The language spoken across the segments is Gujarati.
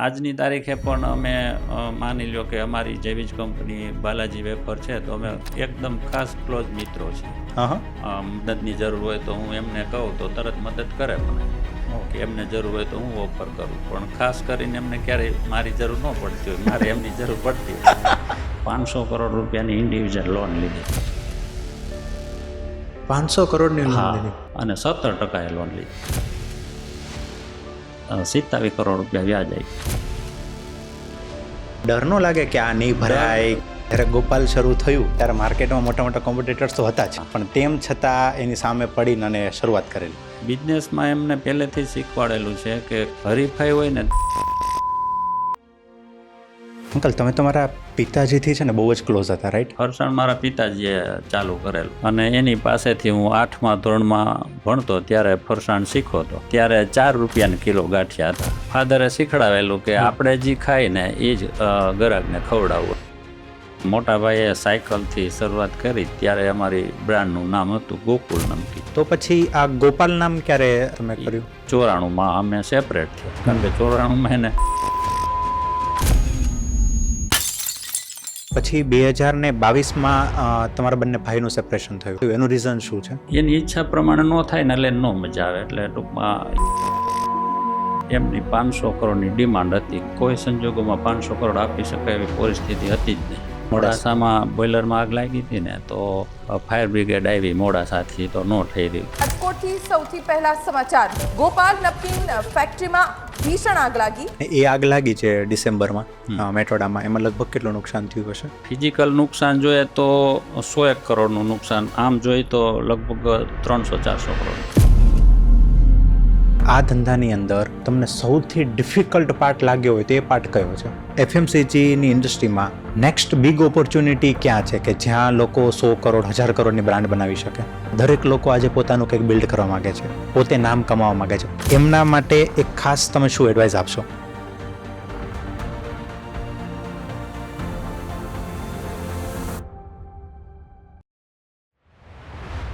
આજની તારીખે પણ અમે માની લો કે અમારી જેવી જ કંપની બાલાજી વેફર છે તો અમે એકદમ ખાસ ક્લોઝ મિત્રો છીએ. મદદની જરૂર હોય તો હું એમને કહું તો તરત મદદ કરે મને, કે એમને જરૂર હોય તો હું ઓફર કરું. પણ ખાસ કરીને એમને ક્યારેય મારી જરૂર ન પડતી હોય, મારે એમની જરૂર પડતી હોય. 500 કરોડ રૂપિયાની ઇન્ડિવિજ્યુઅલ લોન લીધી. 500 કરોડની લોન હા, લીધી અને 17% લોન લીધી. 27 કરોડ રૂપિયા વ્યાજ આવી. ડર ન લાગે કે આ નહીં ભરાય? જ્યારે ગોપાલ શરૂ થયું ત્યારે માર્કેટમાં મોટા મોટા કોમ્પિટિટર્સ તો હતા જ, પણ તેમ છતાં એની સામે પડીને અને શરૂઆત કરેલી. બિઝનેસમાં એમને પહેલેથી શીખવાડેલું છે કે હરીફાઈ હોય ને. અંકલ, તમે તમારા પિતાજીથી છે ને બહુ જ ક્લોઝ હતા, રાઈટ? ફરસાણ મારા પિતાજીએ ચાલુ કરેલું, અને એની પાસેથી હું 8મા ધોરણમાં ભણતો ત્યારે ફરસાણ શીખો હતો. ત્યારે 4 રૂપિયાના કિલો ગાંઠિયા હતા. ફાધરે શીખડાવેલું કે આપણે જે ખાય ને એ જ ગ્રાહકને ખવડાવવું. મોટા ભાઈએ સાયકલથી શરૂઆત કરી ત્યારે અમારી બ્રાન્ડનું નામ હતું ગોકુલ નમકીન. તો પછી આ ગોપાલ નામ ક્યારે તમે કર્યું? 94માં અમે સેપરેટ થયા, કારણ કે 94માં એને પછી 2022માં તમારા બંને ભાઈનું સેપરેશન થયું. એનું રીઝન શું છે? એની ઈચ્છા પ્રમાણે ન થાય ને એટલે ન મજા આવે. એટલે ટૂંકમાં એમની 500 કરોડની ડિમાન્ડ હતી. કોઈ સંજોગોમાં 500 કરોડ આપી શકાય એવી પરિસ્થિતિ હતી જ નહીં. મોડાસામાં બોઇલરમાં આગ લાગી હતી ને, તો ફાયર બ્રિગેડ આવી મોડાસાથી, તો ન થઈ રહ્યું. રાજકોટથી સૌથી પહેલા સમાચાર. ગોપાલ નમકીન ફેક્ટરીમાં ભીષણ આગ લાગી. એ આગ લાગી છે ડિસેમ્બરમાં મેટોડામાં. એમાં લગભગ કેટલું નુકસાન થયું હશે? ફિઝિકલ નુકસાન જોઈએ તો 101 કરોડનું નુકસાન, આમ જોઈએ તો લગભગ 300-400 કરોડ. આ ધંધાની અંદર તમને સૌથી ડિફિકલ્ટ પાર્ટ લાગ્યો હોય તો એ પાર્ટ કયો છે? FMCGની ઇન્ડસ્ટ્રીમાં નેક્સ્ટ બિગ ઓપોર્ચ્યુનિટી ક્યાં છે કે જ્યાં લોકો 100 કરોડ 1000 કરોડની બ્રાન્ડ બનાવી શકે? દરેક લોકો આજે પોતાનું કંઈક બિલ્ડ કરવા માગે છે, પોતે નામ કમાવા માગે છે. એમના માટે એક ખાસ તમે શું એડવાઇસ આપશો?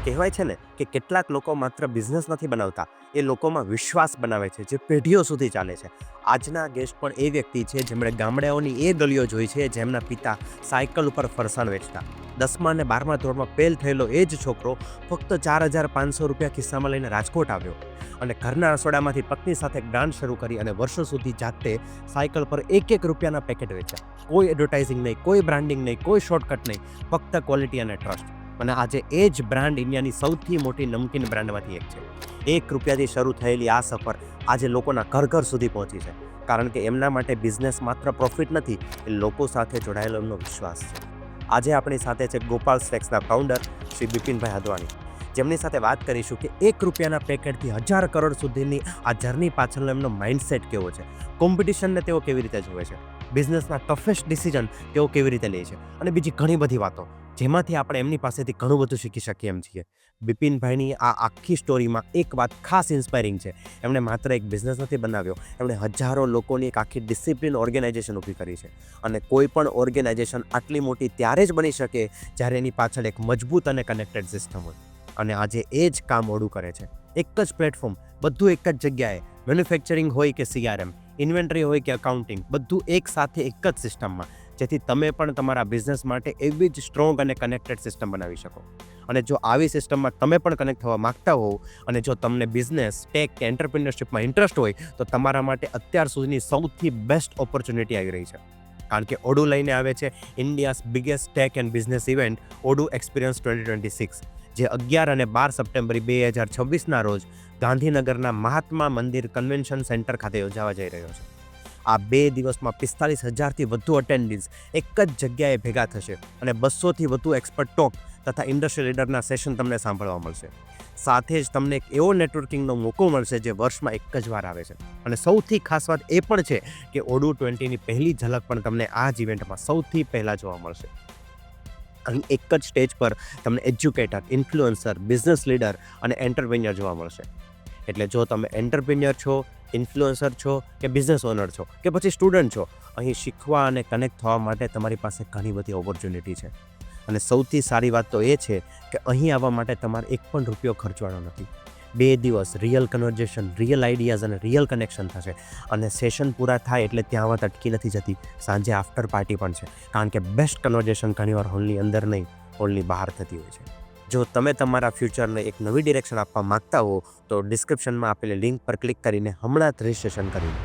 કહેવાય છે ને કે કેટલાક લોકો માત્ર બિઝનેસ નથી બનાવતા, એ લોકોમાં વિશ્વાસ બનાવે છે જે પેઢીઓ સુધી ચાલે છે. આજના ગેસ્ટ પણ એ વ્યક્તિ છે જેમણે ગામડાઓની એ ગલીઓ જોઈ છે જેમના પિતા સાયકલ ઉપર ફરસાણ વેચતા. 10મા અને 12મા ધોરણમાં ફેલ થયેલો એ જ છોકરો ફક્ત 4,500 રૂપિયા ખિસ્સામાં લઈને રાજકોટ આવ્યો અને ઘરના રસોડામાંથી પત્ની સાથે બ્રાન્ડ શરૂ કરી અને વર્ષો સુધી જાતે સાયકલ પર 1-1 રૂપિયાના પેકેટ વેચ્યા. કોઈ એડવર્ટાઇઝિંગ નહીં, કોઈ બ્રાન્ડિંગ નહીં, કોઈ શોર્ટકટ નહીં, ફક્ત ક્વોલિટી અને ટ્રસ્ટ. અને આજે એ જ બ્રાન્ડ ઇન્ડિયાની સૌથી મોટી નમકીન બ્રાન્ડમાંથી એક છે. 1 રૂપિયાથી શરૂ થયેલી આ સફર આજે લોકોના ઘર ઘર સુધી પહોંચી છે, કારણ કે એમના માટે બિઝનેસ માત્ર પ્રોફિટ નથી, એ લોકો સાથે જોડાયેલો એમનો વિશ્વાસ છે. આજે આપણી સાથે છે ગોપાલ સ્નેક્સના ફાઉન્ડર શ્રી બિપિનભાઈ હદવાની, જેમની સાથે વાત કરીશું કે 1 રૂપિયાના પેકેટથી 1000 કરોડ સુધીની આ જર્ની પાછળનો એમનો માઇન્ડસેટ કેવો છે, કોમ્પિટિશનને તેઓ કેવી રીતે જુએ છે, બિઝનેસના ટફેસ્ટ ડિસિઝન તેઓ કેવી રીતે લે છે, અને બીજી ઘણી બધી વાતો જેમાંથી આપણે એમની પાસેથી ઘણું બધું શીખી શકીએ એમ છીએ. બિપિનભાઈની આ આખી સ્ટોરીમાં એક વાત ખાસ ઇન્સ્પાયરિંગ છે. એમણે માત્ર એક બિઝનેસ નથી બનાવ્યો, એમણે હજારો લોકોની એક આખી ડિસિપ્લિન ઓર્ગેનાઇઝેશન ઊભી કરી છે. અને કોઈ પણ ઓર્ગેનાઇઝેશન આટલી મોટી ત્યારે જ બની શકે જ્યારે એની પાછળ એક મજબૂત અને કનેક્ટેડ સિસ્ટમ હોય. અને આજે એ જ કામ ઓડું કરે છે. એક જ પ્લેટફોર્મ, બધું એક જ જગ્યાએ. મેન્યુફેક્ચરિંગ હોય કે CRM, ઇન્વેન્ટરી હોય કે અકાઉન્ટિંગ, બધું એક સાથે એક જ સિસ્ટમમાં, જેથી તમે પણ તમારા બિઝનેસ માટે એવી જ સ્ટ્રોંગ અને કનેક્ટેડ સિસ્ટમ બનાવી શકો. અને જો આવી સિસ્ટમમાં તમે પણ કનેક્ટ થવા માગતા હોવ, અને જો તમને બિઝનેસ, ટેક કે એન્ટરપ્રિન્યોરશિપમાં ઇન્ટરેસ્ટ હોય, તો તમારા માટે અત્યાર સુધીની સૌથી બેસ્ટ ઓપોર્ચ્યુનિટી આવી રહી છે. કારણ કે ઓડુ લઈને આવે છે India's biggest tech and business event, Odoo experience 2026, જે 11 અને 12 સપ્ટેમ્બર 2026ના રોજ ગાંધીનગરના મહાત્મા મંદિર કન્વેન્શન સેન્ટર ખાતે યોજાવા જઈ રહ્યો છે. આ 2 દિવસમાં 45,000થી વધુ અટેન્ડન્સ એક જ જગ્યાએ ભેગા થશે અને 200થી વધુ એક્સપર્ટ ટોક તથા ઇન્ડસ્ટ્રી લીડરના સેશન તમને સાંભળવા મળશે. સાથે જ તમને એક એવો નેટવર્કિંગનો મોકો મળશે જે વર્ષમાં એક જ વાર આવે છે. અને સૌથી ખાસ વાત એ પણ છે કે ઓડુ 20ની પહેલી ઝલક પણ તમને આ જ ઇવેન્ટમાં સૌથી પહેલાં જોવા મળશે. અહીં એક જ સ્ટેજ પર તમને એજ્યુકેટર, ઇન્ફ્લુએન્સર, બિઝનેસ લીડર અને એન્ટરપ્રેન્યોર જોવા મળશે. એટલે જો તમે એન્ટરપ્રેન્યોર છો, ઇન્ફ્લુએન્સર છો કે બિઝનેસ ઓનર છો કે પછી સ્ટુડન્ટ છો, અહીં શીખવા અને કનેક્ટ થવા માટે તમારી પાસે ઘણી બધી ઓપોર્ચ્યુનિટી છે. અને સૌથી સારી વાત તો એ છે કે અહીં આવવા માટે તમારે 1 પણ રૂપિયો ખર્ચવાનો નથી. 2 દિવસ રિયલ કન્વર્ઝેશન, રિયલ આઈડિયાઝ અને રિયલ કનેક્શન થશે. અને સેશન પૂરા થાય એટલે ત્યાં વાત અટકી નથી જતી, સાંજે આફ્ટર પાર્ટી પણ છે. કારણ કે બેસ્ટ કન્વર્ઝેશન ઘણીવાર હોલની અંદર નહીં, હોલની બહાર થતી હોય છે. જો તમે તમારા ફ્યુચરને એક નવી ડિરેક્શન આપવા માગતા હો તો ડિસ્ક્રિપ્શનમાં આપેલી લિંક પર ક્લિક કરીને હમણાં જ રજિસ્ટ્રેશન કરી લો.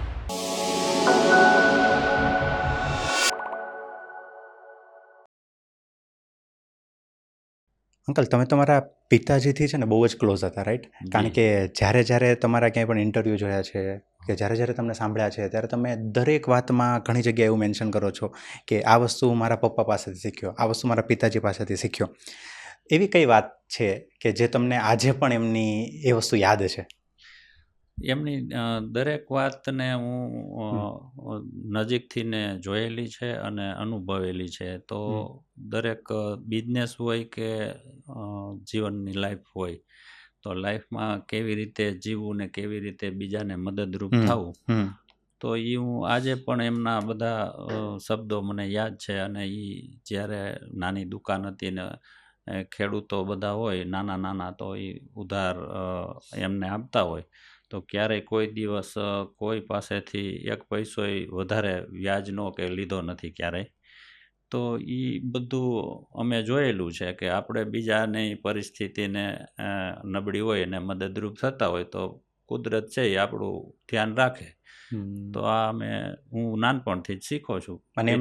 અંકલ, તમે તમારા પિતાજીથી છે ને બહુ જ ક્લોઝ હતા, રાઈટ? કારણ કે જ્યારે તમારા ક્યાંય પણ ઇન્ટરવ્યૂ જોયા છે કે જ્યારે તમને સાંભળ્યા છે ત્યારે તમે દરેક વાતમાં ઘણી જગ્યાએ એવું મેન્શન કરો છો કે આ વસ્તુ મારા પપ્પા પાસેથી શીખ્યો, આ વસ્તુ મારા પિતાજી પાસેથી શીખ્યો. એવી કઈ વાત છે કે જે તમને આજે પણ એમની એ વસ્તુ યાદ છે? એમની દરેક વાતને હું નજીકથી ને જોયેલી છે અને અનુભવેલી છે. તો દરેક બિઝનેસ હોય કે જીવનની લાઈફ હોય, તો લાઈફમાં કેવી રીતે જીવવું ને કેવી રીતે બીજાને મદદરૂપ થવું, તો એ હું આજે પણ એમના બધા શબ્દો મને યાદ છે. અને એ જ્યારે નાની દુકાન હતી ને ખેડૂતો બધા હોય નાના, તો એ ઉધાર એમને આપતા હોય, તો ક્યારેય કોઈ દિવસ કોઈ પાસેથી એક પૈસો વધારે વ્યાજનો કે લીધો નથી ક્યારેય. તો એ બધું અમે જોયેલું છે કે આપણે બીજાની પરિસ્થિતિને નબળી હોય એને મદદરૂપ થતા હોય તો કુદરત છે એ આપણું ધ્યાન રાખે. તો આ હું નાનપણથી જ શીખો છું. અને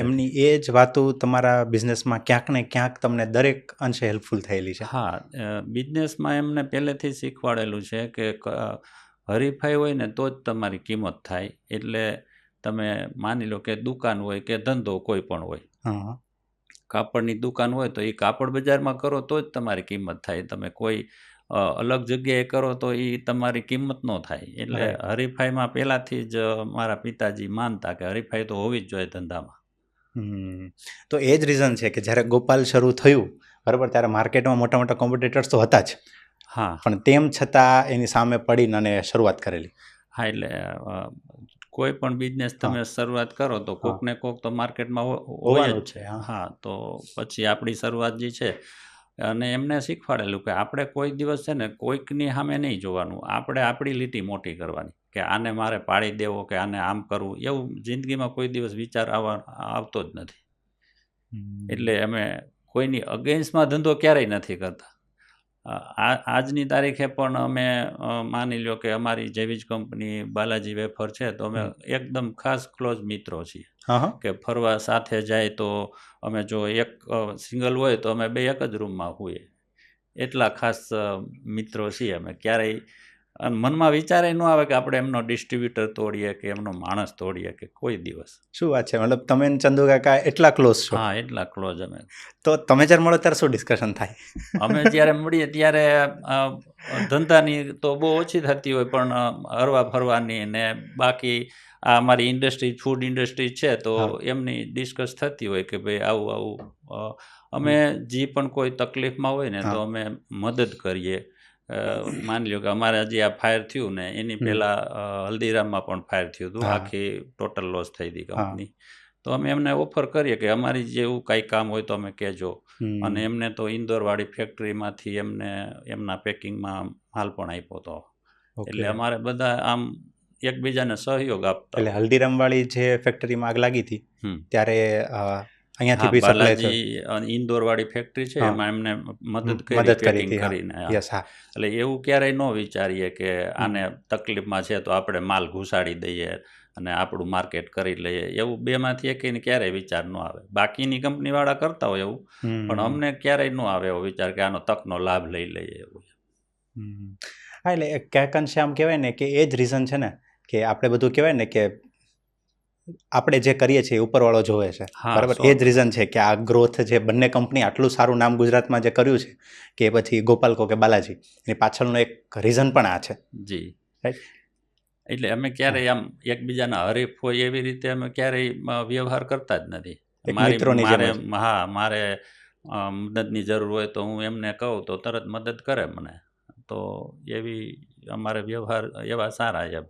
એમની એ જ વાતો તમારા બિઝનેસમાં ક્યાંક ને ક્યાંક તમને દરેક અંશે હેલ્પફુલ થયેલી છે? હા, બિઝનેસમાં એમને પહેલેથી શીખવાડેલું છે કે હરીફાઈ હોય ને તો જ તમારી કિંમત થાય. એટલે તમે માની લો કે દુકાન હોય કે ધંધો કોઈ પણ હોય, કાપડની દુકાન હોય તો એ કાપડ બજારમાં કરો તો જ તમારી કિંમત થાય. તમે કોઈ અલગ જગ્યાએ કરો તો એ તમારી કિંમત ન થાય. એટલે હરીફાઈમાં પહેલાંથી જ મારા પિતાજી માનતા કે હરીફાઈ તો હોવી જ જોઈએ ધંધામાં. તો એ જ રીઝન છે કે જ્યારે ગોપાલ શરૂ થયું, બરાબર, ત્યારે માર્કેટમાં મોટા મોટા કોમ્પિટિટર્સ તો હતા જ. હા, પણ તેમ છતાં એની સામે પડીને અને શરૂઆત કરેલી. હા, એટલે કોઈ પણ બિઝનેસ તમે શરૂઆત કરો તો કોક ને કોક તો માર્કેટમાં હોય જ છે. હા, તો પછી આપણી શરૂઆત જે છે, અને એમને શીખવાડેલું કે આપણે કોઈ દિવસ છે ને કોઈકની સામે નહીં જોવાનું, આપણે આપણી લીટી મોટી કરવાની, કે આને મારે પાડી દેવો કે આને આમ કરવું, એવું જિંદગીમાં કોઈ દિવસ વિચાર આવતો જ નથી. એટલે અમે કોઈની અગેન્સ્ટમાં ધંધો ક્યારેય નથી કરતા. આજની તારીખે પણ અમે માની લો કે અમારી જેવી જ કંપની બાલાજી વેફર છે, તો અમે એકદમ ખાસ ક્લોઝ મિત્રો છીએ. કે ફરવા સાથે જાય તો અમે જો એક સિંગલ હોય તો અમે બે એક જ રૂમમાં હોઈએ, એટલા ખાસ મિત્રો છીએ અમે. ક્યારેય મનમાં વિચારે ન આવે કે આપણે એમનો ડિસ્ટ્રીબ્યુટર તોડીએ કે એમનો માણસ તોડીએ કે કોઈ દિવસ. શું વાત છે! મતલબ તમે ચંદુ કાકા એટલા ક્લોઝ છો? હા, એટલા ક્લોઝ અમે. તો તમે જ્યારે મળો ત્યારે શું ડિસ્કશન થાય? અમે જ્યારે મળીએ ત્યારે ધંધાની તો બહુ ઓછી થતી હોય, પણ હરવા ફરવાની ને બાકી આ અમારી ઇન્ડસ્ટ્રી ફૂડ ઇન્ડસ્ટ્રી છે તો એમની ડિસ્કસ થતી હોય કે ભાઈ આવું અમે જે પણ કોઈ તકલીફમાં હોય ને તો અમે મદદ કરીએ. માની લો કે અમારે હજી આ ફાયર થયું ને એની પહેલાં હલ્દીરામમાં પણ ફાયર થયું હતું, આખી ટોટલ લોસ થઈ હતી કંપની. તો અમે એમને ઓફર કરીએ કે અમારી જેવું કાંઈ કામ હોય તો અમે કહેજો. અને એમને તો ઇન્દોરવાળી ફેક્ટરીમાંથી એમના પેકિંગમાં માલ પણ આપ્યો હતો. એટલે અમારે બધા આમ એકબીજાને સહયોગ આપતા. એટલે હલ્દીરામવાળી જે ફેક્ટરીમાં આગ લાગી હતી ત્યારે અહીંયાથી બી સપ્લાય થયો. ઇન્દોરવાળી ફેક્ટરી છે એમાં એમને મદદ કરી કરીને. એટલે એવું ક્યારેય ન વિચારીએ કે આને તકલીફમાં છે તો આપણે માલ ઘુસાડી દઈએ અને આપણું માર્કેટ કરી લઈએ, એવું બેમાંથી એકને ક્યારેય વિચાર ન આવે. બાકીની કંપનીવાળા કરતા હોય એવું, પણ અમને ક્યારેય ન આવે એવો વિચાર કે આનો તકનો લાભ લઈ લઈએ એવું. હા, એટલે ક્યાંક અંશે આમ કહેવાય ને કે એ જ રીઝન છે ને કે આપણે બધું કહેવાય ને કે આપણે જે કરીએ છીએ ઉપરવાળો જોવે છે, બરાબર? એ જ રીઝન છે કે આ ગ્રોથ જે બંને કંપની આટલું સારું નામ ગુજરાતમાં જે કર્યું છે, કે પછી ગોપાલ કો કે બાલાજી, એની પાછળનો એક રીઝન પણ આ છે. જી, રાઈટ. એટલે અમે ક્યારેય આમ એકબીજાના હરીફ હોય એવી રીતે અમે ક્યારેય વ્યવહાર કરતા જ નથી. મારે મદદની જરૂર હોય તો હું એમને કહું તો તરત મદદ કરે મને. તો એવી અમારે વ્યવહાર એવા સારા છે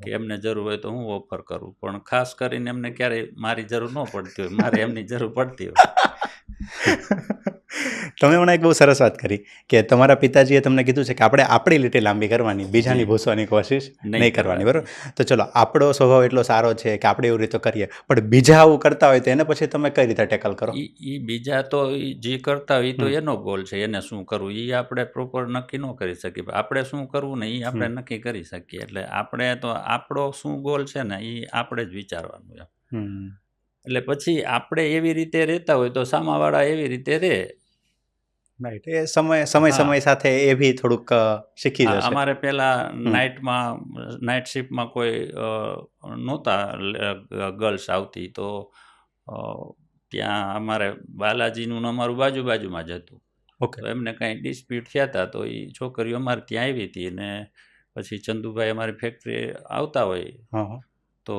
કે એમને જરૂર હોય તો હું ઓફર કરું, પણ ખાસ કરીને એમને ક્યારેય મારી જરૂર ન પડતી હોય, મારે એમની જરૂર પડતી હોય. તમે હમણાં એક બહુ સરસ વાત કરી કે તમારા પિતાજીએ તમને કીધું છે કે આપણે આપણી લીટી લાંબી કરવાની, બીજાની ભૂસવાની કોશિશ નહીં કરવાની, બરાબર? તો ચલો, આપણો સ્વભાવ એટલો સારો છે કે આપણે એવી રીતે કરીએ, પણ બીજા આવું કરતા હોય તો એને પછી તમે કઈ રીતે ટેકલ કરો? ઈ બીજા તો ઈ જે કરતા હોય ઈ તો એનો ગોલ છે, એને શું કરવું ઈ આપણે પ્રોપર નક્કી ન કરી શકીએ. આપણે શું કરવું ને ઈ આપણે નક્કી કરી શકીએ. એટલે આપણે તો આપણો શું ગોલ છે ને ઈ આપણે જ વિચારવાનું એમ. એટલે પછી આપણે એવી રીતે રહેતા હોય તો સામાવાળા એવી રીતે રહે. રાઈટ. એ સમય સાથે એ બી થોડુંક શીખી જશે. અમારે પહેલા નાઇટ શિફ્ટમાં કોઈ નહોતા ગર્લ્સ આવતી, તો ત્યાં અમારે બાલાજીનું અમારું બાજુમાં જ હતું. ઓકે. તો એમને કાંઈ ડિસ્પ્યુટ થયા હતા તો એ છોકરીઓ અમારે ત્યાં આવી હતી, અને પછી ચંદુભાઈ અમારી ફેક્ટરી આવતા હોય તો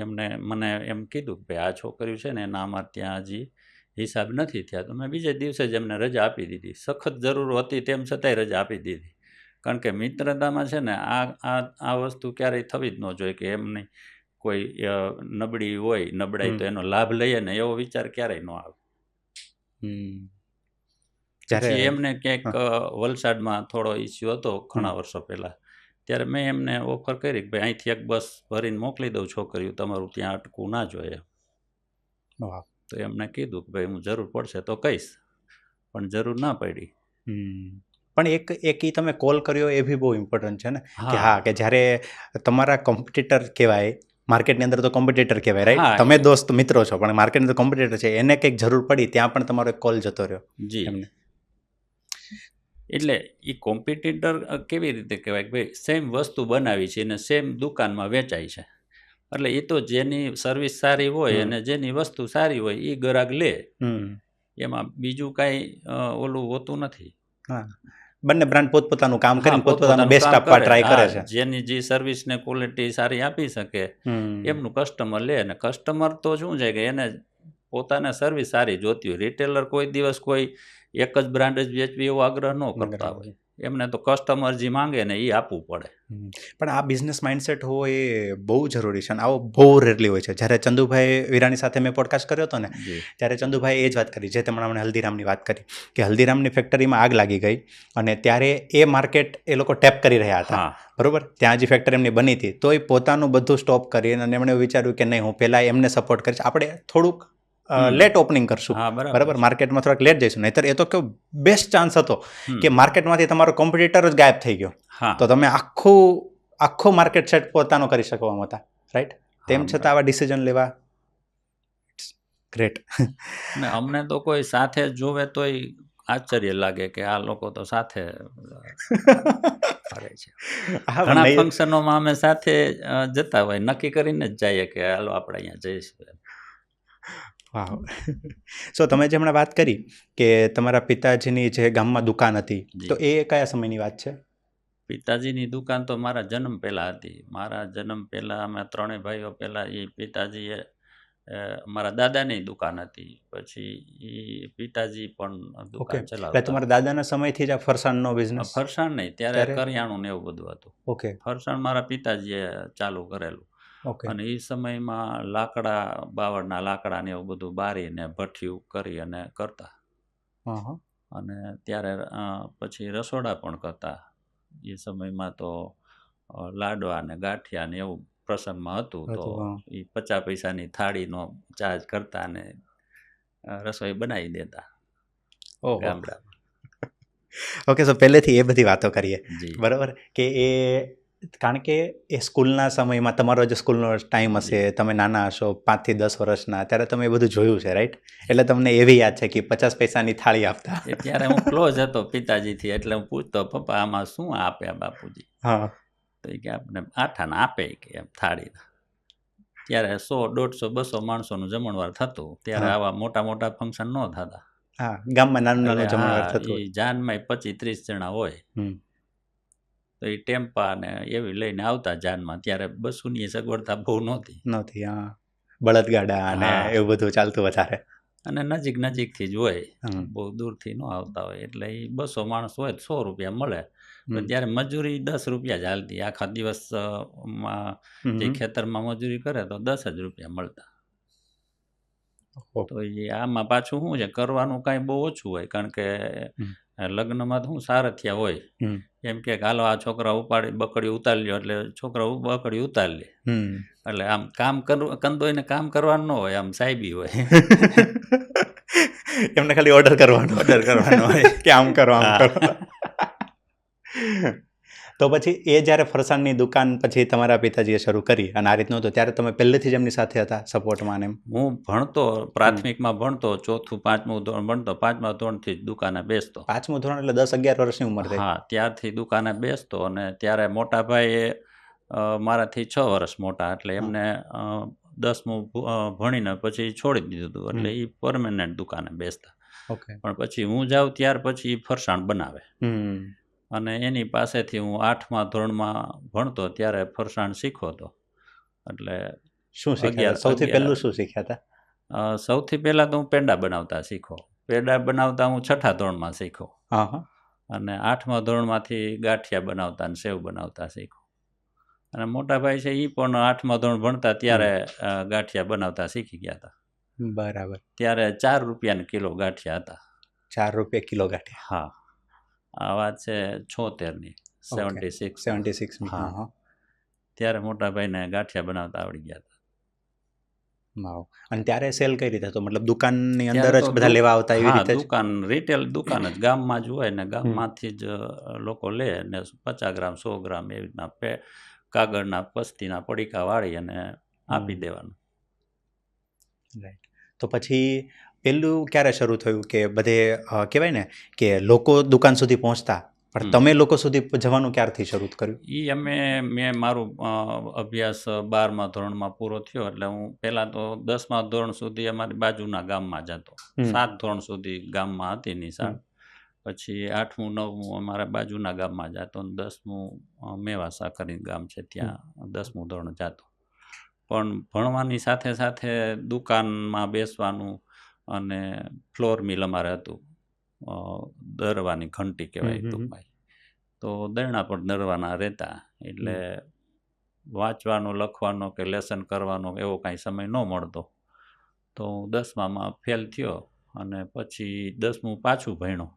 મને એમ કીધું કે ભાઈ આ છોકરીઓ છે ને એના અમારે ત્યાં હજી હિસાબ નથી થયા. તો મેં બીજે દિવસે જ એમને રજા આપી દીધી. સખત જરૂર હતી તેમ છતાંય રજા આપી દીધી. કારણ કે મિત્રતામાં છે ને આ વસ્તુ ક્યારેય થવી જ ન જોઈએ કે એમની કોઈ નબળાઈ તો એનો લાભ લઈએ ને એવો વિચાર ક્યારેય ન આવે. પછી એમને ક્યાંક વલસાડમાં થોડો ઇસ્યુ હતો ઘણા વર્ષો પહેલાં, ત્યારે મેં એમને ઓફર કરી કે ભાઈ અહીંથી એક બસ ભરીને મોકલી દઉં છોકરીઓ, તમારું ત્યાં અટકવું ના જોઈએ. તો એમને કીધું કે ભાઈ હું જરૂર પડશે તો કહીશ, પણ જરૂર ના પડી. પણ એક ઈ તમે કોલ કર્યો એ બી બહુ ઇમ્પોર્ટન્ટ છે ને કે હા, કે જ્યારે તમારા કોમ્પિટિટર કહેવાય, માર્કેટની અંદર તો કોમ્પિટિટર કહેવાય, રાઈટ? તમે દોસ્ત મિત્રો છો પણ માર્કેટની અંદર કોમ્પિટિટર છે, એને કંઈક જરૂર પડી ત્યાં પણ તમારો એક કોલ જતો રહ્યો. જી. એમને એટલે એ કોમ્પિટિટર કેવી રીતે કહેવાય કે ભાઈ સેમ વસ્તુ બનાવી છે અને સેમ દુકાનમાં વેચાય છે, એટલે એ તો જેની સર્વિસ સારી હોય અને જેની વસ્તુ સારી હોય એ ગ્રાહક લે, એમાં બીજું કાંઈ ઓલું હોતું નથી. હા, બંને બ્રાન્ડ પોતપોતાનું કામ કરીને પોતપોતાનું બેસ્ટ આપવા ટ્રાય કરે છે. જેની જે સર્વિસ ને ક્વોલિટી સારી આપી શકે એમનું કસ્ટમર લે. અને કસ્ટમર તો શું છે કે એને પોતાને સર્વિસ સારી જોતી હોય. રિટેલર કોઈ દિવસ કોઈ એક જ બ્રાન્ડ જ વેચવી એવો આગ્રહ ન કરતા હોય. એમને તો કસ્ટમર જે માંગે ને એ આપવું પડે. પણ આ બિઝનેસ માઇન્ડસેટ હોવો એ બહુ જરૂરી છે અને આવો બહુ રેરલી હોય છે. જ્યારે ચંદુભાઈ વિરાણી સાથે મેં પોડકાસ્ટ કર્યો હતો ને, ત્યારે ચંદુભાઈ એ જ વાત કરી જે તમે હમણાં હલ્દીરામની વાત કરી કે હલ્દીરામની ફેક્ટરીમાં આગ લાગી ગઈ અને ત્યારે એ માર્કેટ એ લોકો ટેપ કરી રહ્યા હતા, બરોબર? ત્યાં જે ફેક્ટરી એમની બની હતી તો એ પોતાનું બધું સ્ટોપ કરી અને એમણે વિચાર્યું કે નહીં, હું પહેલાં એમને સપોર્ટ કરીશ, આપણે થોડુંક લેટ ઓપનિંગ કરશું, બરાબર? માર્કેટમાં થોડાક લેટ જઈશું. નહીતર એ તો કેવો બેસ્ટ ચાન્સ હતો કે માર્કેટમાંથી તમારો કોમ્પિટિટર જ ગાયબ થઈ ગયો, તો તમે આખો માર્કેટ સેટ પોતાનો કરી શકવામાં હતા, રાઈટ? તેમ છતાં આવા ડિસિઝન લેવા ગ્રેટ. ને અમને તો કોઈ સાથે જોવે તોય આશ્ચર્ય લાગે કે આ લોકો તો સાથે ફરે છે. ઘણા ફંક્શનોમાં અમે સાથે જતા હોય, નક્કી કરીને જ જઈએ કે હાલો આપણે અહીંયા જઈશું. વાહ. સો તમે જે હમણાં વાત કરી કે તમારા પિતાજીની જે ગામમાં દુકાન હતી, તો એ કયા સમયની વાત છે? પિતાજીની દુકાન તો મારા જન્મ પહેલાં હતી. મારા જન્મ પહેલાં અમે ત્રણેય ભાઈઓ પહેલાં એ પિતાજીએ મારા દાદાની દુકાન હતી, પછી એ પિતાજી પણ દુકાન ચલાવતા. તમારા દાદાના સમયથી જ આ ફરસાણનો બિઝનેસ? ફરસાણ નહીં, ત્યારે કરિયાણું ને એવું બધું હતું. ઓકે. ફરસાણ મારા પિતાજીએ ચાલુ કરેલું. અને એ સમયમાં લાકડા, બાવળના લાકડા ને એવું બધું બારીને ભઠ્ઠિયું કરી અને કરતા. અને ત્યારે પછી રસોડા પણ કરતા. એ સમયમાં તો લાડવા ને ગાંઠિયા ને એવું પ્રસંગમાં હતું તો એ 50 પૈસાની થાળીનો ચાર્જ કરતા ને રસોઈ બનાવી દેતા ગામડામાં. ઓકે, સો પહેલેથી એ બધી વાતો કરીએ, બરાબર? કે એ કારણ કે એ સ્કૂલના સમયમાં તમારો જે સ્કૂલનો ટાઈમ હશે, તમે નાના હશો 5 થી 10 વર્ષના, ત્યારે તમે એ બધું જોયું છે, રાઈટ? એટલે તમને એવી યાદ છે કે 50 પૈસાની થાળી આપતા. ત્યારે હું ક્લોઝ હતો પિતાજીથી, એટલે હું પૂછતો, પપ્પા આમાં શું આપે બાપુજી? હા. તો એ કે આપણે આઠાના આપે કે એમ થાળીના. ત્યારે 100, 150, 200 માણસોનું જમણવાર થતું. ત્યારે આવા મોટા મોટા ફંક્શન ન થતા. હા, ગામમાં નાનું જમણવાર થતું. જાનમાં 25-30 જણા હોય તો એ ટેમ્પા ને એવી લઈને આવતા જાનમાં. ત્યારે બસોની સગવડતા બહુ નહોતી. હા, બળદગાડા અને એવું બધું ચાલતું વધારે. અને નજીકથી જ હોય, બહુ દૂરથી ન આવતા હોય. એટલે એ 200 માણસ હોય 100 રૂપિયા મળે. ત્યારે મજૂરી 10 રૂપિયા જ હાલતી. આખા દિવસમાં જે ખેતરમાં મજૂરી કરે તો 10 જ રૂપિયા મળતા. તો એ આમાં પાછું શું છે, કરવાનું કાંઈ બહુ ઓછું હોય, કારણ કે લગ્નમાં તો શું સારથિયા હોય, એમ કે હાલો આ છોકરા બકડી ઉતારી લ્યો, એટલે છોકરા બકડી ઉતારી લે. એટલે આમ કામ કરવું, કંદોઈને કામ કરવાનું ન હોય, આમ સાહેબી હોય. એમને ખાલી ઓર્ડર કરવાનો હોય કે આમ કરો આમ કરો. તો પછી એ જ્યારે ફરસાણની દુકાન પછી તમારા પિતાજીએ શરૂ કરી અને આ રીતનું હતું, ત્યારે તમે પહેલેથી જ એમની સાથે હતા સપોર્ટમાં ને એમ? હું ભણતો, પ્રાથમિકમાં ભણતો, 4થું 5મું ધોરણ ભણતો, 5મા ધોરણથી જ દુકાને બેસતો. 5મું ધોરણ એટલે 10-11 વર્ષની ઉંમર થઈ? હા, ત્યારથી દુકાને બેસતો. અને ત્યારે મોટા ભાઈએ મારાથી 6 વર્ષ મોટા, એટલે એમને 10મું ભણીને પછી છોડી દીધું હતું, એટલે એ પરમેનન્ટ દુકાને બેસતા. પણ પછી હું જાઉં ત્યાર પછી ફરસાણ બનાવે, અને એની પાસેથી હું 8મા ધોરણમાં ભણતો ત્યારે ફરસાણ શીખો હતો. એટલે શું શીખ્યા? સૌથી પહેલું શું શીખ્યા હતા? સૌથી પહેલાં તો હું પેંડા બનાવતા શીખો. પેંડા બનાવતા હું 6ઠા ધોરણમાં શીખો, અને 8મા ધોરણમાંથી ગાંઠિયા બનાવતા અને સેવ બનાવતા શીખો. અને મોટા ભાઈ છે એ પણ 8મા ધોરણ ભણતા ત્યારે ગાંઠિયા બનાવતા શીખી ગયા હતા. બરાબર. ત્યારે 4 રૂપિયાના કિલો ગાંઠિયા હતા. 4 રૂપિયા કિલો ગાંઠિયા? હા, આ વાત છે 76ની, 76. હા, ત્યારે મોટા ભાઈને ગાંઠિયા બનાવતા આવડી ગયા હતા. અને ત્યારે સેલ કઈ રીતે હતો? મતલબ દુકાનની અંદર જ બધા લેવા આવતા એવી રીતે? દુકાન, રિટેલ દુકાન જ, ગામમાં જ હોય ને ગામમાંથી જ લોકો લે, ને 50 ગ્રામ 100 ગ્રામ એવી રીતના કાગળના પસ્તીના પડીકા વાળી અને આપી દેવાનું. રાઈટ. તો પછી પેલું ક્યારે શરૂ થયું કે બધે કહેવાય ને કે લોકો દુકાન સુધી પહોંચતા, પણ તમે લોકો સુધી જવાનું ક્યારથી શરૂ કર્યું? મેં મારું અભ્યાસ 12મા ધોરણમાં પૂરો થયો, એટલે હું પહેલાં તો 10મા ધોરણ સુધી અમારી બાજુના ગામમાં જતો. 7 ધોરણ સુધી ગામમાં હતી નિશાળ. પછી 8મું 9મું અમારા બાજુના ગામમાં જતો, અને 10મું મેવાસા કરીને ગામ છે ત્યાં 10મું ધોરણ જતો. પણ ભણવાની સાથે સાથે દુકાનમાં બેસવાનું, અને ફ્લોર મિલ અમારે હતું, દરવાની ઘંટી કહેવાય ટૂંકમાં. તો દરણા પર દરવાના રહેતા, એટલે વાંચવાનો, લખવાનો કે લેસન કરવાનો એવો કાંઈ સમય ન મળતો. તો હું 10મામાં ફેલ થયો, અને પછી 10મું પાછું ભણ્યો,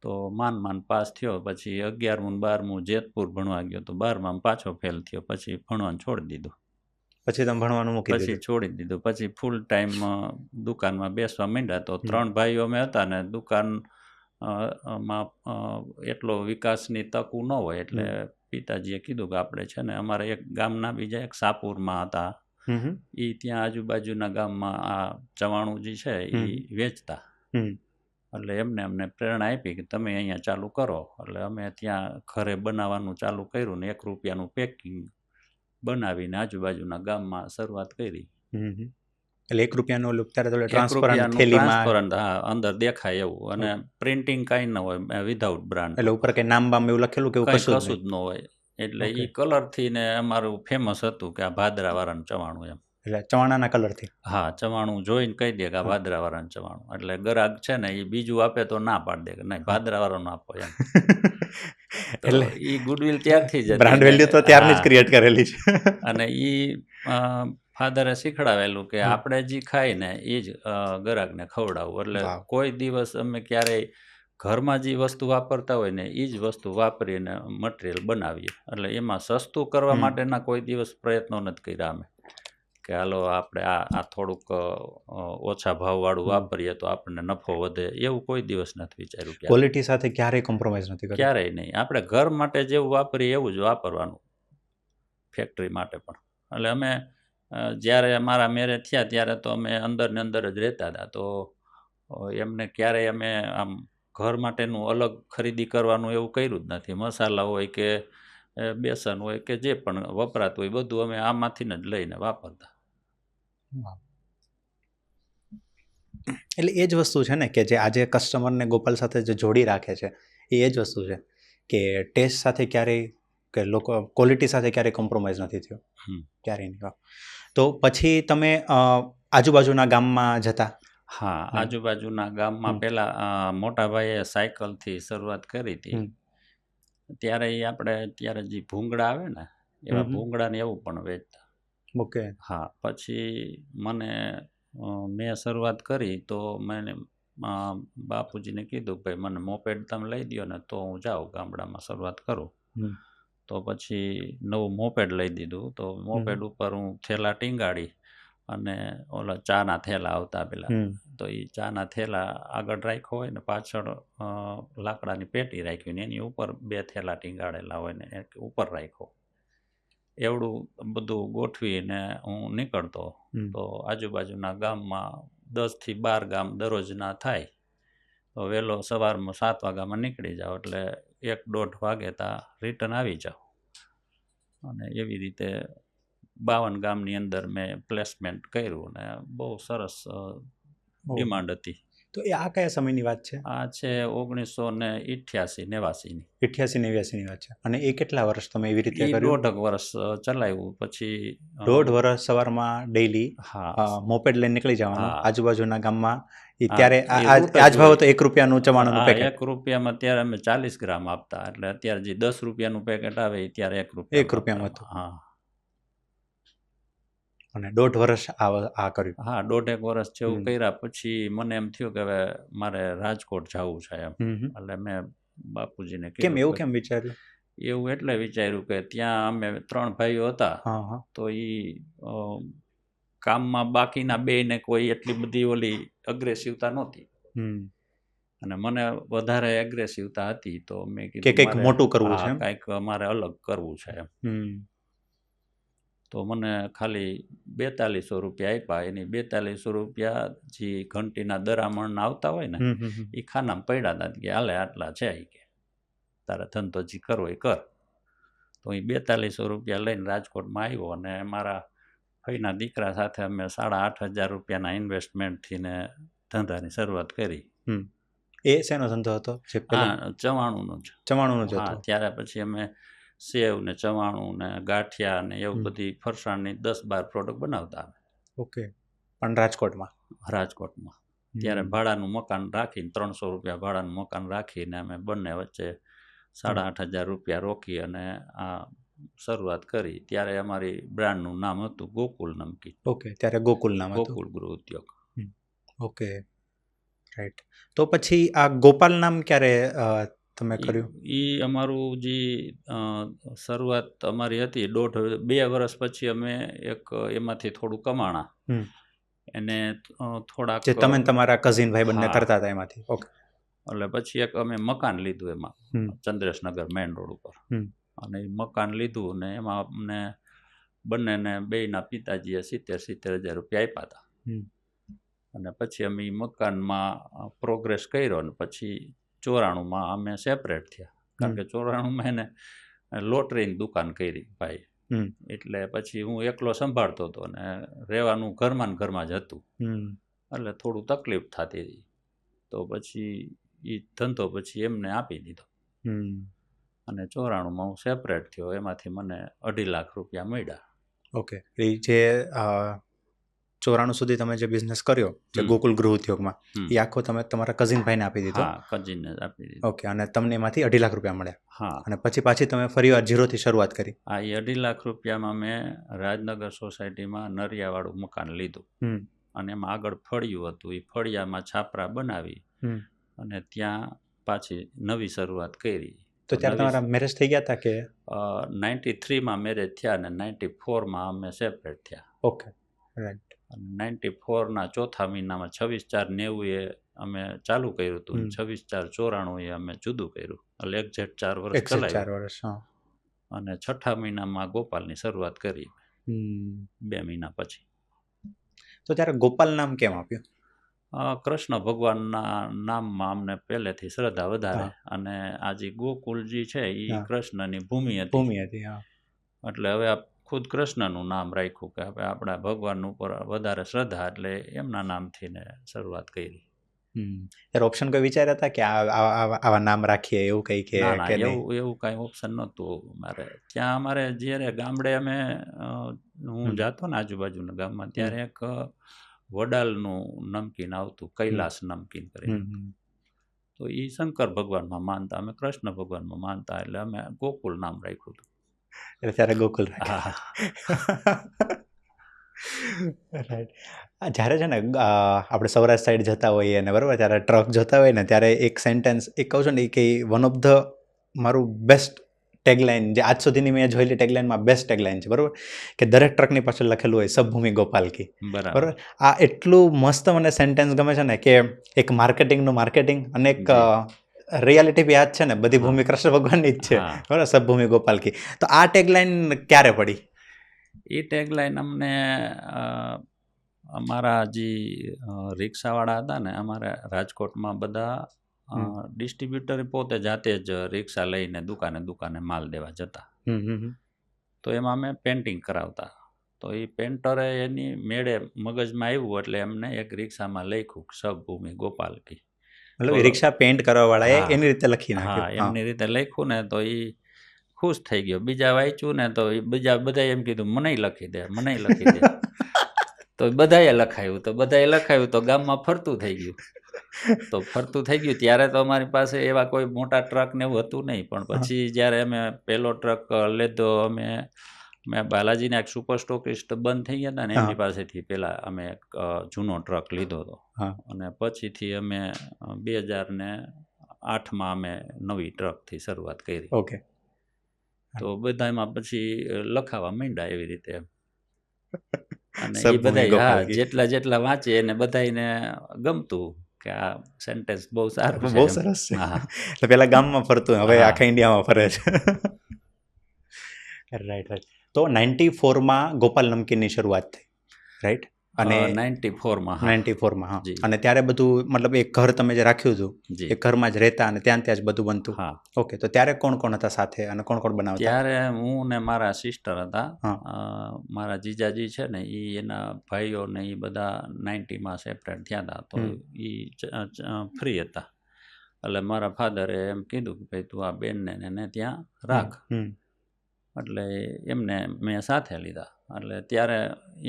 તો માંડ પાસ થયો. પછી 11મું 12મું જેતપુર ભણવા ગયો, તો 12મામાં પાછો ફેલ થયો. પછી ભણવાનું છોડી દીધું. પછી તમે ભણવાનું મૂકી દીધું? પછી છોડી દીધું. પછી ફૂલ ટાઈમ દુકાનમાં બેસવા માંડ્યા. તો 3 ભાઈઓ અમે હતા, ને દુકાન માં એટલો વિકાસની તક ન હોય, એટલે પિતાજીએ કીધું કે આપણે છે ને, અમારે એક ગામના બીજા એક સાપુરમાં હતા, એ ત્યાં આજુબાજુના ગામમાં આ ચવાણું જે છે એ વેચતા. એટલે અમને પ્રેરણા આપી કે તમે અહીંયા ચાલુ કરો. એટલે અમે ત્યાં ઘરે બનાવવાનું ચાલુ કર્યું, ને 1 રૂપિયાનું પેકિંગ બનાવીને આજુબાજુના ગામમાં શરૂઆત કરી. એટલે 1 રૂપિયાનું ઓલું ત્યારે ટ્રાન્સપરન્ટ, હા, અંદર દેખાય એવું, અને પ્રિન્ટિંગ કાંઈ ન હોય, વિધાઉટ બ્રાન્ડ. એટલે ઉપર કંઈ નામ બામ એવું લખેલું કે કશું જ ન હોય. એટલે એ કલરથી ને અમારું ફેમસ હતું કે આ ભાદરાવાળાનું ચવાણું એમ. એટલે ચવાણાના કલરથી? હા, ચવાણું જોઈને કહી દે કે આ ભાદરાવાળાનું ચવાણું. એટલે ગ્રાહક છે ને, એ બીજું આપે તો ના પાડી દે કે નહીં, ભાદરાવાળાનું આપો એમ. એટલે એ ગુડવિલ ત્યારથી જ, બ્રાન્ડ વેલ્યુ તો ત્યારની જ ક્રિએટ કરેલી છે. અને એ ફાધરે શીખડાવેલું કે આપણે જે ખાય ને એ જ ગ્રાહકને ખવડાવવું. એટલે કોઈ દિવસ અમે ક્યારેય ઘરમાં જે વસ્તુ વાપરતા હોય ને એ જ વસ્તુ વાપરીને મટીરિયલ બનાવીએ. એટલે એમાં સસ્તું કરવા માટેના કોઈ દિવસ પ્રયત્નો નથી કર્યા અમે, કે હાલો આપણે આ થોડુંક ઓછા ભાવવાળું વાપરીએ તો આપણને નફો વધે, એવું કોઈ દિવસ નથી વિચાર્યું. ક્વોલિટી સાથે ક્યારેય કોમ્પ્રોમાઇઝ નથી કર્યું? ક્યારેય નહીં. આપણે ઘર માટે જેવું વાપરીએ એવું જ વાપરવાનું, ફેક્ટરી માટે પણ. એટલે અમે જ્યારે અમારા મેરેજ થયા ત્યારે તો અમે અંદર ને અંદર જ રહેતા હતા, તો એમને ક્યારેય અમે આમ ઘર માટેનું અલગ ખરીદી કરવાનું એવું કર્યું જ નથી. મસાલા હોય કે બેસન હોય કે જે પણ વપરાતું હોય બધું અમે આમાંથી જ લઈને વાપરતા. એટલે એ જ વસ્તુ છે ને કે જે આજે કસ્ટમરને ગોપાલ સાથે જે જોડી રાખે છે, એ જ વસ્તુ છે કે ટેસ્ટ સાથે ક્યારેય, કે લોકો ક્વોલિટી સાથે ક્યારેય કોમ્પ્રોમાઇઝ નથી થયો, ક્યારેય નહીં. તો પછી તમે આજુબાજુના ગામમાં જતા? હા, આજુબાજુના ગામમાં પહેલાં મોટા ભાઈએ સાયકલથી શરૂઆત કરી હતી. ત્યારે આપણે ત્યારે જે ભૂંગળા આવે ને એવા ભૂંગળાને એવું પણ વેચતા. ઓકે. હા, પછી મને મેં શરૂઆત કરી તો મને બાપુજીને કીધું કે ભાઈ મને મોપેડ તમે લઈ દો ને તો હું જાઉં ગામડામાં શરૂઆત કરું. તો પછી નવું મોપેડ લઈ દીધું. તો મોપેડ ઉપર હું થેલા ટીંગાડી અને ઓલા ચાના થેલા આવતા પેલા, તો એ ચાના થેલા આગળ રાખ્યો હોય ને પાછળ લાકડાની પેટી રાખી ને એની ઉપર 2 થેલા ટીંગાડેલા હોય ને એક ઉપર રાખ્યો. એવડું બધું ગોઠવીને હું નીકળતો. તો આજુબાજુના ગામમાં 10 થી 12 ગામ દરરોજના થાય. તો વહેલો સવારમાં 7 વાગ્યામાં નીકળી જાઓ એટલે 1-1.5 વાગે ત્યાં રિટર્ન આવી જાઓ. અને એવી રીતે 52 ગામની અંદર મેં પ્લેસમેન્ટ કર્યું ને બહુ સરસ ડિમાન્ડ હતી. તો એ આ કયા સમયની વાત છે? આ છે 1988-89ની. 88-89ની વાત છે. અને એ કેટલા વર્ષ તમે એવી રીતે કર્યું? 1.5 વર્ષ ચલાવ્યું. પછી 1.5 વર્ષ સવારમાં ડેઈલી મોપેડ લઈને નીકળી જવાનું આજુબાજુના ગામમાં. ત્યારે આજ ભાવ તો 1 રૂપિયાનું ચવાણુંનું પેકેટ. 1 રૂપિયામાં ત્યારે અમે 40 ગ્રામ આપતા, એટલે અત્યારે જે 10 રૂપિયાનું પેકેટ આવે એ ત્યારે 1 રૂપિયામાં હતું. હા. અને 1.5 વર્ષ આ કર્યું? હા, 1.5 વર્ષ જેવું કર્યા. પછી મને એમ થયું કે હવે મારે રાજકોટ જવું છે એમ. એટલે મેં બાપુજીને કીધું. કેમ એવું કેમ વિચાર્યું? એવું એટલે વિચાર્યું કે ત્યાં અમે 3 ભાઈઓ હતા. તો એ કામમાં બાકીના 2 ને કોઈ એટલી બધી ઓલી અગ્રેસિવતા નહોતી અને મને વધારે એગ્રેસિવતા હતી. તો મેં કીધું કંઈક મોટું કરવું છે, કંઈક અમારે અલગ કરવું છે એમ. તો મને ખાલી 4200 રૂપિયા આપ્યા. એની 4200 રૂપિયા જે ઘંટીના દરામણ આવતા હોય ને એ ખાનામાં પડ્યા હતા કે હાલે આટલા છે કે તારે ધંધો જે કરવો એ કર. તો એ 4200 રૂપિયા લઈને રાજકોટમાં આવ્યો અને મારા ભાઈના દીકરા સાથે અમે 8500 રૂપિયાના ઇન્વેસ્ટમેન્ટથી ને ધંધાની શરૂઆત કરી. એ શેનો ધંધો હતો? હા, ચવાણુંનો જ. ચવાણુંનો જ હતો. ત્યારે પછી અમે સેવ ને ચવાણું ને ગાંઠિયા ને એવું બધી ફરસાણની 10-12 પ્રોડક્ટ બનાવતા. ઓકે. પણ રાજકોટમાં? રાજકોટમાં. ત્યારે ભાડાનું મકાન રાખીને 300 રૂપિયા ભાડાનું મકાન રાખીને અમે બંને વચ્ચે 8500 રૂપિયા રોકી અને આ શરૂઆત કરી. ત્યારે અમારી બ્રાન્ડનું નામ હતું ગોકુલ નમકીન. ઓકે. ત્યારે ગોકુલ નામ હતું? ગોકુલ ગૃહ ઉદ્યોગ. Okay, right. તો પછી આ ગોપાલ નામ ક્યારે તમે કર્યું? એ અમારું જે શરૂઆત અમારી હતી 2 વર્ષ પછી અમે એક એમાંથી થોડું કમાણા. એને થોડાક જે તમે તમારા કઝિન ભાઈ બંને કરતા હતા એમાંથી? ઓકે. એટલે પછી એક અમે મકાન લીધું એમાં ચંદ્રેશનગર મેઇન રોડ ઉપર. અને એ મકાન લીધું ને એમાં અમને બંનેને બેયના પિતાજીએ 70,000 રૂપિયા આપ્યા હતા. અને પછી અમે એ મકાનમાં પ્રોગ્રેસ કર્યો ને પછી 94માં અમે સેપરેટ થયા. કારણ કે 94માં એને લોટરીની દુકાન કરી ભાઈ. એટલે પછી હું એકલો સંભાળતો હતો ને રહેવાનું ઘરમાં ને ઘરમાં જ હતું. એટલે થોડું તકલીફ થતી હતી. તો પછી એ ધંધો પછી એમને આપી દીધો. અને 94માં હું સેપરેટ થયો. એમાંથી મને 2.5 લાખ રૂપિયા મળ્યા. ઓકે. એ જે 94 સુધી તમે જે બિઝનેસ કર્યો જે ગોકુલ ગૃહ ઉદ્યોગમાં, એ આખો તમે તમારા કઝિન ભાઈને આપી દીધો? હા, કઝિનને આપી દીધો. ઓકે. અને તમને એમાંથી 2.5 લાખ રૂપિયા મળ્યા? હા. અને પછી તમે ફરીવાર ઝીરોથી શરૂઆત કરી? હા, એ 2.5 લાખ રૂપિયામાં મેં રાજનગર સોસાયટીમાં નરિયાવાળું મકાન લીધું. અને એમાં આગળ ફળિયું હતું. એ ફળિયામાં છાપરા બનાવી અને ત્યાં પાછી નવી શરૂઆત કરી. તો ત્યારે તમારા મેરેજ થઈ ગયા હતા કે? 93માં મેરેજ થયા અને 94માં અમે સેપરેટ થયા. Okay, right. 94ના ચોથા મહિનામાં 26/4/90 અમે ચાલુ કર્યું હતું. 26/4/94 અમે જુદું કર્યું. એટલે એક્ઝેક્ટ 4 વર્ષ ચલાવ્યું. 4 વર્ષ. અને 6ઠા મહિનામાં ગોપાલની શરૂઆત કરી 2 મહિના પછી. તો ત્યારે ગોપાલ નામ કેમ આપ્યું? કૃષ્ણ ભગવાનના નામમાં અમને પહેલેથી શ્રદ્ધા વધારે. અને આ જે ગોકુલજી છે એ કૃષ્ણની ભૂમિ હતી. એટલે હવે ખુદ કૃષ્ણનું નામ રાખ્યું કે હવે આપણા ભગવાન ઉપર વધારે શ્રદ્ધા, એટલે એમના નામથી ને શરૂઆત કરી. ત્યારે ઓપ્શન કોઈ વિચાર્યા હતા કે આવા નામ રાખીએ એવું કંઈ કે? એવું કાંઈ ઓપ્શન નહોતું મારે. ત્યાં અમારે જ્યારે ગામડે હું જાતો ને આજુબાજુના ગામમાં, ત્યારે એક વડાલનું નમકીન આવતું, કૈલાસ નમકીન કરીને. તો એ શંકર ભગવાનમાં માનતા, અમે કૃષ્ણ ભગવાનમાં માનતા. એટલે અમે ગોકુલ નામ રાખ્યું હતું. એટલે ત્યારે ગોકુલ. રાઈટ. જ્યારે છે ને આપણે સૌરાષ્ટ્ર સાઈડ જતા હોઈએ ને બરાબર, ત્યારે ટ્રક જોતા હોય ને ત્યારે એક સેન્ટેન્સ એક કહું છું ને કે વન ઓફ ધ મારું બેસ્ટ ટેગલાઇન જે આજ સુધીની મેં જોયેલી ટેગલાઇનમાં બેસ્ટ ટેગલાઇન છે બરાબર, કે દરેક ટ્રકની પાછળ લખેલું હોય સબભૂમિ ગોપાલ કી. બરાબર. બરાબર. આ એટલું મસ્ત મને સેન્ટેન્સ ગમે છે ને કે એક માર્કેટિંગનું માર્કેટિંગ અને એક રિયાલિટી બી યાદ છે ને, બધી ભૂમિ કૃષ્ણ ભગવાનની જ છે બરાબર, સબભૂમિ ગોપાલ કી. તો આ ટેગલાઇન ક્યારે પડી? એ ટેગલાઇન અમને અમારા જે રિક્ષાવાળા હતા ને, અમારે રાજકોટમાં બધા ડિસ્ટ્રીબ્યુટર પોતે જાતે જ રિક્ષા લઈને દુકાને માલ દેવા જતા. તો એમાં અમે પેન્ટિંગ કરાવતા. તો એ પેન્ટરે એની મેળે મગજમાં આવ્યું એટલે એમને એક રિક્ષામાં લખ્યું સબભૂમિ ગોપાલ કી. મતલબ રિક્ષા પેન્ટ કરવા વાળા એની રીતે લખી હા, નાખ્યું. એમની રીતે લખ્યું ને તો એ ખુશ થઈ ગયો. બીજા વાંચ્યું ને તો એ બધા એમ કીધું મને લખી દે. તો બધાએ લખાયું તો ગામમાં ફરતું થઈ ગયું. ત્યારે તો અમારી પાસે એવા કોઈ મોટા ટ્રક ને એવું હતું નહીં. પણ પછી જ્યારે અમે પહેલો ટ્રક લીધો, મેં બાલાજીના એક સુપર સ્ટોકિસ્ટ બંધ થઈ ગયા હતા ને એમની પાસેથી પેલા અમે એક જૂનો ટ્રક લીધો હતો. અને પછીથી અમે 2008માં અમે નવી ટ્રકથી શરૂઆત કરી. ઓકે. તો બધામાં પછી લખાવા માંડ્યા એવી રીતે. અને એ બધા જેટલા વાંચે એને બધાને ગમતું કે આ સેન્ટેન્સ બહુ સારું છે. બહુ સરસ છે. એટલે પેલા ગામમાં ફરતું, હવે આખા ઇન્ડિયામાં ફરે છે. રાઈટ. તો 94માં ગોપાલ નમકીનની શરૂઆત થઈ, રાઈટ? અને 94માં હા. અને ત્યારે બધું મતલબ એક ઘર તમે જે રાખ્યું હતું, એ ઘરમાં જ રહેતા અને ત્યાં જ બધું બનતું. ઓકે. તો ત્યારે કોણ કોણ હતા સાથે અને કોણ કોણ બનાવતા? ત્યારે હું ને મારા સિસ્ટર હતા. મારા જીજાજી છે ને એ એના ભાઈઓ ને એ બધા 90માં સેપરેટ થયા હતા. તો એ ફ્રી હતા. એટલે મારા ફાધરે એમ કીધું કે ભાઈ તું આ બેનને એને ત્યાં રાખ. એટલે એમને મેં સાથે લીધા. એટલે ત્યારે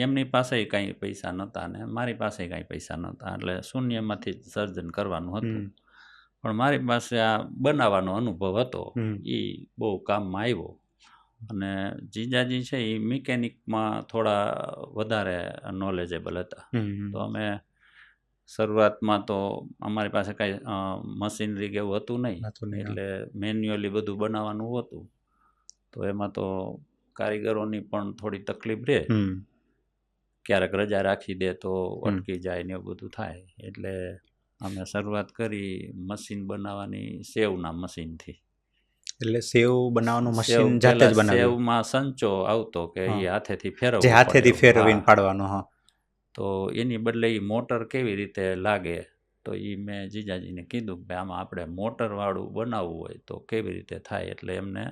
એમની પાસે કાંઈ પૈસા નહોતા ને મારી પાસે કાંઈ પૈસા નહોતા. એટલે શૂન્યમાંથી જ સર્જન કરવાનું હતું. પણ મારી પાસે આ બનાવવાનો અનુભવ હતો, એ બહુ કામમાં આવ્યો. અને જીજાજી છે એ મિકેનિકમાં થોડા વધારે નોલેજેબલ હતા. તો અમે શરૂઆતમાં તો અમારી પાસે કાંઈ મશીનરી કે એવું હતું નહીં. એટલે મેન્યુઅલી બધું બનાવવાનું હતું. તો એમાં તો કારીગરોની પણ થોડી તકલીફ રહે. ક્યારેક રજા રાખી દે તો અટકી જાય ને એવું બધું થાય. એટલે અમે શરૂઆત કરી મશીન બનાવવાની, સેવના મશીનથી. એટલે સેવ બનાવવાનું મશીન જાતે જ બનાવ્યું? સેવમાં સંચો આવતો કે એ હાથેથી ફેરવીને પાડવાનો. હા. તો એની બદલે એ મોટર કેવી રીતે લાગે, તો એ મેં જીજાજીને કીધું કે આમાં આપણે મોટરવાળું બનાવવું હોય તો કેવી રીતે થાય. એટલે એમને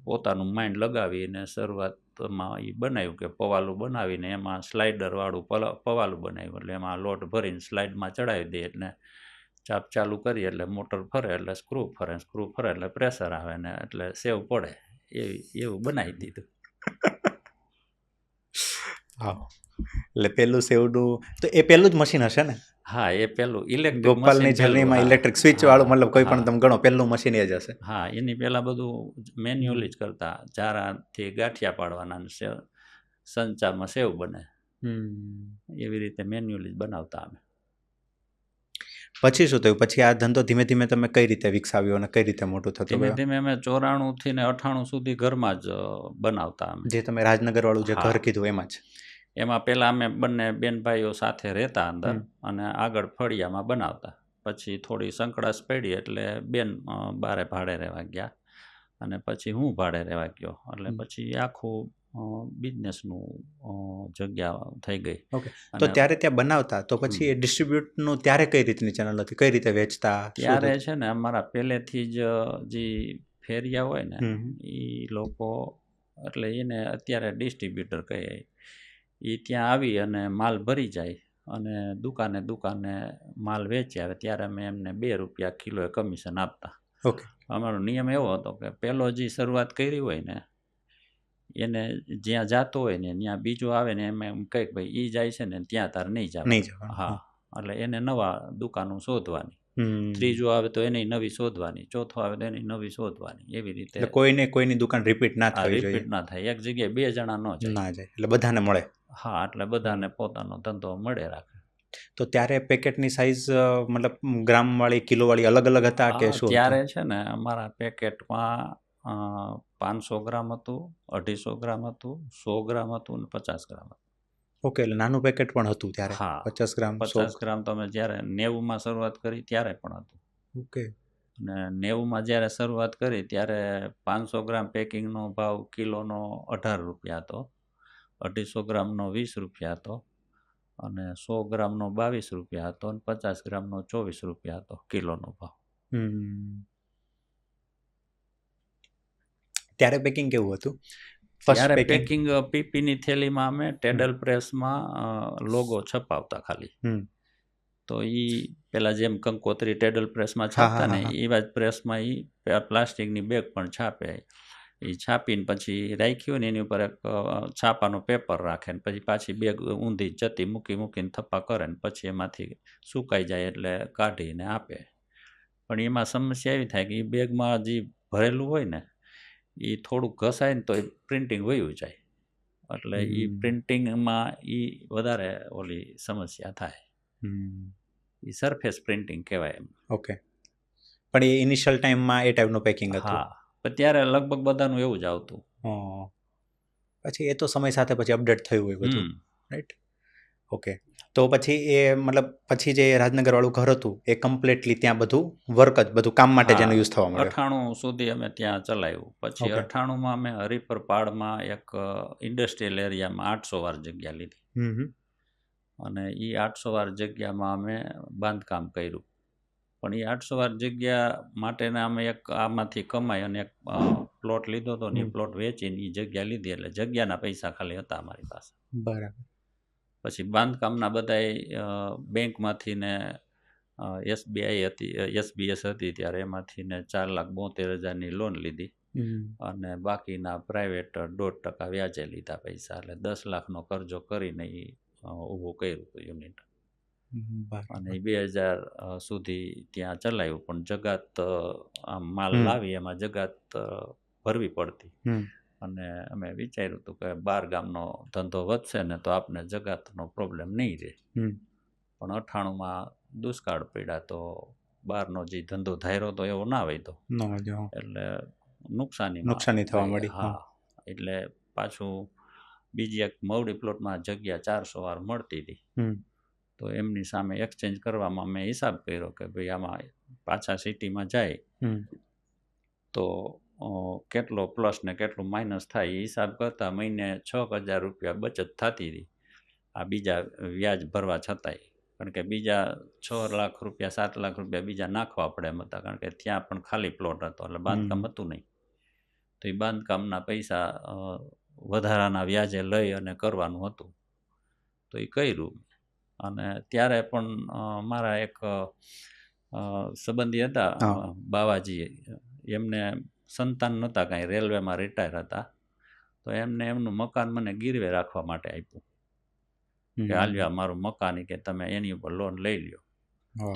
પોતાનું માઇન્ડ લગાવીને શરૂઆતમાં એ બનાવ્યું કે પવાલું બનાવીને એમાં સ્લાઇડરવાળું પવાલું બનાવ્યું. એટલે એમાં લોટ ભરીને સ્લાઇડમાં ચડાવી દે એટલે ચાપ ચાલુ કરીએ એટલે મોટર ફરે એટલે સ્ક્રૂ ફરે એટલે પ્રેશર આવે ને એટલે સેવ પડે. એવું બનાવી દીધું. હા. એટલે પેલું સેવનું તો એ પેલું જ મશીન હશે ને? હા, એ પેલું ઇલેક્ટ્રિક. ગોપાલની જર્નીમાં ઇલેક્ટ્રિક સ્વિચ વાળું, મતલબ કોઈ પણ તમે ગણો પેલું મશીન એ જ હશે. હા, એની પહેલા બધું મેન્યુઅલી જ કરતા. જારાથી ગાંઠિયા પાડવાના, સંચામાં સેવ બને, એવી રીતે મેન્યુઅલી જ બનાવતા અમે. પછી શું થયું? પછી આ ધંધો ધીમે ધીમે તમે કઈ રીતે વિકસાવ્યો અને કઈ રીતે મોટું થતું? ધીમે ધીમે અમે 94 થી ને 98 સુધી ઘરમાં જ બનાવતા. જે તમે રાજનગર વાળું જે ઘર કીધું એમાં જ? એમાં પહેલાં અમે બંને બેન ભાઈઓ સાથે રહેતા અંદર અને આગળ ફળિયામાં બનાવતા. પછી થોડી સંકળાશ પડી એટલે બેન બારે ભાડે રહેવા ગયા અને પછી હું ભાડે રહેવા ગયો. એટલે પછી આખું બિઝનેસનું જગ્યા થઈ ગઈ. ઓકે. તો ત્યારે ત્યાં બનાવતા તો પછી એ ડિસ્ટ્રીબ્યુટનું ત્યારે કઈ રીતની ચેનલ હતી? કઈ રીતે વેચતા? ત્યારે છે ને અમારા પહેલેથી જ જે ફેરિયા હોય ને એ લોકો, એટલે એને અત્યારે ડિસ્ટ્રીબ્યુટર કહીએ, એ ત્યાં આવી અને માલ ભરી જાય અને દુકાને માલ વેચી આવે ત્યારે અમે એમને 2 રૂપિયા કિલોએ કમિશન આપતા. ઓકે. અમારો નિયમ એવો હતો કે પહેલો જે શરૂઆત કરી હોય ને એને જ્યાં જાતો હોય ને ત્યાં બીજો આવે ને એમ કંઈક ભાઈ એ જાય છે ને ત્યાં તારે નહીં જવાનું. હા. એટલે એને નવા દુકાનો શોધવાની. ત્રીજો આવે તો એની નવી શોધવાની, ચોથો આવે તો એની નવી શોધવાની, એવી રીતે એટલે કોઈને કોઈની દુકાન રિપીટ ના થવી જોઈએ, રિપીટ ના થાય. એક જગ્યાએ 2 જણા ન જાય, ના જાય, એટલે બધાને મળે. હા, એટલે બધાને પોતાનો ધંધો મળે રાખે. તો ત્યારે પેકેટની સાઇઝ મતલબ ગ્રામવાળી કિલોવાળી અલગ અલગ હતા કે શું? ત્યારે છે ને અમારા પેકેટમાં 500 ગ્રામ હતું, 250 ગ્રામ હતું, 100 ગ્રામ હતું અને 50 ગ્રામ હતું. ઓકે, એટલે નાનું પેકેટ પણ હતું ત્યારે? હા, 50 ગ્રામ 50 ગ્રામ તો અમે જ્યારે 90માં શરૂઆત કરી ત્યારે પણ હતું. ઓકે. અને 90માં જ્યારે શરૂઆત કરી ત્યારે 500 ગ્રામ પેકિંગનો ભાવ કિલોનો 18 રૂપિયા હતો, 250 ગ્રામનો 20 રૂપિયા હતો અને 100 ગ્રામનો 22 રૂપિયા હતો અને 50 ગ્રામનો 24 રૂપિયા હતો કિલોનો ભાવ. ત્યારે પેકિંગ કેવું હતું? ત્યારે પેકિંગ પીપીની થેલીમાં અમે ટેડલ પ્રેસમાં લોગો છપાવતા ખાલી. તો એ પેલા જેમ કંકોત્રી ટેડલ પ્રેસમાં છાપતા ને એવા જ પ્રેસમાં એ પ્લાસ્ટિકની બેગ પણ છાપે. એ છાપીને પછી રાખ્યું ને એની ઉપર એક છાપાનું પેપર રાખે ને પછી પાછી બેગ ઊંધી જતી મૂકીને થપ્પા કરે ને પછી એમાંથી સુકાઈ જાય એટલે કાઢીને આપે. પણ એમાં સમસ્યા એવી થાય કે એ બેગમાં જે ભરેલું હોય ને એ થોડુંક ઘસાય ને તો એ પ્રિન્ટિંગ વયું જાય, એટલે એ પ્રિન્ટિંગમાં એ વધારે ઓલી સમસ્યા થાય. એ સરફેસ પ્રિન્ટિંગ કહેવાય એમ. ઓકે, પણ એ ઇનિશિયલ ટાઈમમાં એ ટાઈપનું પેકિંગ હતું? હા, પણ ત્યારે લગભગ બધાનું એવું જ આવતું. પછી એ તો સમય સાથે પછી અપડેટ થયું હોય બધું, રાઈટ? ઓકે, તો પછી એ મતલબ પછી જે રાજનગર વાળું ઘર હતું એ કમ્પ્લીટલી ત્યાં બધું વર્ક જ બધું કામ માટે જેનો યુઝ થવા મળ્યો? 98 સુધી અમે ત્યાં ચલાવ્યું. પછી 98માં અમે હરિપર પાડમાં એક ઇન્ડસ્ટ્રીયલ એરિયામાં 800 વાર જગ્યા લીધી અને એ 800 વાર જગ્યામાં અમે બાંધકામ કર્યું. પણ એ 800 વાર જગ્યા માટેના અમે એક આમાંથી કમાઈ અને એક પ્લોટ લીધો હતો ને એ પ્લોટ વેચીને એ જગ્યા લીધી, એટલે જગ્યાના પૈસા ખાલી હતા અમારી પાસે. બરાબર. પછી બાંધકામના બધાય બેંકમાંથી ને SBI હતી, SBS હતી ત્યારે એમાંથી ને 4,72,000ની લોન લીધી અને બાકીના પ્રાઇવેટ 1.5% વ્યાજે લીધા પૈસા, એટલે 10 લાખનો કરજો કરીને એ ઊભું કર્યું હતું યુનિટ. અને 2000 સુધી ત્યાં ચલાવ્યું. પણ જગાત આમ માલ લાવી એમાં જગાત ભરવી પડતી અને અમે વિચાર્યું હતું કે 12 ગામનો ધંધો વધશે ને તો આપને જગાતનો પ્રોબ્લેમ નહીં રહે. પણ 98માં દુષ્કાળ પડ્યા તો બહારનો જે ધંધો ધાર્યો તો એવો ના વયતો, એટલે નુકસાની થવા મળી. હા, એટલે પાછું બીજી એક મવડી પ્લોટમાં જગ્યા 400 વાર મળતી હતી તો એમની સામે એક્સચેન્જ કરવામાં મેં હિસાબ કર્યો કે ભાઈ આમાં પાછા સિટીમાં જાય તો કેટલો પ્લસ ને કેટલું માઇનસ થાય એ હિસાબ કરતાં મહિને 6,000 રૂપિયા બચત થતી હતી આ બીજા વ્યાજ ભરવા છતાંય. કારણ કે બીજા 6 લાખ રૂપિયા 7 લાખ રૂપિયા બીજા નાખવા પડે એમ હતા, કારણ કે ત્યાં પણ ખાલી પ્લોટ હતો એટલે બાંધકામ હતું નહીં. તો એ બાંધકામના પૈસા વધારાના વ્યાજે લઈ અને કરવાનું હતું તો એ કર્યું. અને ત્યારે પણ મારા એક સંબંધી હતા બાવાજી, એમને સંતાન નહોતા કાંઈ, રેલવેમાં રિટાયર હતા, તો એમને એમનું મકાન મને ગીરવે રાખવા માટે આપ્યું કે હાલ્યા મારું મકાન કે તમે એની ઉપર લોન લઈ લ્યો.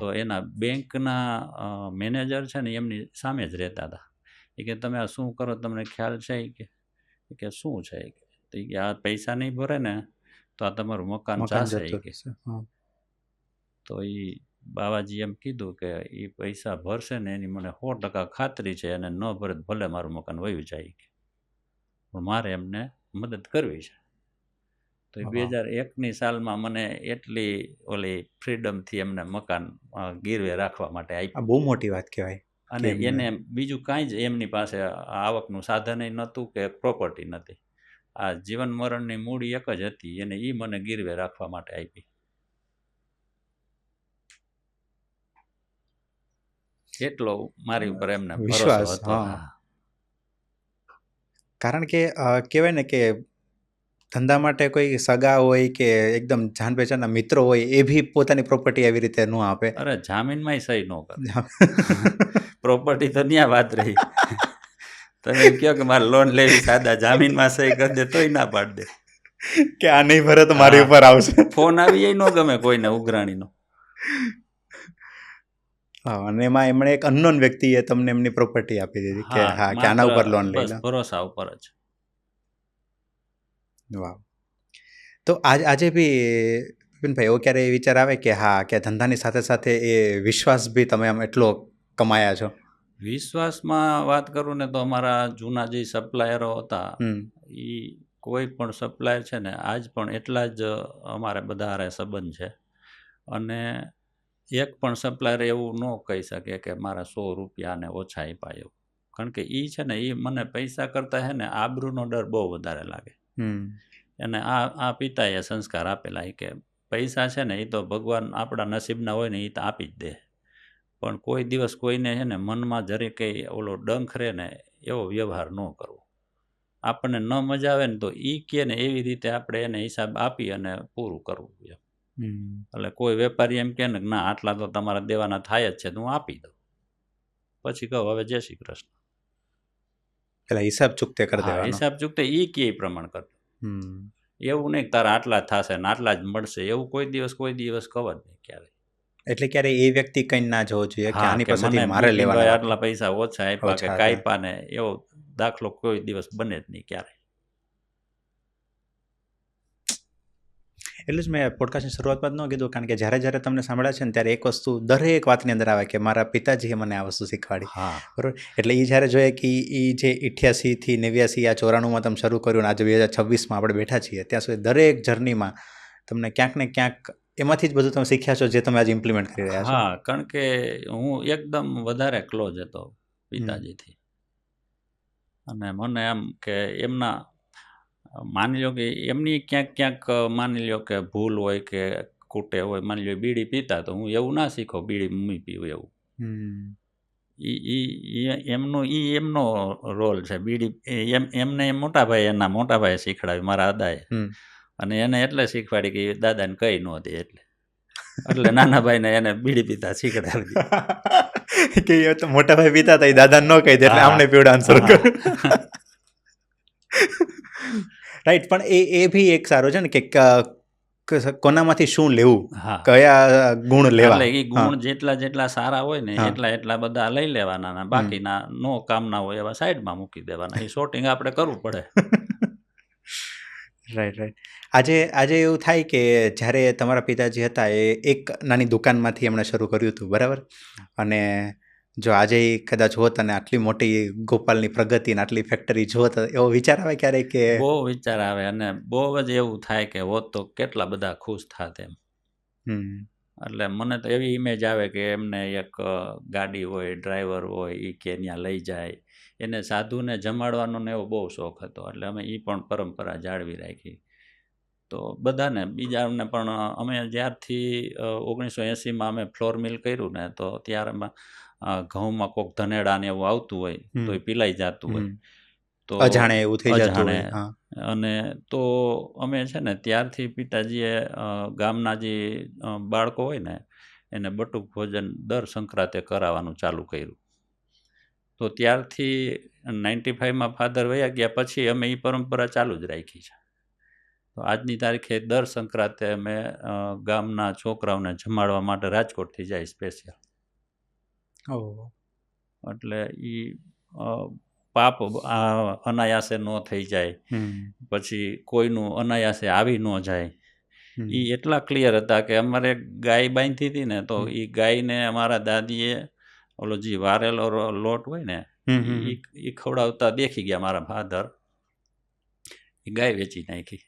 તો એના બેંકના મેનેજર છે ને એમની સામે જ રહેતા હતા. એ કે તમે આ શું કરો તમને ખ્યાલ છે? કે શું છે? તો કે આ પૈસા નહીં ભરે ને તો આ તમારું મકાન ચાલશે. તો એ બાવાજી એમ કીધું કે એ પૈસા ભરશે ને એની મને 100% ખાતરી છે અને ન ભરે ભલે મારું મકાન વયું જાય, પણ મારે એમને મદદ કરવી છે. તો 2001ની સાલમાં મને એટલી ઓલી ફ્રીડમથી એમને મકાન ગીરવે રાખવા માટે આપ્યું. બહુ મોટી વાત કહેવાય. અને એને બીજું કાંઈ જ એમની પાસે આવકનું સાધન નહોતું કે પ્રોપર્ટી નથી, આ જીવન મરણની મૂડી એક જ હતી, એને એ મને ગીરવે રાખવા માટે આપી. એટલો મારી ઉપર એમને વિશ્વાસ હતો. કારણ કે કહેવાય ને કે ધંધા માટે કોઈ સગા હોય કે એકદમ જાન પહેચાનના મિત્રો હોય એ બી પોતાની પ્રોપર્ટી એવી રીતે ન આપે. અરે જામીનમાં સહી ન કરે, પ્રોપર્ટી તો ત્યાં વાત રહી. તમે કહો કે મારે લોન લેવી, સાદા જામીનમાં સહી કરી દે તોય ના પાડ દે કે આ નહીં ભરે તો મારી ઉપર આવશે. ફોન આવી એ ન ગમે કોઈને ઉઘરાણીનો. હા, અને એમાં એમણે એક અનનોન વ્યક્તિએ તમને એમની પ્રોપર્ટી આપી દીધી કે હા કે આના માત્ર ઉપર લોન લઈ બસ લો. ભરોસા ઉપર જ. વાહ. તો આજે બી વિપિનભાઈ એવો ક્યારે વિચાર આવે કે હા કે ધંધાની સાથે સાથે એ વિશ્વાસ બી તમે આમ એટલો કમાયા છો? વિશ્વાસમાં વાત કરું ને તો અમારા જૂના જે સપ્લાયરો હતા એ કોઈ પણ સપ્લાયર છે ને આજ પણ એટલા જ અમારે બધા હારે સંબંધ છે. અને એક પણ સપ્લાયર એવું ન કહી શકે કે મારા 100 રૂપિયાને ઓછા આપ્યા એવું. કારણ કે એ છે ને એ મને પૈસા કરતાં છે ને આબરૂનો ડર બહુ વધારે લાગે. અને આ પિતાએ સંસ્કાર આપેલા કે પૈસા છે ને એ તો ભગવાન આપણા નસીબના હોય ને એ તો આપી જ દે, પણ કોઈ દિવસ કોઈને છે ને મનમાં જરી કંઈ ઓલો ડંખ રહે ને એવો વ્યવહાર ન કરવો. આપણને ન મજા આવે ને તો એ કહે ને એવી રીતે આપણે એને હિસાબ આપી અને પૂરું કરવું. એટલે કોઈ વેપારી એમ કહે ને ના આટલા તો તમારા દેવાના થાય જ છે તો હું આપી દઉં, પછી કહું હવે જય શ્રી કૃષ્ણ. પેલા હિસાબ ચૂકતે કરી હા, દેવાનો. હિસાબ ચૂકતે એ કે પ્રમાણ કરતો. એવું નહીં કે તારા આટલા જ થશે ને આટલા જ મળશે એવું કોઈ દિવસ કહો જ નહીં ક્યારે. એટલે ક્યારે એ વ્યક્તિ કઈ ના જોવો જોઈએ કે આની પાસેથી મારે મને લેવાના આટલા પૈસા ઓછા આપ્યા કે કાપ્યા ને એવો દાખલો કોઈ દિવસ બને જ નહીં ક્યારે. એટલે જ મેં પોડકાસ્ટની શરૂઆતમાં જ ન કીધું, કારણ કે જ્યારે તમને સાંભળ્યા છે ને ત્યારે એક વસ્તુ દરેક વાતની અંદર આવે કે મારા પિતાજીએ મને આ વસ્તુ શીખવાડી. બરાબર. એટલે એ જ્યારે જોઈએ કે એ જે 88 થી 89 આ 94માં તમે શરૂ કર્યું ને આજે 2026માં આપણે બેઠા છીએ ત્યાં સુધી દરેક જર્નીમાં તમને ક્યાંક ને ક્યાંક એમાંથી જ બધું તમે શીખ્યા છો જે તમે આજે ઇમ્પ્લિમેન્ટ કરી રહ્યા છો. હા, કારણ કે હું એકદમ વધારે ક્લોઝ હતો પિતાજીથી. અને મને એમ કે એમના માની લો કે એમની ક્યાંક માની લો કે ભૂલ હોય કે ખૂટે હોય, માની લો બીડી પીતા તો હું એવું ના શીખો બીડી મમ્મી પીવું એવું. એમનો રોલ છે. બીડી એમને મોટા ભાઈએ શીખડાવી મારા દાદાએ. અને એને એટલે શીખવાડી કે દાદાને કઈ ન દે એટલે નાના ભાઈને એને બીડી પીતા શીખડાવી. કે તો મોટા ભાઈ પીતા હતા એ દાદા ન કહી દે એટલે આમને પીવડાવવાનું શરૂ કર્યું. રાઈટ. પણ એ ભી એક સારો છે ને કે કોનામાંથી શું લેવું, કયા ગુણ લેવા. એટલે એ ગુણ જેટલા સારા હોય ને એટલા બધા લઈ લેવાના, બાકીના નો કામના હોય એવા સાઈડમાં મૂકી દેવાના. એ શોર્ટિંગ આપણે કરવું પડે. રાઈટ. આજે એવું થાય કે જ્યારે તમારા પિતાજી હતા એ એક નાની દુકાનમાંથી એમણે શરૂ કર્યું હતું, બરાબર. અને જો આજે કદાચ હોત અને આટલી મોટી ગોપાલની પ્રગતિ અને આટલી ફેક્ટરી જોત, એવો વિચાર આવે ક્યારે? કે બહુ વિચાર આવે અને બહુ જ એવું થાય કે હોત તો કેટલા બધા ખુશ થાત એમ. એટલે મને તો એવી ઇમેજ આવે કે એમને એક ગાડી હોય, ડ્રાઈવર હોય, એ કે ત્યાં લઈ જાય, એને સાધુને જમાડવાનો ને એવો બહુ શોખ હતો. એટલે અમે એ પણ પરંપરા જાળવી રાખી. તો બધાને બીજાને પણ અમે જ્યારથી 1980માં અમે ફ્લોર મિલ કર્યું ને તો ત્યારે ઘઉંમાં કોઈક ધનેડા ને એવું આવતું હોય તો એ પીલાઈ જતું હોય તો અજાણે એવું થઈ જતું હોય. અને તો અમે છે ને ત્યારથી પિતાજીએ ગામના જે બાળકો હોય ને એને બટુક ભોજન દર સંક્રાંતે કરાવવાનું ચાલુ કર્યું. તો ત્યારથી 95માં ફાધર વયા ગયા પછી અમે એ પરંપરા ચાલુ જ રાખી છે. તો આજની તારીખે દર સંક્રાંતે અમે ગામના છોકરાઓને જમાડવા માટે રાજકોટથી જાય સ્પેશિયલ. એટલે એ પાપ અનાયાસે ન થઈ જાય, પછી કોઈનું અનાયાસે આવી ન જાય. એ એટલા ક્લિયર હતા કે અમારે ગાય બાંધી હતી ને તો એ ગાયને અમારા દાદીએ ઓલો જે વારેલો લોટ હોય ને એ ખવડાવતા દેખી ગયા મારા ફાધર. એ ગાય વેચી નાખી.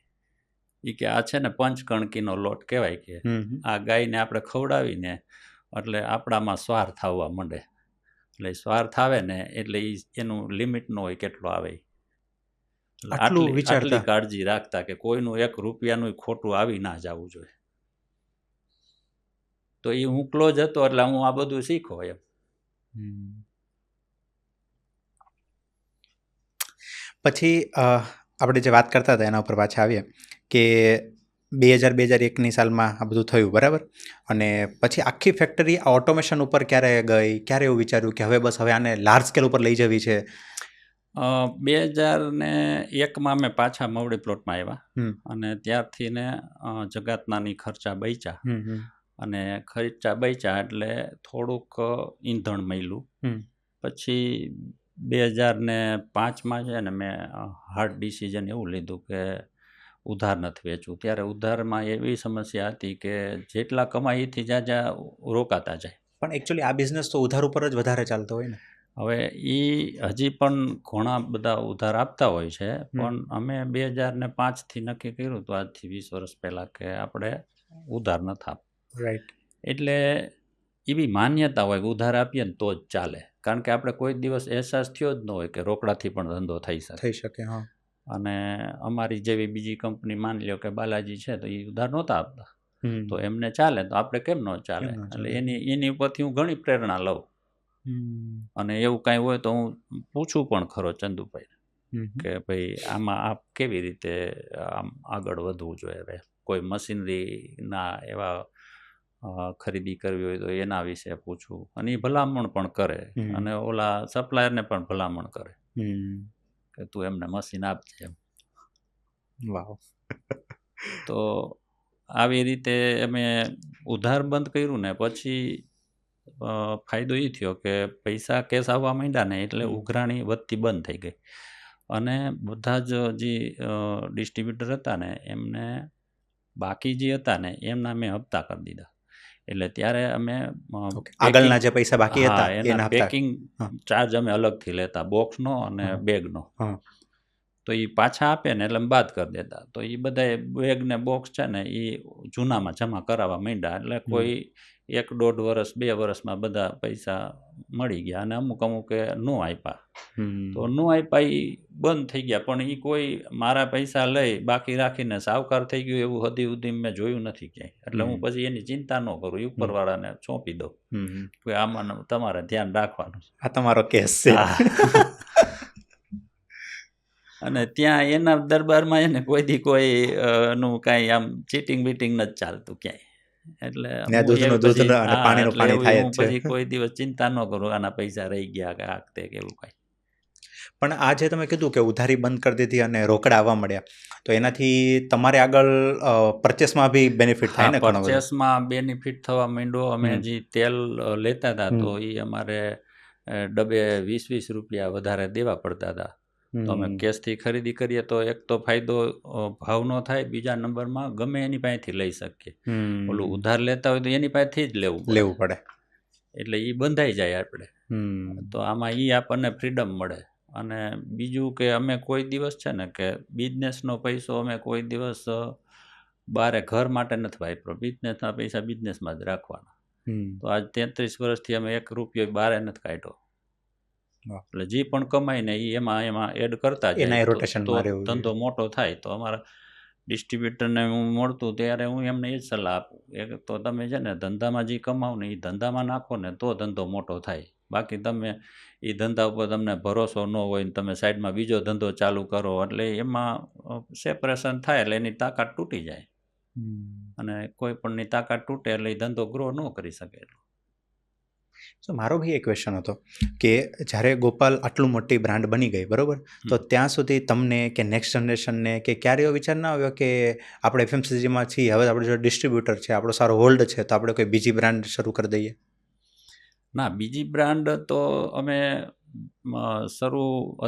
એ કે આ છે ને પંચકણકીનો લોટ કહેવાય કે આ ગાયને આપણે ખવડાવીને એટલે આપણામાં સ્વાર્થ આવવા માંડે. એટલે સ્વાર્થ આવે ને એટલે એનું લિમિટ ન હોય કેટલો આવે. આટલી કાળજી રાખતા કે કોઈનું 1 રૂપિયાનું ખોટું આવી ના જવું જોઈએ. તો એ હું ક્લોઝ હતો એટલે હું આ બધું શીખો એમ. પછી આપણે જે વાત કરતા હતા એના ઉપર પાછા આવીએ કે 2001ની સાલમાં આ બધું થયું, બરાબર. અને પછી આખી ફેક્ટરી ઓટોમેશન ઉપર ક્યારે ગઈ? ક્યારે એવું વિચાર્યું કે હવે આને લાર્જ સ્કેલ ઉપર લઈ જવી છે? 2001માં અમે પાછા મવડી પ્લોટમાં આવ્યા અને ત્યારથી ને જગાતનાની ખર્ચા બચ્યા અને ખર્ચા બચ્યા એટલે થોડુંક ઈંધણ મળ્યું. પછી 2005માં છે ને મેં હાર્ડ ડિસિઝન એવું લીધું કે ઉધાર નથી વેચવું. ત્યારે ઉધારમાં એવી સમસ્યા હતી કે જેટલા કમાઈથી જ્યાં રોકાતા જાય. પણ એકચ્યુઅલી આ બિઝનેસ તો ઉધાર ઉપર જ વધારે ચાલતો હોય ને. હવે એ હજી પણ ઘણા બધા ઉધાર આપતા હોય છે, પણ અમે 2005થી નક્કી કર્યું હતું, આજથી 20 વર્ષ પહેલાં, કે આપણે ઉધાર નથી આપવું. રાઈટ. એટલે એવી માન્યતા હોય કે ઉધાર આપીએ ને તો જ ચાલે, કારણ કે આપણે કોઈ દિવસ અહેસાસ થયો જ ન હોય કે રોકડાથી પણ ધંધો થઈ શકે. હા. અને અમારી જેવી બીજી કંપની, માની લો કે બાલાજી છે, તો એ ઉધાર નહોતા આપતા, તો એમને ચાલે તો આપણે કેમ ન ચાલે. એટલે એની ઉપરથી હું ઘણી પ્રેરણા લઉં. અને એવું કાંઈ હોય તો હું પૂછું પણ ખરો ચંદુભાઈ કે ભાઈ આમાં આપ કેવી રીતે આમ આગળ વધવું જોઈએ. કોઈ મશીનરીના એવા ખરીદી કરવી હોય તો એના વિશે પૂછવું, અને એ ભલામણ પણ કરે, અને ઓલા સપ્લાયરને પણ ભલામણ કરે કે તું એમને મશીન આપજે એમ. વાહ. તો આવી રીતે અમે ઉધાર બંધ કર્યું ને પછી ફાયદો એ થયો કે પૈસા કેશ આવવા માંડ્યા ને એટલે ઉઘરાણી વધતી બંધ થઈ ગઈ. અને બધા જ જે ડિસ્ટ્રીબ્યુટર હતા ને એમને બાકી જે હતા ને એમના મેં હપ્તા કરી દીધા. એટલે ત્યારે અમે આગળના જે પૈસા બાકી હતા એના પેકિંગ ચાર્જ અમે અલગથી લેતા, બોક્સનો અને બેગનો. તો એ પાછા આપે ને એટલે બાદ કરી દેતા. તો એ બધા બેગ ને બોક્સ છે ને એ જૂનામાં જમા કરાવવા માંડ્યા. એટલે કોઈ 1-1.5 વર્ષ 2 વર્ષમાં બધા પૈસા મળી ગયા, અને અમુક ન આપ્યા. તો ન આપ્યા એ બંધ થઈ ગયા. પણ એ કોઈ મારા પૈસા લઈ બાકી રાખીને સાવકાર થઈ ગયું એવું હદી સુધી મેં જોયું નથી ક્યાંય. એટલે હું પછી એની ચિંતા ન કરું, એ ઉપરવાળાને સોંપી દઉં કે આમાં તમારે ધ્યાન રાખવાનું. આ તમારો કેસ છે. અને ત્યાં એના દરબારમાં એને કોઈ નું કાંઈ આમ ચીટિંગ બીટિંગ નથી ચાલતું ક્યાંય. એટલે હું પછી કોઈ દિવસ ચિંતા ન કરું આના પૈસા રહી ગયા કે આખતે કે એવું કાંઈ. પણ આ જે તમે કીધું કે ઉધારી બંધ કરી દીધી અને રોકડા આવવા મળ્યા, તો એનાથી તમારે આગળ પરચેસમાં બી બેનિફિટ થાય ને? પરચેસમાં બેનિફિટ થવા માંડ્યો. અમે જે તેલ લેતા હતા તો એ અમારે ડબે 20-20 રૂપિયા વધારે દેવા પડતા હતા. તો અમે કેશથી ખરીદી કરીએ તો એક તો ફાયદો ભાવનો થાય, બીજા નંબરમાં ગમે એની પાસેથી લઈ શકીએ. ઓલું ઉધાર લેતા હોય તો એની પાસેથી જ લેવું પડે. એટલે એ બંધાઈ જાય આપણે. તો આમાં એ આપણને ફ્રીડમ મળે. અને બીજું કે અમે કોઈ દિવસ છે ને કે બિઝનેસનો પૈસો અમે કોઈ દિવસ બારે ઘર માટે નથી વાપર્યો. બિઝનેસના પૈસા બિઝનેસમાં જ રાખવાના. તો આજ 33 વર્ષથી અમે 1 રૂપિયો બારે નથી કાઢ્યો. એટલે જે પણ કમાય ને એ એમાં એડ કરતા જાય તો ધંધો મોટો થાય. તો અમારા ડિસ્ટ્રીબ્યુટરને હું મળતું ત્યારે હું એમને એ જ સલાહ આપું, એક તો તમે છે ને ધંધામાં જે કમાવો ને એ ધંધામાં નાખો ને તો ધંધો મોટો થાય. બાકી તમે એ ધંધા ઉપર તમને ભરોસો ન હોય ને તમે સાઈડમાં બીજો ધંધો ચાલુ કરો એટલે એમાં સેપરેશન થાય એટલે એની તાકાત તૂટી જાય. અને કોઈ પણની તાકાત તૂટે એટલે એ ધંધો ગ્રો ન કરી શકે. સો મારો બી એક ક્વેશ્ચન હતો કે જ્યારે ગોપાલ આટલું મોટી બ્રાન્ડ બની ગઈ, બરાબર, તો ત્યાં સુધી તમને કે નેક્સ્ટ જનરેશનને કે ક્યારે એવો વિચાર ના આવ્યો કે આપણે એફએમસીજીમાં છીએ, હવે આપણે જો ડિસ્ટ્રીબ્યુટર છે, આપણો સારો હોલ્ડ છે, તો આપણે કોઈ બીજી બ્રાન્ડ શરૂ કરી દઈએ? ના, બીજી બ્રાન્ડ તો અમે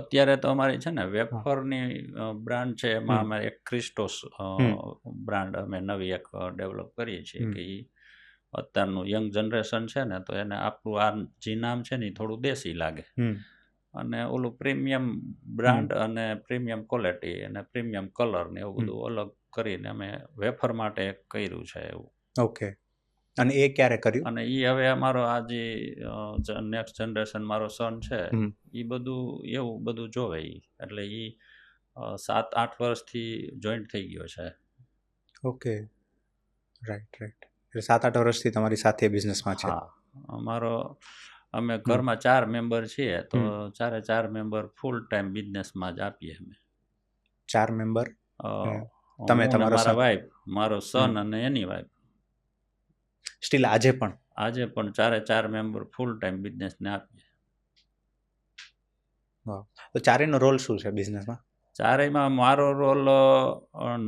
અત્યારે તો અમારી છે ને વેફરની બ્રાન્ડ છે, એમાં અમે એક ક્રિસ્ટોસ બ્રાન્ડ અમે નવી એક ડેવલપ કરીએ છીએ કે એ અત્યારનું યંગ જનરેશન છે ને તો એને આપણું આ જે નામ છે ને એ થોડું દેશી લાગે. અને ઓલું પ્રીમિયમ બ્રાન્ડ અને પ્રીમિયમ ક્વોલિટી અને પ્રીમિયમ કલર ને એવું બધું અલગ કરીને અમે વેફર માટે કર્યું છે એવું. ઓકે. અને એ ક્યારે કર્યું? અને એ હવે અમારો આ જે નેક્સ્ટ જનરેશન મારો સન છે એ બધું એવું બધું જોવે એ. એટલે એ 7-8 વર્ષથી જોઈન્ટ થઈ ગયો છે. Okay, right. એટલે 7-8 વર્ષથી તમારી સાથે બિઝનેસમાં છે? હા, અમે ઘરમાં 4 મેમ્બર છીએ તો 4 મેમ્બર ફૂલ ટાઈમ બિઝનેસમાં જ આપીએ અમે. 4 મેમ્બર? તમે, મારા વાઈફ, મારો સન અને એની વાઈફ. સ્ટીલ આજે પણ 4 મેમ્બર ફૂલ ટાઈમ બિઝનેસને આપીએ. તો ચારેયનો રોલ શું છે બિઝનેસમાં? ચારેયમાં મારો રોલ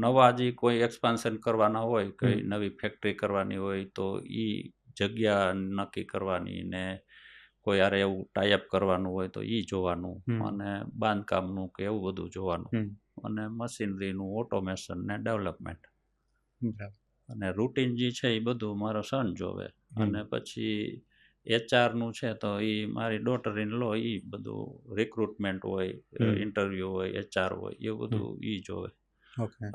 નવા જે કોઈ એક્સપાન્શન કરવાના હોય, કોઈ નવી ફેક્ટરી કરવાની હોય તો એ જગ્યા નક્કી કરવાની ને કોઈ યારે એવું ટાઈઅપ કરવાનું હોય તો એ જોવાનું અને બાંધકામનું કે એવું બધું જોવાનું અને મશીનરીનું ઓટોમેશન ને ડેવલપમેન્ટ અને રૂટીન જે છે એ બધું મારો સન જોવે અને પછી HR છે તો એ મારી ડોટર ઇન લો એ બધું રિક્રુટમેન્ટ હોય, ઇન્ટરવ્યૂ હોય, HR હોય એવું બધું એ જોવે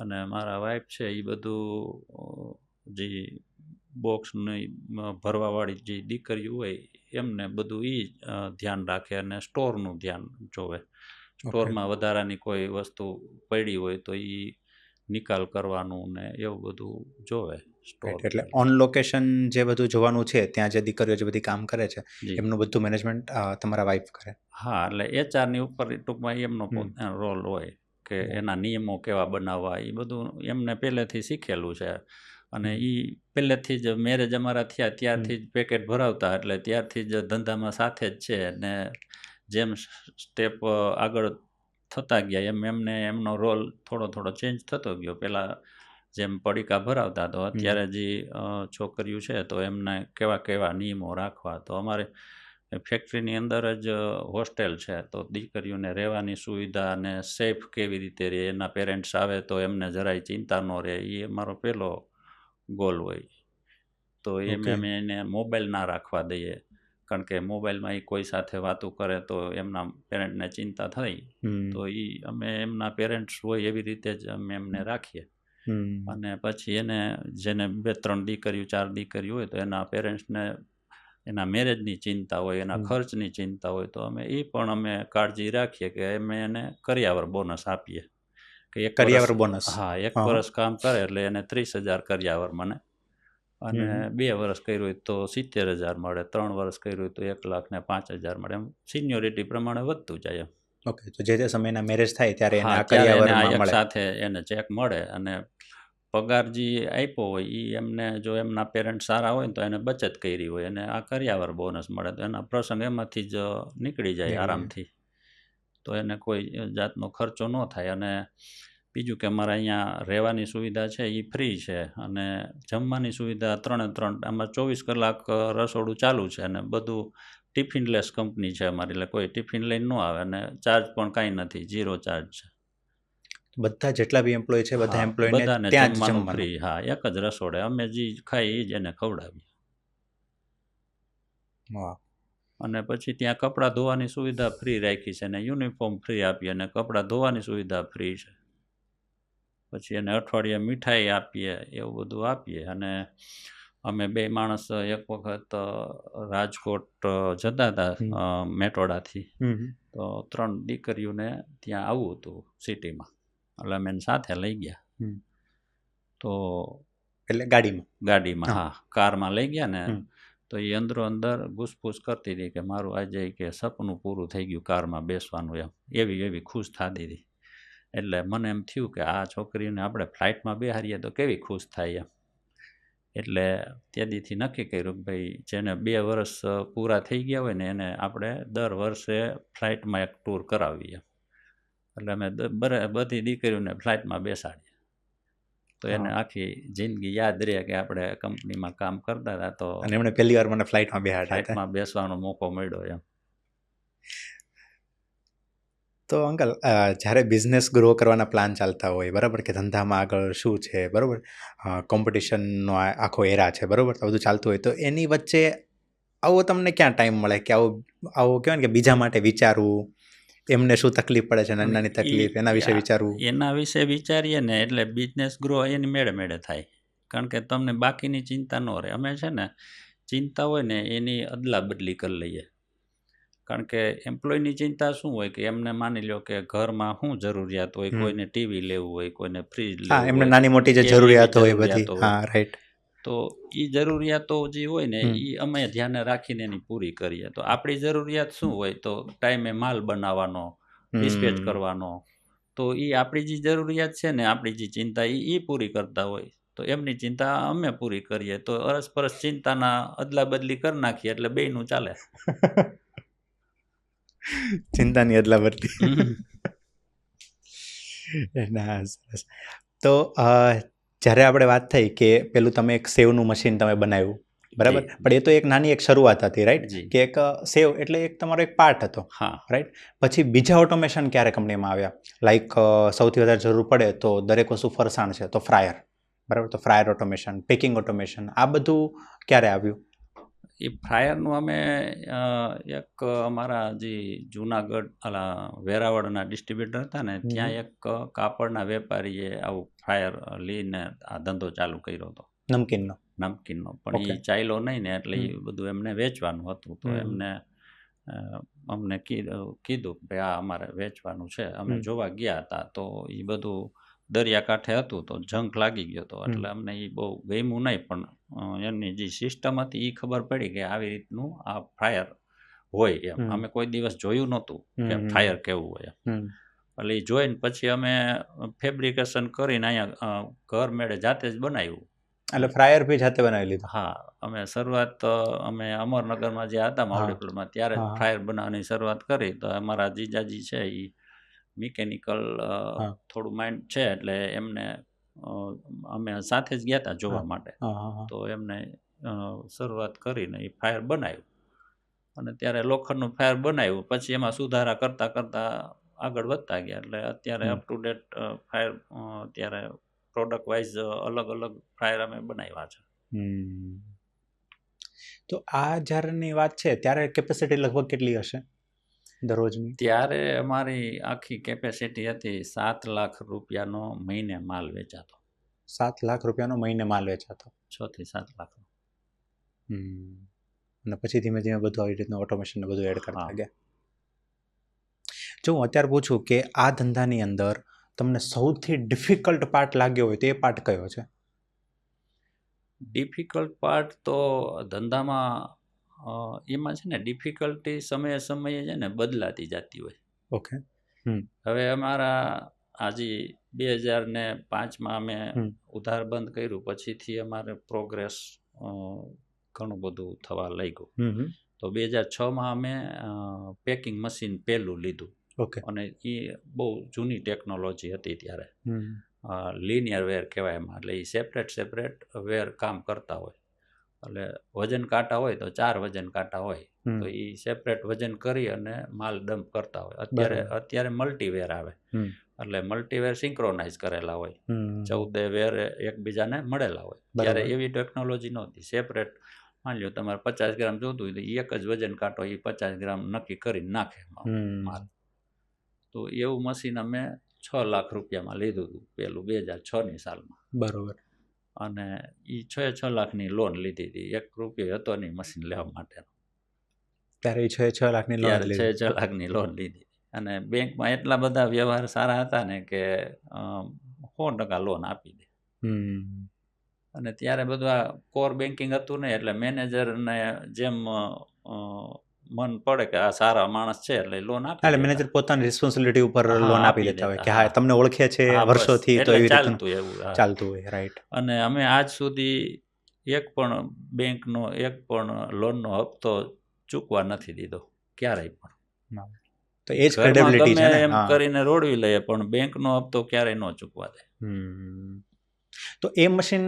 અને મારા વાઈફ છે એ બધું જે બોક્સની ભરવાવાળી જે દીકરીઓ હોય એમને બધું એ ધ્યાન રાખે અને સ્ટોરનું ધ્યાન જોવે. સ્ટોરમાં વધારાની કોઈ વસ્તુ પડી હોય તો એ નિકાલ કરવાનું ને એવું બધું જોવે. એટલે ઓન લોકેશન જે બધું જોવાનું છે ત્યાં જે દીકરીઓ જે બધી કામ કરે છે એમનું બધું મેનેજમેન્ટ તમારા વાઈફ કરે? હા, એટલે HR ની ઉપર ટૂંકમાં એમનો રોલ હોય કે એના નિયમો કેવા બનાવવા એ બધું એમને પહેલેથી શીખેલું છે અને એ પહેલેથી જ મેરેજ અમારા થયા ત્યારથી જ પેકેટ ભરાવતા એટલે ત્યારથી જ ધંધામાં સાથે જ છે અને જેમ સ્ટેપ આગળ થતા ગયા એમ એમને એમનો રોલ થોડો ચેન્જ થતો ગયો. પહેલાં જેમ પડીકા ભરાવતા તો અત્યારે જે છોકરીઓ છે તો એમને કેવા નિયમો રાખવા. તો અમારે ફેક્ટરીની અંદર જ હોસ્ટેલ છે તો દીકરીઓને રહેવાની સુવિધા અને સેફ કેવી રીતે રહે, એના પેરેન્ટ્સ આવે તો એમને જરાય ચિંતા ન રહે એ અમારો પહેલો ગોલ હોય. તો અમે એને મોબાઈલ ના રાખવા દઈએ કારણ કે મોબાઈલમાં એ કોઈ સાથે વાતું કરે તો એમના પેરેન્ટને ચિંતા થઈ તો એ અમે એમના પેરેન્ટ્સ હોય એવી રીતે જ અમે એમને રાખીએ. અને પછી એને જેને 2-3 દીકરીઓ 4 દીકરીઓ હોય તો એના પેરેન્ટ્સને એના મેરેજની ચિંતા હોય, એના ખર્ચની ચિંતા હોય તો અમે એ પણ અમે કાળજી રાખીએ કે અમે એને કરિયાવર બોનસ આપીએ કે કરિયાવર બોનસ. હા, 1 વર્ષ કામ કરે એટલે એને 30,000 કરિયાવર મને અને 2 વર્ષ કર્યું હોય તો 70,000 મળે, 3 વર્ષ કર્યું હોય તો 1,05,000 મળે. એમ સિનિયોરિટી પ્રમાણે વધતું જાય. ઓકે, તો જે સમયના મેરેજ થાય ત્યારે એને આ કરિયાવરમાં મળે, સાથે એને ચેક મળે અને પગાર જે આપ્યો હોય એ એમને જો એમના પેરેન્ટ સારા હોય ને તો એને બચત કરી હોય અને આ કરિયાવર બોનસ મળે તો એના પ્રસંગ એમાંથી જ નીકળી જાય આરામથી. તો એને કોઈ જાતનો ખર્ચો ન થાય. અને બીજું કે અમારા અહીંયા રહેવાની સુવિધા છે એ ફ્રી છે અને જમવાની સુવિધા 3 આમાં 24 કલાક રસોડું ચાલુ છે અને બધું ટિફિનલેસ કંપની છે અમારી એટલે કોઈ ટિફિન લઈને ન આવે અને ચાર્જ પણ કાંઈ નથી, 0 ચાર્જ છે. બધા જેટલા બી એમ્પ્લોય છે બધા એમ્પ્લોયને ત્યાં જ જમવાનું ફ્રી. હા, એક જ રસોડે અમે જે ખાઈ એ જ એને ખવડાવીએ. અને પછી ત્યાં કપડાં ધોવાની સુવિધા ફ્રી રાખી છે અને યુનિફોર્મ ફ્રી આપીએ અને કપડાં ધોવાની સુવિધા ફ્રી છે. પછી એને અઠવાડિયે મીઠાઈ આપીએ એવું બધું આપીએ. અને અમે 2 માણસ એક વખત રાજકોટ જતા હતા મેટોડાથી તો 3 દીકરીઓને ત્યાં આવવું હતું સિટીમાં એટલે અમે એને સાથે લઈ ગયા. તો એટલે ગાડીમાં હા, કારમાં લઈ ગયા ને તો એ અંદરો અંદર ઘૂસપૂસ કરતી હતી કે મારું આજે કે સપનું પૂરું થઈ ગયું કારમાં બેસવાનું એમ એવી ખુશ થતી હતી. એટલે મને એમ થયું કે આ છોકરીઓને આપણે ફ્લાઇટમાં બેહારીએ તો કેવી ખુશ થાય એમ. એટલે ત્યાંથી નક્કી કર્યું કે ભાઈ જેને 2 વર્ષ પૂરા થઈ ગયા હોય ને એને આપણે દર વર્ષે ફ્લાઇટમાં એક ટૂર કરાવીએ. એટલે અમે બધી દીકરીઓને ફ્લાઇટમાં બેસાડીએ તો એને આખી જિંદગી યાદ રહે કે આપણે કંપનીમાં કામ કરતા હતા તો અને એમણે પહેલી વાર મને ફ્લાઇટમાં બેસવાનો મોકો મળ્યો એમ. તો અંકલ, જ્યારે બિઝનેસ ગ્રો કરવાના પ્લાન ચાલતા હોય બરાબર કે ધંધામાં આગળ શું છે બરાબર, કોમ્પિટિશનનો આખો એરા છે બરાબર, તો બધું ચાલતું હોય તો એની વચ્ચે આવો તમને ક્યાં ટાઈમ મળે કે આવો કહેવાય ને કે બીજા માટે વિચારવું, એમને શું તકલીફ પડે છે, નાની તકલીફ એના વિશે વિચારવું? એના વિશે વિચારીએ ને એટલે બિઝનેસ ગ્રો એની મેળે થાય કારણ કે તમને બાકીની ચિંતા ન રહે. અમે છે ને ચિંતા હોય ને એની અદલા બદલી કરી લઈએ કારણ કે એમ્પ્લોયની ચિંતા શું હોય કે એમને માની લો કે ઘરમાં શું જરૂરિયાત હોય, કોઈને ટીવી લેવું હોય, કોઈને ફ્રીજ લેવું હોય, એમને નાની મોટી જે જરૂરિયાતો હોય બધી. હા, રાઈટ. તો એ જરૂરિયાતો જે હોય ને એ અમે ધ્યાને રાખીને એની પૂરી કરીએ. તો આપણી જરૂરિયાત શું હોય તો ટાઈમે માલ બનાવવાનો, ડિસ્પેચ કરવાનો, તો એ આપણી જે જરૂરિયાત છે ને આપણી જે ચિંતા એ પૂરી કરતા હોય તો એમની ચિંતા અમે પૂરી કરીએ. તો અરસપરસ ચિંતાના અદલા બદલી કરી નાખીએ એટલે બેયનું ચાલે. ચિંતાની અદલા બદલી. ના સરસ. તો જ્યારે આપણે વાત થઈ કે પેલું તમે એક સેવનું મશીન તમે બનાવ્યું, બરાબર, જી. પણ એ તો એક નાની એક શરૂઆત હતી, રાઈટ? જી. કે એક સેવ એટલે એક તમારો એક પાર્ટ હતો, હા. રાઈટ? પછી બીજા ઓટોમેશન ક્યારે કંપનીમાં આવ્યા? લાઈક સૌથી વધારે જરૂર પડે તો દરેક વસ્તુ ફરસાણ છે તો ફ્રાયર, બરાબર, તો ફ્રાયર ઓટોમેશન, પેકિંગ ઓટોમેશન, આ બધું ક્યારે આવ્યું? એ ફ્રાયરનું અમે એક અમારા જે જુનાગઢ વેરાવળના ડિસ્ટ્રીબ્યુટર હતા ને, ત્યાં એક કાપડના વેપારીએ આવું ફ્રાયર લઈને આ ધંધો ચાલુ કર્યો હતો નમકીનનો. નમકીનનો. પણ Okay. એ ચાલ્યો નહીં ને, એટલે એ બધું એમને વેચવાનું હતું. તો એમને અમને કીધું કે આ અમારે વેચવાનું છે. અમે જોવા ગયા હતા તો એ બધું દરિયાકાંઠે હતું તો જંક લાગી ગયો હતો, એટલે અમને એ બહુ ગમ્યું નહીં. પણ એમની જે સિસ્ટમ હતી એ ખબર પડી કે આવી રીતનું આ ફ્રાયર હોય એમ. અમે કોઈ દિવસ જોયું નહોતું કે ફ્રાયર કેવું હોય એમ. એટલે એ જોઈને પછી અમે ફેબ્રિકેશન કરીને અહીંયા ઘર મેળે જાતે જ બનાવ્યું. એટલે ફ્રાયર બી જાતે બનાવી લીધું? હા, અમે શરૂઆત અમે અમરનગરમાં જે હતા માવડીપુરમાં, ત્યારે જ ફ્રાયર બનાવવાની શરૂઆત કરી. તો અમારા જીજાજી છે એ મિકેનિકલ થોડું માઇન્ડ છે, એટલે એમને અમે સાથે જ ગયા હતા જોવા માટે. તો એમને શરૂઆત કરીને એ ફ્રાયર બનાવ્યું, અને ત્યારે લોખંડનું ફ્રાયર બનાવ્યું. પછી એમાં સુધારા કરતાં કરતાં આગળ વધતા ગયા, એટલે અત્યારે અપ ટુ ડેટ ફ્રાયર અત્યારે પ્રોડક્ટ વાઇઝ અલગ અલગ ફ્રાયર અમે બનાવ્યા છે. તો આ જ્યારેની વાત છે ત્યારે કેપેસિટી લગભગ કેટલી હશે દરરોજની? ત્યારે અમારી આખી કેપેસિટી હતી 7 લાખ રૂપિયાનો મહિને માલ વેચાતો. 7 લાખ રૂપિયાનો મહિને માલ વેચાતો? 6 થી 7 લાખ. અને પછી ધીમે ધીમે બધું આવી રીતનું ઓટોમેશન બધું એડ કરતા ગયા. જો હું અત્યારે પૂછું કે આ ધંધાની અંદર તમને સૌથી ડિફિકલ્ટ પાર્ટ લાગ્યો હોય તો એ પાર્ટ કયો છે? ડિફિકલ્ટ પાર્ટ તો ધંધામાં એમાં છે ને, ડિફિકલ્ટી સમયે સમયે છે ને બદલાતી જતી હોય. ઓકે. હવે અમારા આજે 2005માં અમે ઉધાર બંધ કર્યું, પછીથી અમારે પ્રોગ્રેસ ઘણું બધું થવા લાગ્યું. તો 2006માં અમે પેકિંગ મશીન પહેલું લીધું. ઓકે. અને એ બહુ જૂની ટેકનોલોજી હતી ત્યારે. લિનિયર વેર કહેવાય એમાં. એટલે એ સેપરેટ વેર કામ કરતા હોય. એટલે વજન કાંટા હોય તો 4 વજન કાંટા હોય, તો એ સેપરેટ વજન કરી અને માલ ડમ્પ કરતા હોય. અત્યારે મલ્ટીવેર આવે, એટલે મલ્ટીવેર સિંક્રોનાઇઝ કરેલા હોય, 14 વેર એકબીજાને મળેલા હોય. ત્યારે એવી ટેકનોલોજી નહોતી. સેપરેટ માની લો તમારે 50 ગ્રામ જોતું હોય તો એક જ વજન કાંટો એ 50 ગ્રામ નક્કી કરીને નાખે માલ. તો એવું મશીન અમે 6 લાખ રૂપિયામાં લીધું હતું પેલું 2006ની સાલમાં. બરોબર. અને એ 6 લાખની લોન લીધી હતી. 1 રૂપિયો હતો નહીં મશીન લેવા માટેનો. ત્યારે 6 લાખની લોન લીધી? 6 લાખની લોન લીધી. અને બેંકમાં એટલા બધા વ્યવહાર સારા હતા ને કે 100% લોન આપી દે. અને ત્યારે બધું આ કોર બેન્કિંગ હતું નહીં, એટલે મેનેજરને જેમ મન પડે કે આ સારા માણસ છે એટલે લોન આપે. એટલે મેનેજર પોતાની રિસ્પોન્સિબિલિટી ઉપર લોન આપી દેતા હોય કે હા તમને ઓળખે છે વર્ષોથી, તો એવી રીતે ચાલતું હોય. રાઈટ. અને અમે આજ સુધી એક પણ બેંકનો એક પણ લોનનો હપ્તો ચૂકવા નથી દીધો ક્યારેય પણ. તો એ જ ક્રેડિબિલિટી છે ને. એમ કરીને રોડવી લઈએ પણ બેંકનો હપ્તો ક્યારેય ન ચૂકવા દે. તો એ મશીન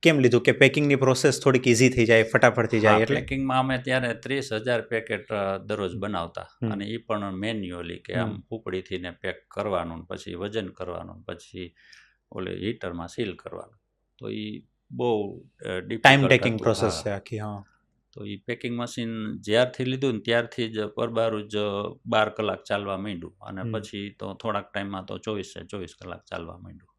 કેમ લીધું કે પેકિંગની પ્રોસેસ થોડીક ઇઝી થઈ જાય, ફટાફટ થઈ જાય? એટલે પેકિંગમાં અમે ત્યારે 30,000 પેકેટ દરરોજ બનાવતા, અને એ પણ મેન્યુઅલી, કે આમ ઉપડીથી ને પેક કરવાનું, પછી વજન કરવાનું, પછી ઓલે હીટરમાં સીલ કરવાનું. તો એ બહુ ટાઈમ ટેકિંગ પ્રોસેસ છે આખી. હા. તો એ પેકિંગ મશીન જ્યારથી લીધું ને ત્યારથી જ પરબારું જ 12 કલાક ચાલવા માંડ્યું, અને પછી તો થોડાક ટાઈમમાં તો 24 કલાક ચાલવા માંડ્યું.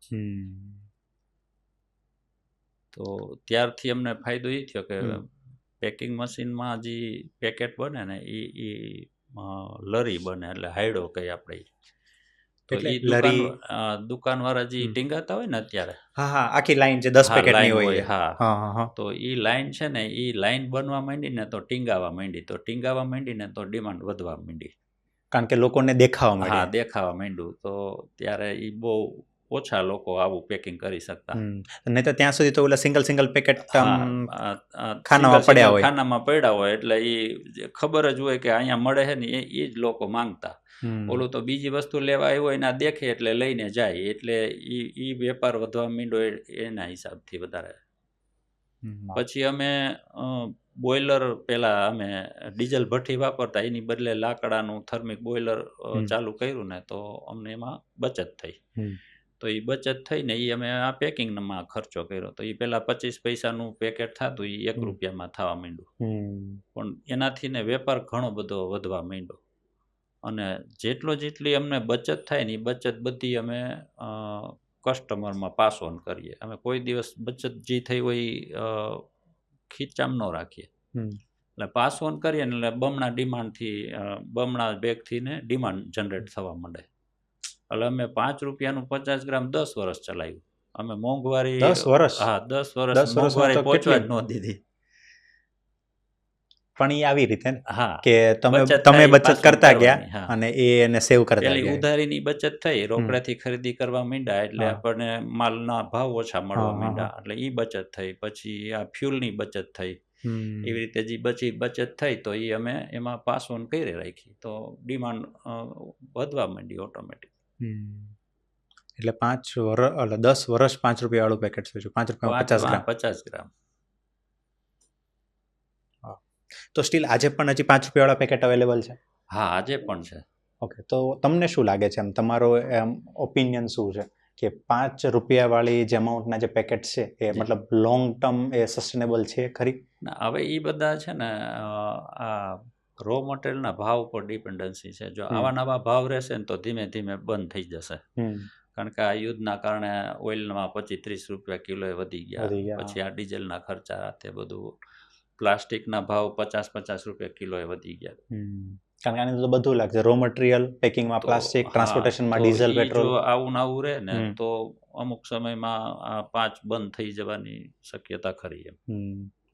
તો ત્યારથી અમને ફાયદો એ થયો કે પેકિંગ મશીનમાં જે પેકેટ બને ને એ લરી બને, એટલે હાયડો કહીએ આપણે. તો એ દુકાનવાળા જે ટીંગાતા હોય ને અત્યારે, આખી લાઈન છે 10 પેકેટની હોય. હા. તો એ લાઈન છે ને, એ લાઈન બનવા માંડી ને તો ટીંગાવા માંડી ને તો ડિમાન્ડ વધવા માંડી, કારણ કે લોકોને દેખાવા માંડ્યું. હા, દેખાવા માંડ્યું. તો ત્યારે એ બહુ ઓછા લોકો આવું પેકિંગ કરી શકતા. નહીં તો ત્યાં સુધી તો ઓલા સિંગલ પેકેટ ખાનામાં પડ્યા હોય. એટલે એ ખબર જ હોય કે અહીંયા મળે છે ને, એ જ લોકો માંગતા. ઓલું તો બીજી વસ્તુ લેવા આવ્યો એના દેખે એટલે લઈને જાય, એટલે ઈ વેપાર વધવા માંડ્યો એના હિસાબથી વધારે. પછી અમે બોઇલર પહેલાં અમે ડીઝલ ભઠ્ઠી વાપરતા, એની બદલે લાકડાનું થર્મિક બોઇલર ચાલુ કર્યું ને તો અમને એમાં બચત થઈ. તો એ બચત થઈને એ અમે આ પેકિંગમાં ખર્ચો કર્યો. તો એ પહેલાં 25 પૈસાનું પેકેટ થતું એ 1 રૂપિયામાં થવા માંડ્યું. પણ એનાથી ને વેપાર ઘણો બધો વધવા માંડ્યો. અને જેટલી અમને બચત થાય ને એ બચત બધી અમે કસ્ટમરમાં પાસ ઓન કરીએ. અમે કોઈ દિવસ બચત જે થઈ હોય ખીચામ ન રાખીએ, એટલે પાસ ઓન કરીએ ને એટલે બમણા ડિમાન્ડથી બમણા બેગથી ને ડિમાન્ડ જનરેટ થવા માંડે. એટલે અમે 5 રૂપિયાનું 50 ગ્રામ 10 વર્ષ ચલાવ્યું. અમે મોંઘવારી 10 વર્ષ? હા, 10 વર્ષ મોંઘવારી પહોંચવા જ ન દીધી. પણ એ આવી રીતે ને હા, કે તમે બચત કરતા ગયા અને એને સેવ કરતા ગયા. ઉધારીની બચત થઈ, રોકડાથી ખરીદી કરવા માંડ્યા એટલે આપણને માલના ભાવ ઓછા મળવા માંડ્યા, એટલે એ બચત થઈ. પછી આ ફ્યુલની બચત થઈ. એવી રીતે જે બચત થઈ તો એ અમે એમાં પાસ ઓન કરી રાખી, તો ડિમાન્ડ વધવા માંડી ઓટોમેટિક. એટલે 5 વર્ષ એટલે 10 વર્ષ 5 રૂપિયા વાળું પેકેટ છે, 5 રૂપિયા 50 ગ્રામ. તો સ્ટીલ આજે પણ હજી 5 રૂપિયા વાળા પેકેટ અવેલેબલ છે? હા, આજે પણ છે. ઓકે, તો તમને શું લાગે છે, એમ તમારો એમ ઓપિનિયન શું છે કે 5 રૂપિયા વાળી જે અમાઉન્ટના જે પેકેટ છે એ મતલબ લોંગ ટર્મ એ સસ્ટેનેબલ છે ખરી? હવે એ બધા છે ને આ રો મટીરિયલના ભાવ પર ડિપેન્ડન્સી છે. જો આવા નવા ભાવ રહેશે ને તો ધીમે ધીમે બંધ થઈ જશે. કારણ કે આ યુદ્ધના કારણે ઓઇલમાં 25-30 રૂપિયા કિલોએ વધી ગયા. પછી આ ડીઝલના ખર્ચા તે બધું, પ્લાસ્ટિકના ભાવ 50-50 રૂપિયા કિલોએ વધી ગયા. કારણ કે આને તો બધું લાગશે, રો મટીરિયલ, પેકિંગમાં પ્લાસ્ટિક, ટ્રાન્સપોર્ટેશનમાં ડીઝલ, પેટ્રોલ. જો આવું નવું રહે ને તો અમુક સમયમાં આ 5 બંધ થઈ જવાની શક્યતા ખરી એમ.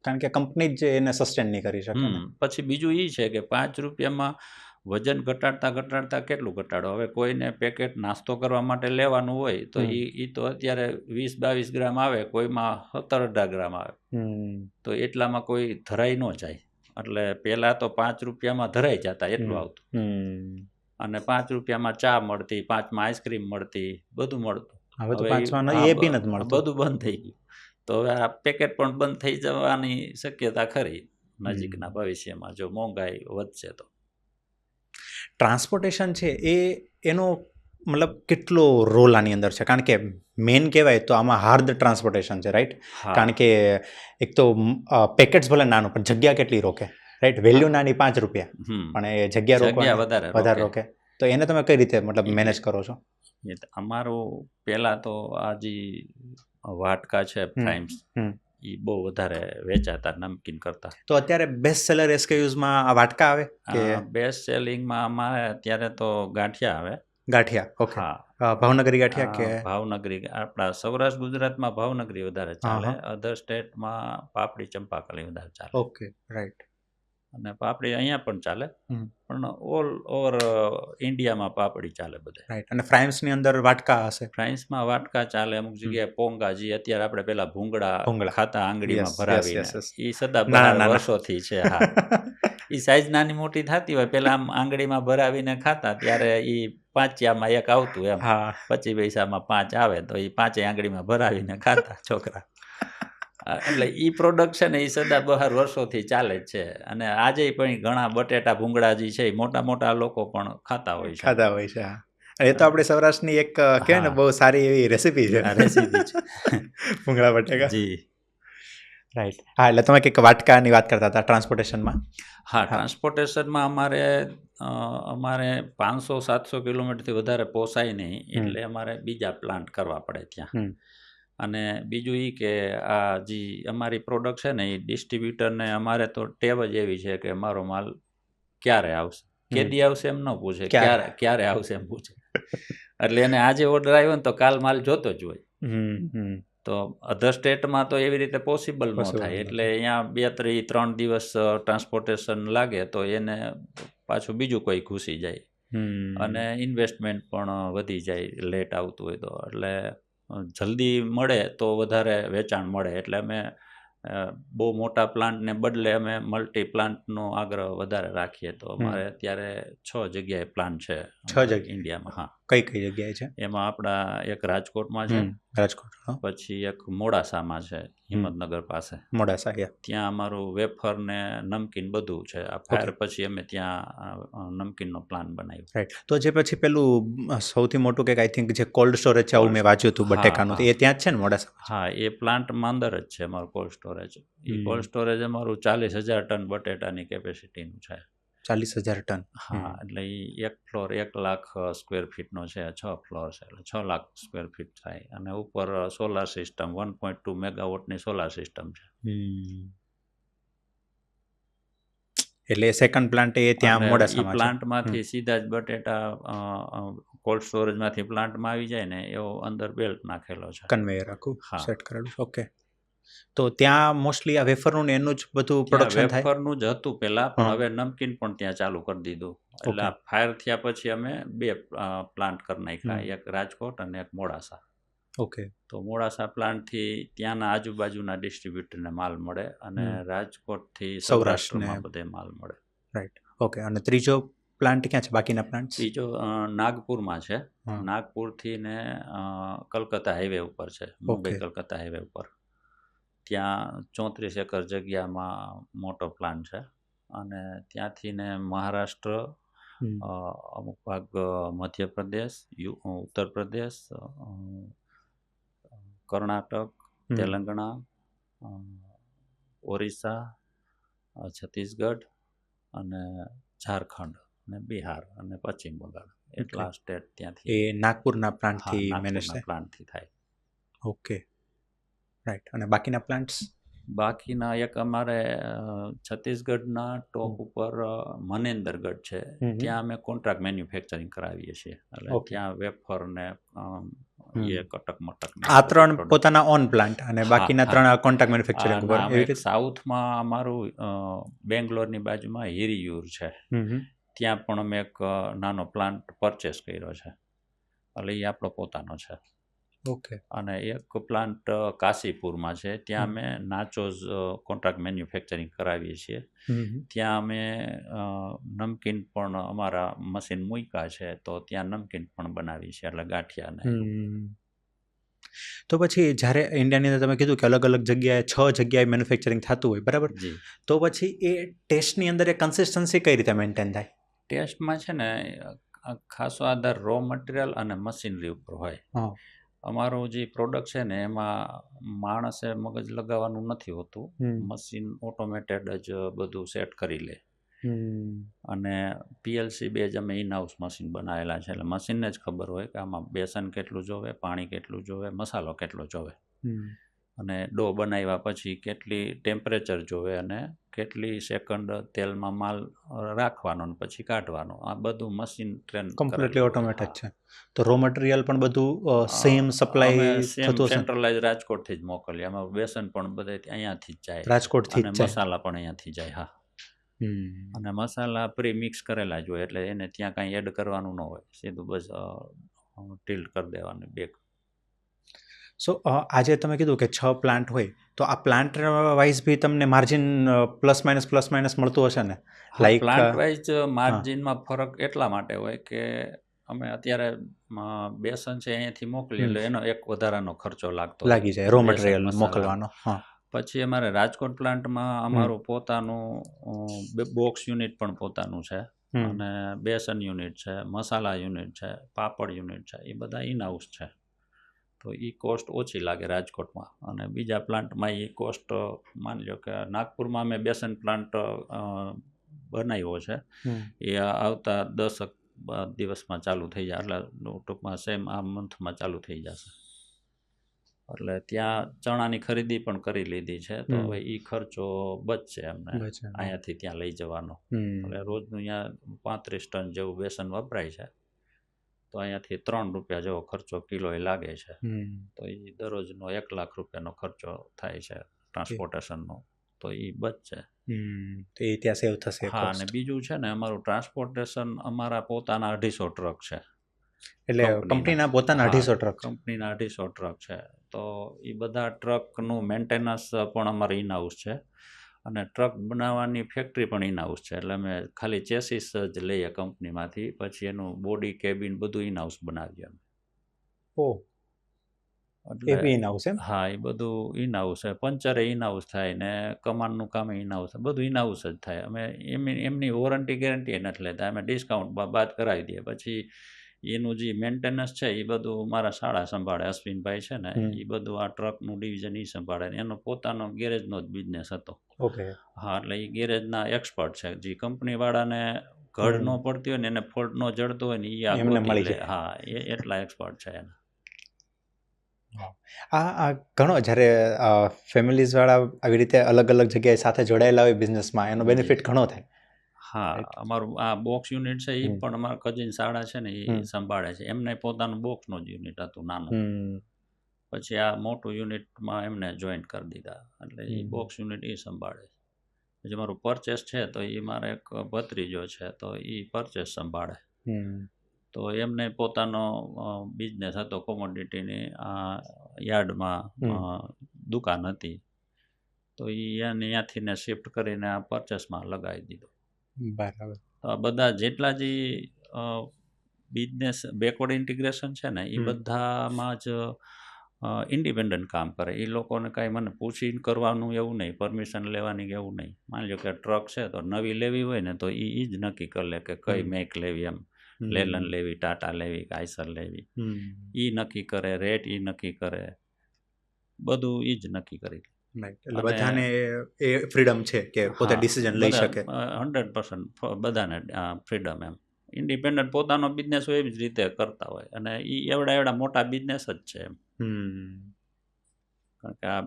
કારણ કે કંપની જ એને સસ્ટેન નહીં કરી શકે. પછી બીજું એ છે કે 5 રૂપિયામાં વજન ઘટાડતા કેટલું ઘટાડો. હવે કોઈને પેકેટ નાસ્તો કરવા માટે લેવાનું હોય તો એ તો અત્યારે 20-22 ગ્રામ આવે, કોઈમાં 17-18 ગ્રામ આવે. તો એટલામાં કોઈ ધરાઈ ન જાય. એટલે પહેલાં તો 5 રૂપિયામાં ધરાઈ જતા, એટલું આવતું. અને 5 રૂપિયામાં ચા મળતી, 5માં આઈસ્ક્રીમ મળતી, બધું મળતું. હવે તો 5માં એ બી નથી મળતું, બધું બંધ થઈ ગયું. તો હવે આ પેકેટ પણ બંધ થઈ જવાની શક્યતા ખરી નજીકના ભવિષ્યમાં, જો મોંઘાઈ વધશે તો. ટ્રાન્સપોર્ટેશન છે એનો મતલબ કેટલો રોલ આની અંદર છે? કારણ કે મેન કહેવાય તો આમાં હાર્ડ ટ્રાન્સપોર્ટેશન છે, રાઈટ? કારણ કે એક તો પેકેટ્સ ભલે નાનું પણ જગ્યા કેટલી રોકે, રાઈટ? વેલ્યુ નાની 5 રૂપિયા, પણ એ જગ્યા વધારે રોકે. તો એને તમે કઈ રીતે મતલબ મેનેજ કરો છો? અમારું પહેલાં તો આ જે વાટકા છે ફ્રાઈમ્સ, એ બહુ વધારે વેચાતા નમકીન કરતા. તો અત્યારે બેસ્ટ સેલર SKUsમાં આ વાટકા આવે કે બેસ્ટ સેલિંગમાં અમારે અત્યારે તો ગાંઠિયા આવે. ગાંઠિયા? ઓકે. હા, ભાવનગરી ગાંઠિયા કે ભાવનગરી? આપણા સૌરાષ્ટ્ર ગુજરાતમાં ભાવનગરી વધારે ચાલે, અધર સ્ટેટમાં પાપડી ચંપાકલી વધારે ચાલે. Okay, right. અને પાપડી અહીંયા પણ ચાલે, પણ ઓલ ઓવર ઇન્ડિયામાં પાપડી ચાલે બધે. રાઈટ. અને ફ્રાઈમ્સની અંદર વાટકા હશે? ફ્રાઈમ્સમાં વાટકા ચાલે, અમુક જગ્યાએ પોંગા, જે અત્યારે આપણે પેલા ભૂંગળા ખાતા આંગળીમાં ભરાવીને, એ સદાબહાર વર્ષોથી છે. હા, એ સાઈઝ નાની મોટી થતી હોય, પેલા આમ આંગળીમાં ભરાવીને ખાતા, ત્યારે એ 5 એક આવતું એમ, 25 પૈસામાં 5 આવે તો એ 5 આંગળીમાં ભરાવીને ખાતા છોકરા. એટલે એ પ્રોડક્ટ છે ને એ સદાબહાર વર્ષોથી ચાલે જ છે. અને આજે પણ ઘણા બટેટા ભૂંગળા જે છે એ મોટા લોકો પણ ખાતા હોય છે. એ તો આપણે સૌરાષ્ટ્રની એક કહેવાય ને બહુ સારી એવી રેસીપી છે. ભૂંગળા બટેકા. જી, રાઈટ. હા, એટલે તમે કંઈક વાટકાની વાત કરતા હતા ટ્રાન્સપોર્ટેશનમાં. હા, ટ્રાન્સપોર્ટેશનમાં અમારે 500-700 કિલોમીટરથી વધારે પોસાય નહીં, એટલે અમારે બીજા પ્લાન્ટ કરવા પડે ત્યાં. અને બીજું એ કે આ જે અમારી પ્રોડક્ટ છે ને એ ડિસ્ટ્રીબ્યુટરને અમારે તો ટેવ જ એવી છે કે મારો માલ ક્યારે આવશે, કેદી આવશે એમ ન પૂછે, ક્યારે આવશે એમ પૂછે. એટલે એને આજે ઓર્ડર આવ્યો ને તો કાલ માલ જોતો જ હોય. તો અધર સ્ટેટમાં તો એવી રીતે પોસિબલ ન થાય, એટલે અહીંયા 2-3 દિવસ ટ્રાન્સપોર્ટેશન લાગે તો એને પાછું બીજું કોઈ ઘૂસી જાય, અને ઇન્વેસ્ટમેન્ટ પણ વધી જાય લેટ આવતું હોય તો. એટલે જલ્દી મળે તો વધારે વેચાણ મળે, એટલે અમે બહુ મોટા પ્લાન્ટને બદલે અમે મલ્ટી પ્લાન્ટનો આગ્રહ વધારે રાખીએ તો અમારે અત્યારે 6 જગ્યાએ પ્લાન્ટ છે 6 જગ્યાએ? ઇન્ડિયામાં. હા, કઈ કઈ જગ્યાએ છે? એમાં આપણા એક રાજકોટમાં છે, રાજકોટ, પછી એક મોડાસામાં છે, હિંમતનગર પાસે. મોડાસા. ત્યાં અમારું વેફર ને નમકીન બધું છે. આ ફાયર પછી અમે ત્યાં નમકીનનો પ્લાન બનાવ્યો. રાઈટ. તો જે પછી પેલું સૌથી મોટું કંઈક આઈ થિંક જે કોલ્ડ સ્ટોરેજ છે આવું મેં વાંચ્યું હતું બટેકાનું, એ ત્યાં જ છે ને મોડાસા? હા, એ પ્લાન્ટમાં અંદર જ છે અમારું કોલ્ડ સ્ટોરેજ. એ કોલ્ડ સ્ટોરેજ અમારું 40,000 ટન બટેટાની કેપેસિટીનું છે. 40,000 ટન? હા, એટલે એ એક ફ્લોર 1 લાખ સ્ક્વેર ફીટનો છે, 6 ફ્લોર છે એટલે 6 લાખ સ્ક્વેર ફીટ થાય. અને ઉપર સોલાર સિસ્ટમ 1.2 મેગાવોટની સોલાર સિસ્ટમ છે. એટલે સેકન્ડ પ્લાન્ટ એ ત્યાં મોડાસામાં છે. પ્લાન્ટમાંથી સીધા જ બટેટા કોલ્ડ સ્ટોરેજમાંથી પ્લાન્ટમાં આવી જાય ને એવો અંદર બેલ્ટ નાખેલો છે, કન્વેયર આખું સેટ કરેલું છે. ઓકે. તો ત્યાં મોસ્ટલી આ વેફરનું ને એનું જ બધું પ્રોડક્શન થાય? વેફરનું જ હતું પહેલા, પણ હવે નમકીન પણ ત્યાં ચાલુ કરી દીધું. એટલે ફાયર થયા પછી અમે 2 પ્લાન્ટ કરી નાખ્યા, એક રાજકોટ અને એક મોડાસા. ઓકે. તો મોડાસા પ્લાન્ટથી ત્યાંના આજુબાજુના ડિસ્ટ્રીબ્યુટરને માલ મળે અને રાજકોટથી સૌરાષ્ટ્રમાં બધે માલ મળે. રાઈટ. ઓકે. અને ત્રીજો પ્લાન્ટ ક્યાં છે બાકીના પ્લાન્ટ? ત્રીજો નાગપુરમાં છે. નાગપુરથી ને કલકત્તા હાઈવે ઉપર છે, મુંબઈ કલકત્તા હાઈવે ઉપર. ત્યાં 34 એકર જગ્યામાં મોટો પ્લાન્ટ છે. અને ત્યાંથી ને મહારાષ્ટ્ર, અમુક ભાગ મધ્યપ્રદેશ, ઉત્તર પ્રદેશ, કર્ણાટક, તેલંગણા, ઓરિસ્સા, છત્તીસગઢ અને ઝારખંડ અને બિહાર અને પશ્ચિમ બંગાળ, એટલા સ્ટેટ ત્યાંથી એ નાગપુરના પ્લાન્ટથી મેનેજ થાય? પ્લાન્ટથી થાય. ઓકે. રાઈટ. અને બાકીના પ્લાન્ટ્સ? બાકીના એક અમારે છત્તીસગઢના ટોપ ઉપર મનેન્દરગઢ છે, ત્યાં અમે કોન્ટ્રાક્ટ મેન્યુફેક્ચરિંગ કરાવીએ છીએ. એટલે ત્યાં વેફર ને એ કટક મટક. આ 3 પોતાના ઓન પ્લાન્ટ અને બાકીના 3 કોન્ટ્રાક્ટ મેન્યુફેક્ચરિંગ ઉપર. એવી રીતે સાઉથમાં અમારું બેંગ્લોરની બાજુમાં હિરીયુર છે, ત્યાં પણ અમે એક નાનો પ્લાન્ટ પરચેસ કર્યો છે, એટલે એ આપણો પોતાનો છે. ઓકે. અને એક પ્લાન્ટ કાશીપુરમાં છે, ત્યાં અમે નાચોઝ કોન્ટ્રાક્ટ મેન્યુફેક્ચરિંગ કરાવીએ છીએ. ત્યાં અમે નમકીન પણ અમારા મશીન મૂક્યા છે, તો ત્યાં નમકીન પણ બનાવીએ છીએ, એટલે ગાંઠિયાને. તો પછી જ્યારે ઇન્ડિયાની અંદર તમે કીધું કે અલગ અલગ જગ્યાએ 6 જગ્યાએ મેન્યુફેક્ચરિંગ થતું હોય, બરાબર? તો પછી એ ટેસ્ટની અંદર એ કન્સિસ્ટન્સી કઈ રીતે મેન્ટેન થાય? ટેસ્ટમાં છે ને ખાસો આધાર રો મટીરિયલ અને મશીનરી ઉપર હોય. અમારું જે પ્રોડક્ટ છે ને એમાં માણસે મગજ લગાવવાનું નથી હોતું, મશીન ઓટોમેટેડ જ બધું સેટ કરી લે. અને PLC બેઝ અમે ઇન હાઉસ મશીન બનાવેલા છે, એટલે મશીનને જ ખબર હોય કે આમાં બેસન કેટલું જોવે, પાણી કેટલું જોવે, મસાલો કેટલો જોવે, અને ડો બનાવ્યા પછી કેટલી ટેમ્પરેચર જોવે અને કેટલી સેકન્ડ તેલમાં માલ રાખવાનો ને પછી કાઢવાનો. આ બધું મશીન ટ્રેન કમ્પ્લીટલી ઓટોમેટેડ છે. તો રો મટીરિયલ પણ બધું સેમ સપ્લાય થતું હશે? સેન્ટ્રલાઇઝ રાજકોટથી જ મોકલીએ. આમાં બેસન પણ બધે અહીંયાથી જ જાય, રાજકોટથી જ જાય, મસાલા પણ અહીંયાથી જાય. હા. અને મસાલા પ્રી મિક્સ કરેલા જ હોય, એટલે એને ત્યાં કાંઈ એડ કરવાનું ન હોય, સીધું બસ ટિલ્ટ કરી દેવાનું બેગ. સો આજે તમે કીધું કે 6 પ્લાન્ટ હોય, તો આ પ્લાન્ટ વાઇઝ બી તમને માર્જિન પ્લસ માઇનસ મળતું હશે ને? લાઈક પ્લાન્ટ વાઇઝ માર્જિનમાં ફરક એટલા માટે હોય કે અમે અત્યારે બેસન છે અહીંયાથી મોકલીએ એટલે એનો એક વધારાનો ખર્ચો લાગી જાય, રો મટીરિયલ મોકલવાનો. પછી અમારે રાજકોટ પ્લાન્ટમાં અમારું પોતાનું બોક્સ યુનિટ પણ પોતાનું છે, અને બેસન યુનિટ છે, મસાલા યુનિટ છે, પાપડ યુનિટ છે, એ બધા ઇન હાઉસ છે. તો એ કોસ્ટ ઓછી લાગે રાજકોટમાં, અને બીજા પ્લાન્ટમાં એ કોસ્ટ માની લો કે નાગપુરમાં અમે બેસન પ્લાન્ટ બનાવ્યો છે, એ આવતા 10 દિવસમાં ચાલુ થઈ જાય, એટલે ટૂંકમાં સેમ આ મંથમાં ચાલુ થઈ જશે. એટલે ત્યાં ચણાની ખરીદી પણ કરી લીધી છે, તો હવે એ ખર્ચો બચશે અમને અહીંયાથી ત્યાં લઈ જવાનો. એટલે રોજનું અહીંયા 35 ટન જેવું બેસન વપરાય છે, તો અહીંયાથી 3 રૂપિયા જેવો ખર્ચો કિલોએ લાગે છે. તો એ દરરોજનો 1 લાખ રૂપિયાનો ખર્ચો થાય છે ટ્રાન્સપોર્ટેશનનો, તો એ બચશે. એ ત્યાં સેવ થશે. હા, અને બીજું છે ને અમારું ટ્રાન્સપોર્ટેશન અમારા પોતાના 250 ટ્રક છે. એટલે કંપનીના પોતાના 250 ટ્રક? કંપનીના 250 ટ્રક છે, તો એ બધા ટ્રકનું મેન્ટેનન્સ પણ અમારે ઇન હાઉસ છે અને ટ્રક બનાવવાની ફેક્ટરી પણ ઇન હાઉસ છે. એટલે અમે ખાલી ચેસીસ જ લઈએ કંપનીમાંથી, પછી એનું બોડી કેબિન બધું ઇન હાઉસ બનાવીએ અમે. ઓહ, એ બી ઇન હાઉસ એમ? હા, એ બધું ઇન હાઉસ છે. પંચરે ઇન હાઉસ થાય ને કમાનનું કામ ઇન હાઉસ, બધું ઇન હાઉસ જ થાય. અમે એમની વોરંટી ગેરંટી નથી લેતા, અમે ડિસ્કાઉન્ટ બાદ કરાવી દઈએ. પછી એનું જે મેન્ટેનન્સ છે એ બધું મારા શાળા સંભાળે, અશ્વિનભાઈ છે ને, એ બધું આ ટ્રકનું ડિવિઝન એ સંભાળે. એનો પોતાનો ગેરેજનો જ બિઝનેસ હતો. ઓકે. હા, એટલે એ ગેરેજના એક્સપર્ટ છે. જે કંપનીવાળાને ઘડ ન પડતી હોય ને, એને ફોલ્ટ ન જડતો હોય ને, એ આ એમને મળી ગોતી લે. જાય. હા, એટલા એક્સપર્ટ છે એના. આ ઘણો જ્યારે ફેમિલીઝ વાળા આવી રીતે અલગ અલગ જગ્યાએ સાથે જોડાયેલા હોય બિઝનેસમાં, એનો બેનિફિટ ઘણો થાય. હા, અમારું આ બોક્સ યુનિટ છે એ પણ અમારા કઝિન શાળા છે ને એ સંભાળે છે. એમને પોતાનું બોક્સનું જ યુનિટ હતું નાનું. પછી આ મોટું યુનિટમાં એમને જોઈન કરી દીધા, એટલે એ બોક્સ યુનિટ એ સંભાળે છે. પછી મારું પરચેસ છે તો એ મારે એક ભત્રીજો છે તો એ પરચેસ સંભાળે. તો એમને પોતાનો બિઝનેસ હતો કોમોડિટીની, યાર્ડમાં દુકાન હતી. તો એને ત્યાંથી ને શિફ્ટ કરીને આ પરચેસમાં લગાવી દીધો. બરાબર. તો આ બધા જેટલા જે બિઝનેસ બેકવર્ડ ઇન્ટિગ્રેશન છે ને એ બધામાં જ ઇન્ડિપેન્ડન્ટ કામ કરે. એ લોકોને કાંઈ મને પૂછીને કરવાનું એવું નહીં, પરમિશન લેવાની કે એવું નહીં. માની લો કે ટ્રક છે તો નવી લેવી હોય ને તો એ જ નક્કી કરી લે કે કઈ મેક લેવી, એમ લેલન લેવી, ટાટા લેવી, આઈસર લેવી, એ નક્કી કરે. રેટ એ નક્કી કરે, બધું એ જ નક્કી કરી. એટલે બધાને એ ફ્રીડમ છે કે પોતે ડિસિઝન લઈ શકે. 100% બધાને ફ્રીડમ, એમ ઇન્ડિપેન્ડન્ટ પોતાનો બિઝનેસ હોય એવી જ રીતે કરતા હોય. અને એ એવડા મોટા બિઝનેસ જ છે એમ. કારણ કે આ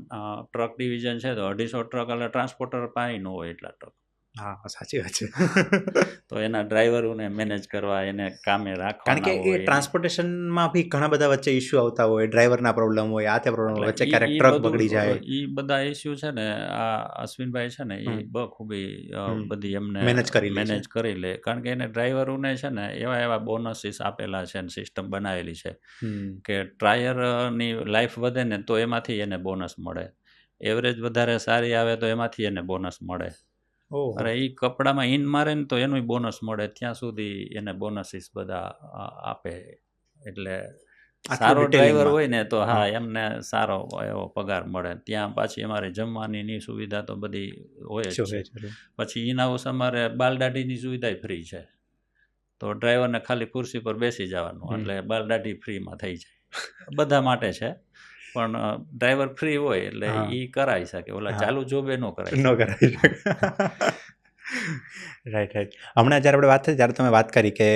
ટ્રક ડિવિઝન છે તો 250 ટ્રક એટલે ટ્રાન્સપોર્ટર પાઈ ન હોય એટલા ટ્રક. હા, સાચી વાત છે. તો એના ડ્રાઈવરોને મેનેજ કરવા, એને કામે રાખવાના. કારણ કે એ ટ્રાન્સપોર્ટેશનમાં બી ઘણા બધા વચ્ચે ઇશ્યુ આવતા હોય, ડ્રાઈવરના પ્રોબ્લેમ હોય, આ તે પ્રોબ્લેમ વચ્ચે ક્યારેક ટ્રક બગડી જાય. એ બધા ઇશ્યુ છે ને આ અશ્વિનભાઈ છે ને એ બખૂબી બધી એમને મેનેજ કરી લે. કારણ કે એને ડ્રાઈવરોને છે ને એવા બોનસીસ આપેલા છે ને સિસ્ટમ બનાવેલી છે કે ટાયરની લાઈફ વધે ને તો એમાંથી એને બોનસ મળે, એવરેજ વધારે સારી આવે તો એમાંથી એને બોનસ મળે. અરે એ કપડામાં ઇન મારે ને તો એનું બોનસ મળે, ત્યાં સુધી એને બોનસીસ બધા આપે. એટલે સારો ડ્રાઈવર હોય ને તો હા એમને સારો એવો પગાર મળે. ત્યાં પાછી અમારે જમવાની સુવિધા તો બધી હોય જ છે. પછી ઇન હાઉસ અમારે બાલદાઢીની સુવિધા ફ્રી છે. તો ડ્રાઈવરને ખાલી ખુરશી પર બેસી જવાનું એટલે બાલદાઢી ફ્રીમાં થઈ જાય. બધા માટે છે, પણ ડ્રાઈવર ફ્રી હોય એટલે એ કરાવી શકે. ઓલા ચાલુ જોબે ન કરાવી શકે. રાઈટ. હમણાં જ્યારે આપણે વાત થઈ ત્યારે તમે વાત કરી કે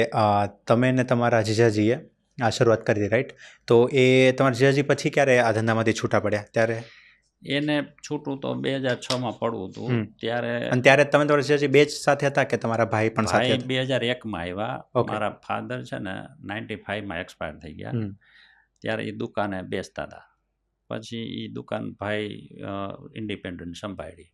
તમે ને તમારા જીજાજીએ આ શરૂઆત કરી હતી, રાઈટ? તો એ તમારા જીજાજી પછી ક્યારે આ ધંધામાંથી છૂટા પડ્યા? ત્યારે એને છૂટું તો 2006માં પડવું હતું ત્યારે. અને ત્યારે તમે તમારા જીજાજી બે જ સાથે હતા કે તમારા ભાઈ પણ સાથે? 2001માં આવ્યા. મારા ફાધર છે ને 95માં એક્સપાયર થઈ ગયા. ત્યારે એ દુકાને બેસતા હતા. પછી એ દુકાન ભાઈ ઇન્ડિપેન્ડન્ટ સંભાળી.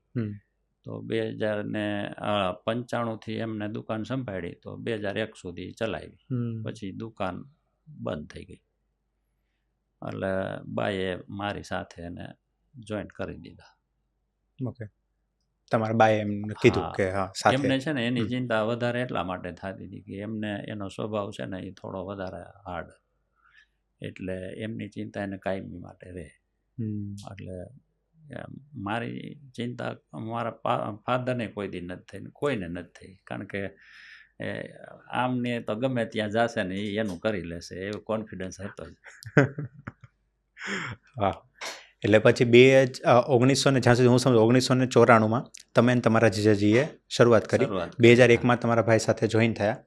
તો 2095થી એમને દુકાન સંભાળી તો 2001 સુધી ચલાવી. પછી દુકાન બંધ થઈ ગઈ. એટલે બાઈએ મારી સાથે એને જોઈન્ટ કરી દીધા. ઓકે. તમારા બાએ એમ કીધું કે હા સાથે. એમને છે ને એની ચિંતા વધારે એટલા માટે થતી હતી કે એમને એનો સ્વભાવ છે ને એ થોડો વધારે હાર્ડ, એટલે એમની ચિંતા એને કાયમી માટે રહે. એટલે મારી ચિંતા મારા ફાધરને કોઈ દી નથી થઈ, કોઈને નથી થઈ. કારણ કે આમને તો ગમે ત્યાં જશે ને એ એનું કરી લેશે એવો કોન્ફિડન્સ હતો જ. વાહ. એટલે પછી 1900 જ્યાં સુધી હું સમજુ 1994માં તમે તમારા જીજાજીએ શરૂઆત કરી. 2001માં તમારા ભાઈ સાથે જોઈન થયા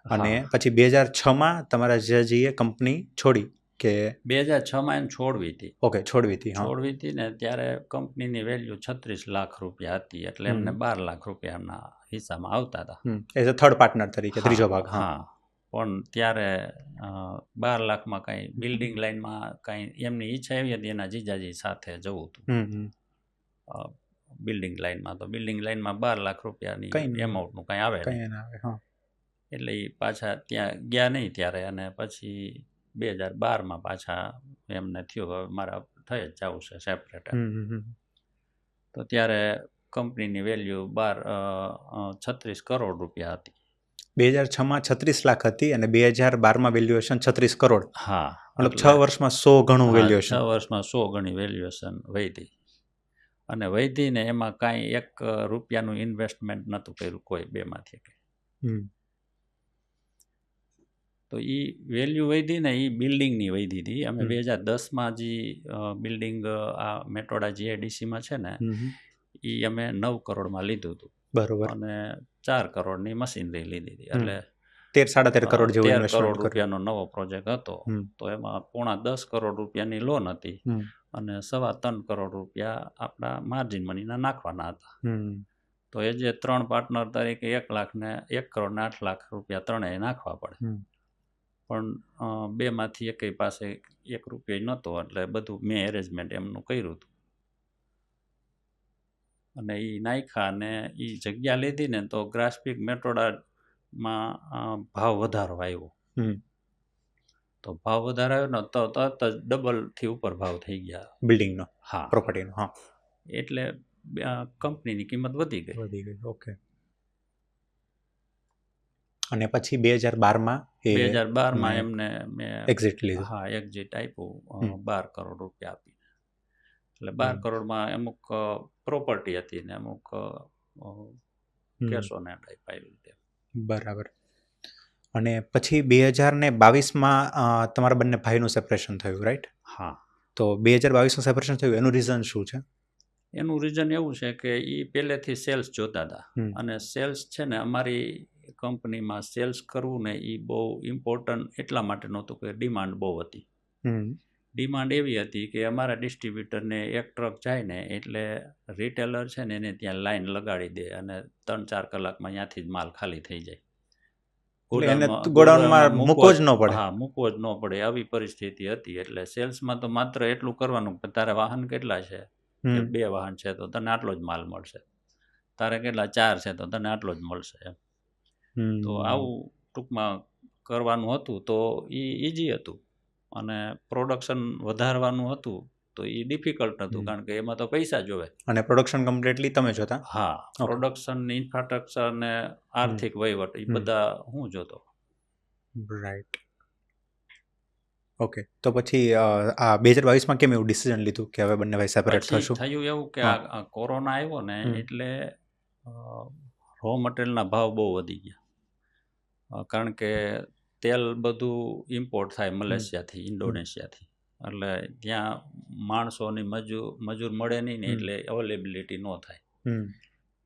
અને પછી 2006માં તમારા જીજાજીએ કંપની છોડી કે 2006માં એને છોડવી હતી. ઓકે, છોડવી હતી. છોડવી હતી ને ત્યારે કંપનીની વેલ્યુ 36 લાખ રૂપિયા હતી, એટલે એમને 12 લાખ રૂપિયા એમના હિસ્સામાં આવતા હતા. એઝ અ થર્ડ પાર્ટનર તરીકે, ત્રીજો ભાગ. હા, પણ ત્યારે 12 લાખમાં કાંઈ બિલ્ડિંગ લાઇનમાં કાંઈ એમની ઈચ્છા એવી હતી એના જીજાજી સાથે જવું હતું બિલ્ડિંગ લાઇનમાં. તો બિલ્ડિંગ લાઇનમાં 12 લાખ રૂપિયાની એમાઉન્ટનું કાંઈ આવે નહીં. એટલે એ પાછા ત્યાં ગયા નહીં ત્યારે. અને પછી 2012માં પાછા એમને થયું હવે મારા થઈ જ જવું છે સેપરેટ. હમ. તો ત્યારે કંપનીની વેલ્યુ 36 કરોડ રૂપિયા હતી. 2006માં 36 લાખ હતી અને 2012માં વેલ્યુએશન 36 કરોડ. હા, મતલબ 6 વર્ષમાં 100 ગણું હા, વેલ્યુએશન. 6 વર્ષમાં 100 ગણી વેલ્યુએશન વધી. અને વધીને એમાં કાંઈ ₹1 ઇન્વેસ્ટમેન્ટ નહોતું કર્યું કોઈ બેમાંથી. તો એ વેલ્યુ વધી ને એ બિલ્ડિંગની વધી હતી. અમે 2010માં જે બિલ્ડિંગ આ મેટોડા GIDCમાં છે ને એ અમે 9 કરોડમાં લીધું હતું. બરોબર. અને 4 કરોડની મશીનરી લીધી હતી. એટલે 13-13.5 કરોડ જેવું 13 ઇન્વેસ્ટમેન્ટ કરોડ રૂપિયાનો નવો પ્રોજેક્ટ હતો. તો એમાં 10.25 કરોડ રૂપિયાની લોન હતી અને 3.25 કરોડ રૂપિયા આપણા માર્જિન મનીના નાખવાના હતા. તો એ જે 3 પાર્ટનર તરીકે 1 લાખ ને 1 કરોડ ને 8 લાખ રૂપિયા ત્રણેય નાખવા પડે. પણ બેમાંથી એકેય પાસે ₹1 નહોતો, એટલે બધું મેં એરેન્જમેન્ટ એમનું કર્યું હતું. અને એ નાખ્યા અને એ જગ્યા લીધી ને તો ગ્રાસ્પિક મેટોડામાં ભાવ વધારો આવ્યો. તો ભાવ વધારો આવ્યો ને તો તરત જ ડબલથી ઉપર ભાવ થઈ ગયા બિલ્ડિંગનો. હા, પ્રોપર્ટીનો. હા, એટલે કંપનીની કિંમત વધી ગઈ. ઓકે. અને પછી 2012માં 2012માં એમને મેં એક્ઝિટ લીધું. હા, એક્ઝિટ આપ્યું 12 કરોડ રૂપિયા આપીને. એટલે 12 કરોડમાં અમુક પ્રોપર્ટી હતી ને અમુક કેશો નેટ આપ્યા. બરાબર. અને પછી 2022માં તમારા બંને ભાઈનું સેપરેશન થયું, રાઈટ? હા. તો 2022માં સેપરેશન થયું એનું રીઝન શું છે? એનું રીઝન એવું છે કે એ પહેલેથી સેલ્સ જોતા હતા. અને સેલ્સ છે ને અમારી કંપનીમાં સેલ્સ કરવું ને એ બહુ ઇમ્પોર્ટન્ટ એટલા માટે નહોતું કે ડિમાન્ડ બહુ હતી. ડિમાન્ડ એવી હતી કે અમારા ડિસ્ટ્રીબ્યુટરને એક ટ્રક જાય ને એટલે રિટેલર છે ને એને ત્યાં લાઈન લગાડી દે અને 3-4 કલાકમાં ત્યાંથી જ માલ ખાલી થઈ જાય. ગોડાઉનમાં મૂકવો જ ન પડે. હા, મૂકવો જ ન પડે આવી પરિસ્થિતિ હતી. એટલે સેલ્સમાં તો માત્ર એટલું કરવાનું કે તારે વાહન કેટલા છે, કે 2 વાહન છે તો તને આટલો જ માલ મળશે, તારે કેટલા 4 છે તો તને આટલો જ મળશે. તો આવું ટૂંકમાં કરવાનું હતું. તો એ ઇઝી હતું અને પ્રોડક્શન વધારવાનું હતું તો એ ડિફિકલ્ટ હતું, કારણ કે એમાં તો પૈસા જોવે. અને પ્રોડક્શન કમ્પ્લીટલી તમે જોતા? હા, પ્રોડક્શન, ઇન્ફ્રાસ્ટ્રક્ચર ને આર્થિક વહીવટ એ બધા હું જોતો. રાઈટ. ઓકે. તો પછી આ 2022માં કેમ એવું ડિસિઝન લીધું કે હવે બંને ભાઈ સેપરેટ થશું? થયું એવું કે આ કોરોના આવ્યો ને એટલે રો મટીરિયલના ભાવ બહુ વધી ગયા. કારણ કે તેલ બધું ઇમ્પોર્ટ થાય મલેશિયાથી, ઇન્ડોનેશિયાથી. એટલે ત્યાં માણસોની મજૂર મળે નહીં ને એટલે અવેલેબિલિટી ન થાય.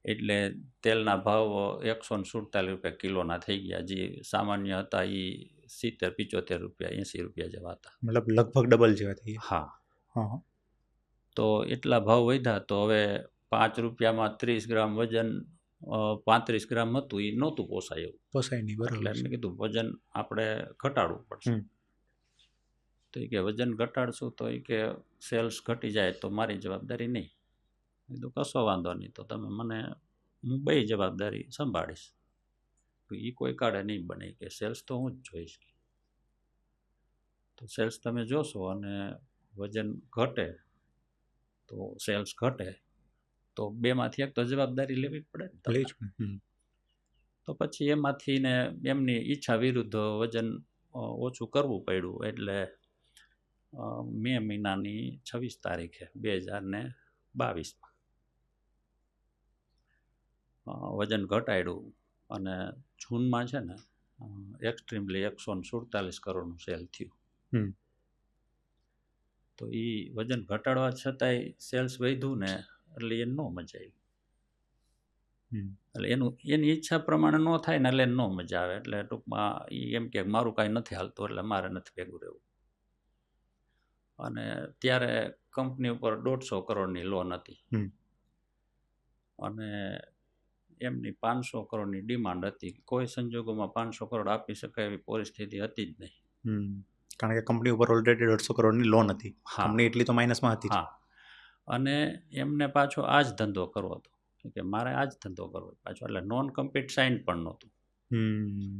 એટલે તેલના ભાવ 147 રૂપિયા કિલોના થઈ ગયા. જે સામાન્ય હતા એ 70-75 રૂપિયા, 80 રૂપિયા જેવા હતા. મતલબ લગભગ ડબલ જેવા થઈ ગયા. હા. તો એટલા ભાવ વધ્યા તો હવે 5 રૂપિયામાં 30 ગ્રામ વજન 35 ગ્રામ હતું, એ નહોતું પોસાય એવું. પોસાય નહીં. બરાબર. એટલે મેં કીધું વજન આપણે ઘટાડવું પડશે. તો એ કે વજન ઘટાડશું તો એ કે સેલ્સ ઘટી જાય તો મારી જવાબદારી નહીં. કીધું કશો વાંધો નહીં, તો તમે મને હું 2 જવાબદારી સંભાળીશ. તો એ કોઈ કાળે નહીં બને કે સેલ્સ તો હું જ જોઈશ. તો સેલ્સ તમે જોશો અને વજન ઘટે તો સેલ્સ ઘટે તો બેમાંથી એક તો જવાબદારી લેવી પડે ને. તો પછી એમાંથી ને એમની ઈચ્છા વિરુદ્ધ વજન ઓછું કરવું પડ્યું. એટલે મે મહિનાની 26 તારીખે 2022માં વજન ઘટાડ્યું અને જૂનમાં છે ને એક્સ્ટ્રીમલી 147 કરોડનું સેલ થયું. તો એ વજન ઘટાડવા છતાંય સેલ્સ વધ્યું ને એટલે એને ન મજા આવી. એટલે એની ઈચ્છા પ્રમાણે ન થાય ને એટલે એને ન મજા આવે. એટલે ટૂંકમાં એ એમ કે મારું કાંઈ નથી હાલતું એટલે મારે નથી ભેગું રહેવું. અને ત્યારે કંપની ઉપર 150 કરોડની લોન હતી અને એમની 500 કરોડની ડિમાન્ડ હતી. કોઈ સંજોગોમાં 500 કરોડ આપી શકાય એવી પરિસ્થિતિ હતી જ નહીં. કારણ કે કંપની ઉપર ઓલરેડી 150 કરોડની લોન હતી. કંપની એટલી તો માઇનસમાં હતી. હા. અને એમને પાછો આ જ ધંધો કરવો હતો કે મારે આ જ ધંધો કરવો પાછો. એટલે નોન કમ્પીટ સાઇન પણ નહોતું.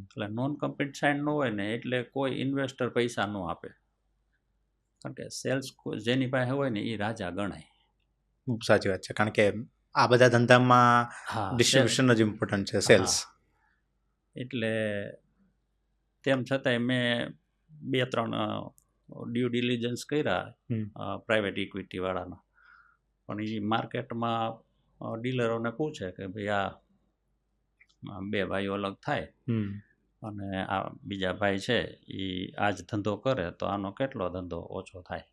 એટલે નોન કમ્પીટ સાઇન ન હોય ને એટલે કોઈ ઇન્વેસ્ટર પૈસા ન આપે. કારણ કે સેલ્સ જેની પાસે હોય ને એ રાજા ગણાય. સાચી વાત છે, કારણ કે આ બધા ધંધામાં હા, ડિસ્ટ્રીબ્યુશન જ ઇમ્પોર્ટન્ટ છે, સેલ્સ. એટલે તેમ છતાંય મેં 2-3 ડ્યુ ડિલિજન્સ કર્યા પ્રાઇવેટ ઇક્વિટી વાળાના, પણ એ માર્કેટમાં ડીલરોને પૂછે કે ભાઈ આ 2 ભાઈઓ અલગ થાય અને આ બીજા ભાઈ છે એ આ જ ધંધો કરે તો આનો કેટલો ધંધો ઓછો થાય,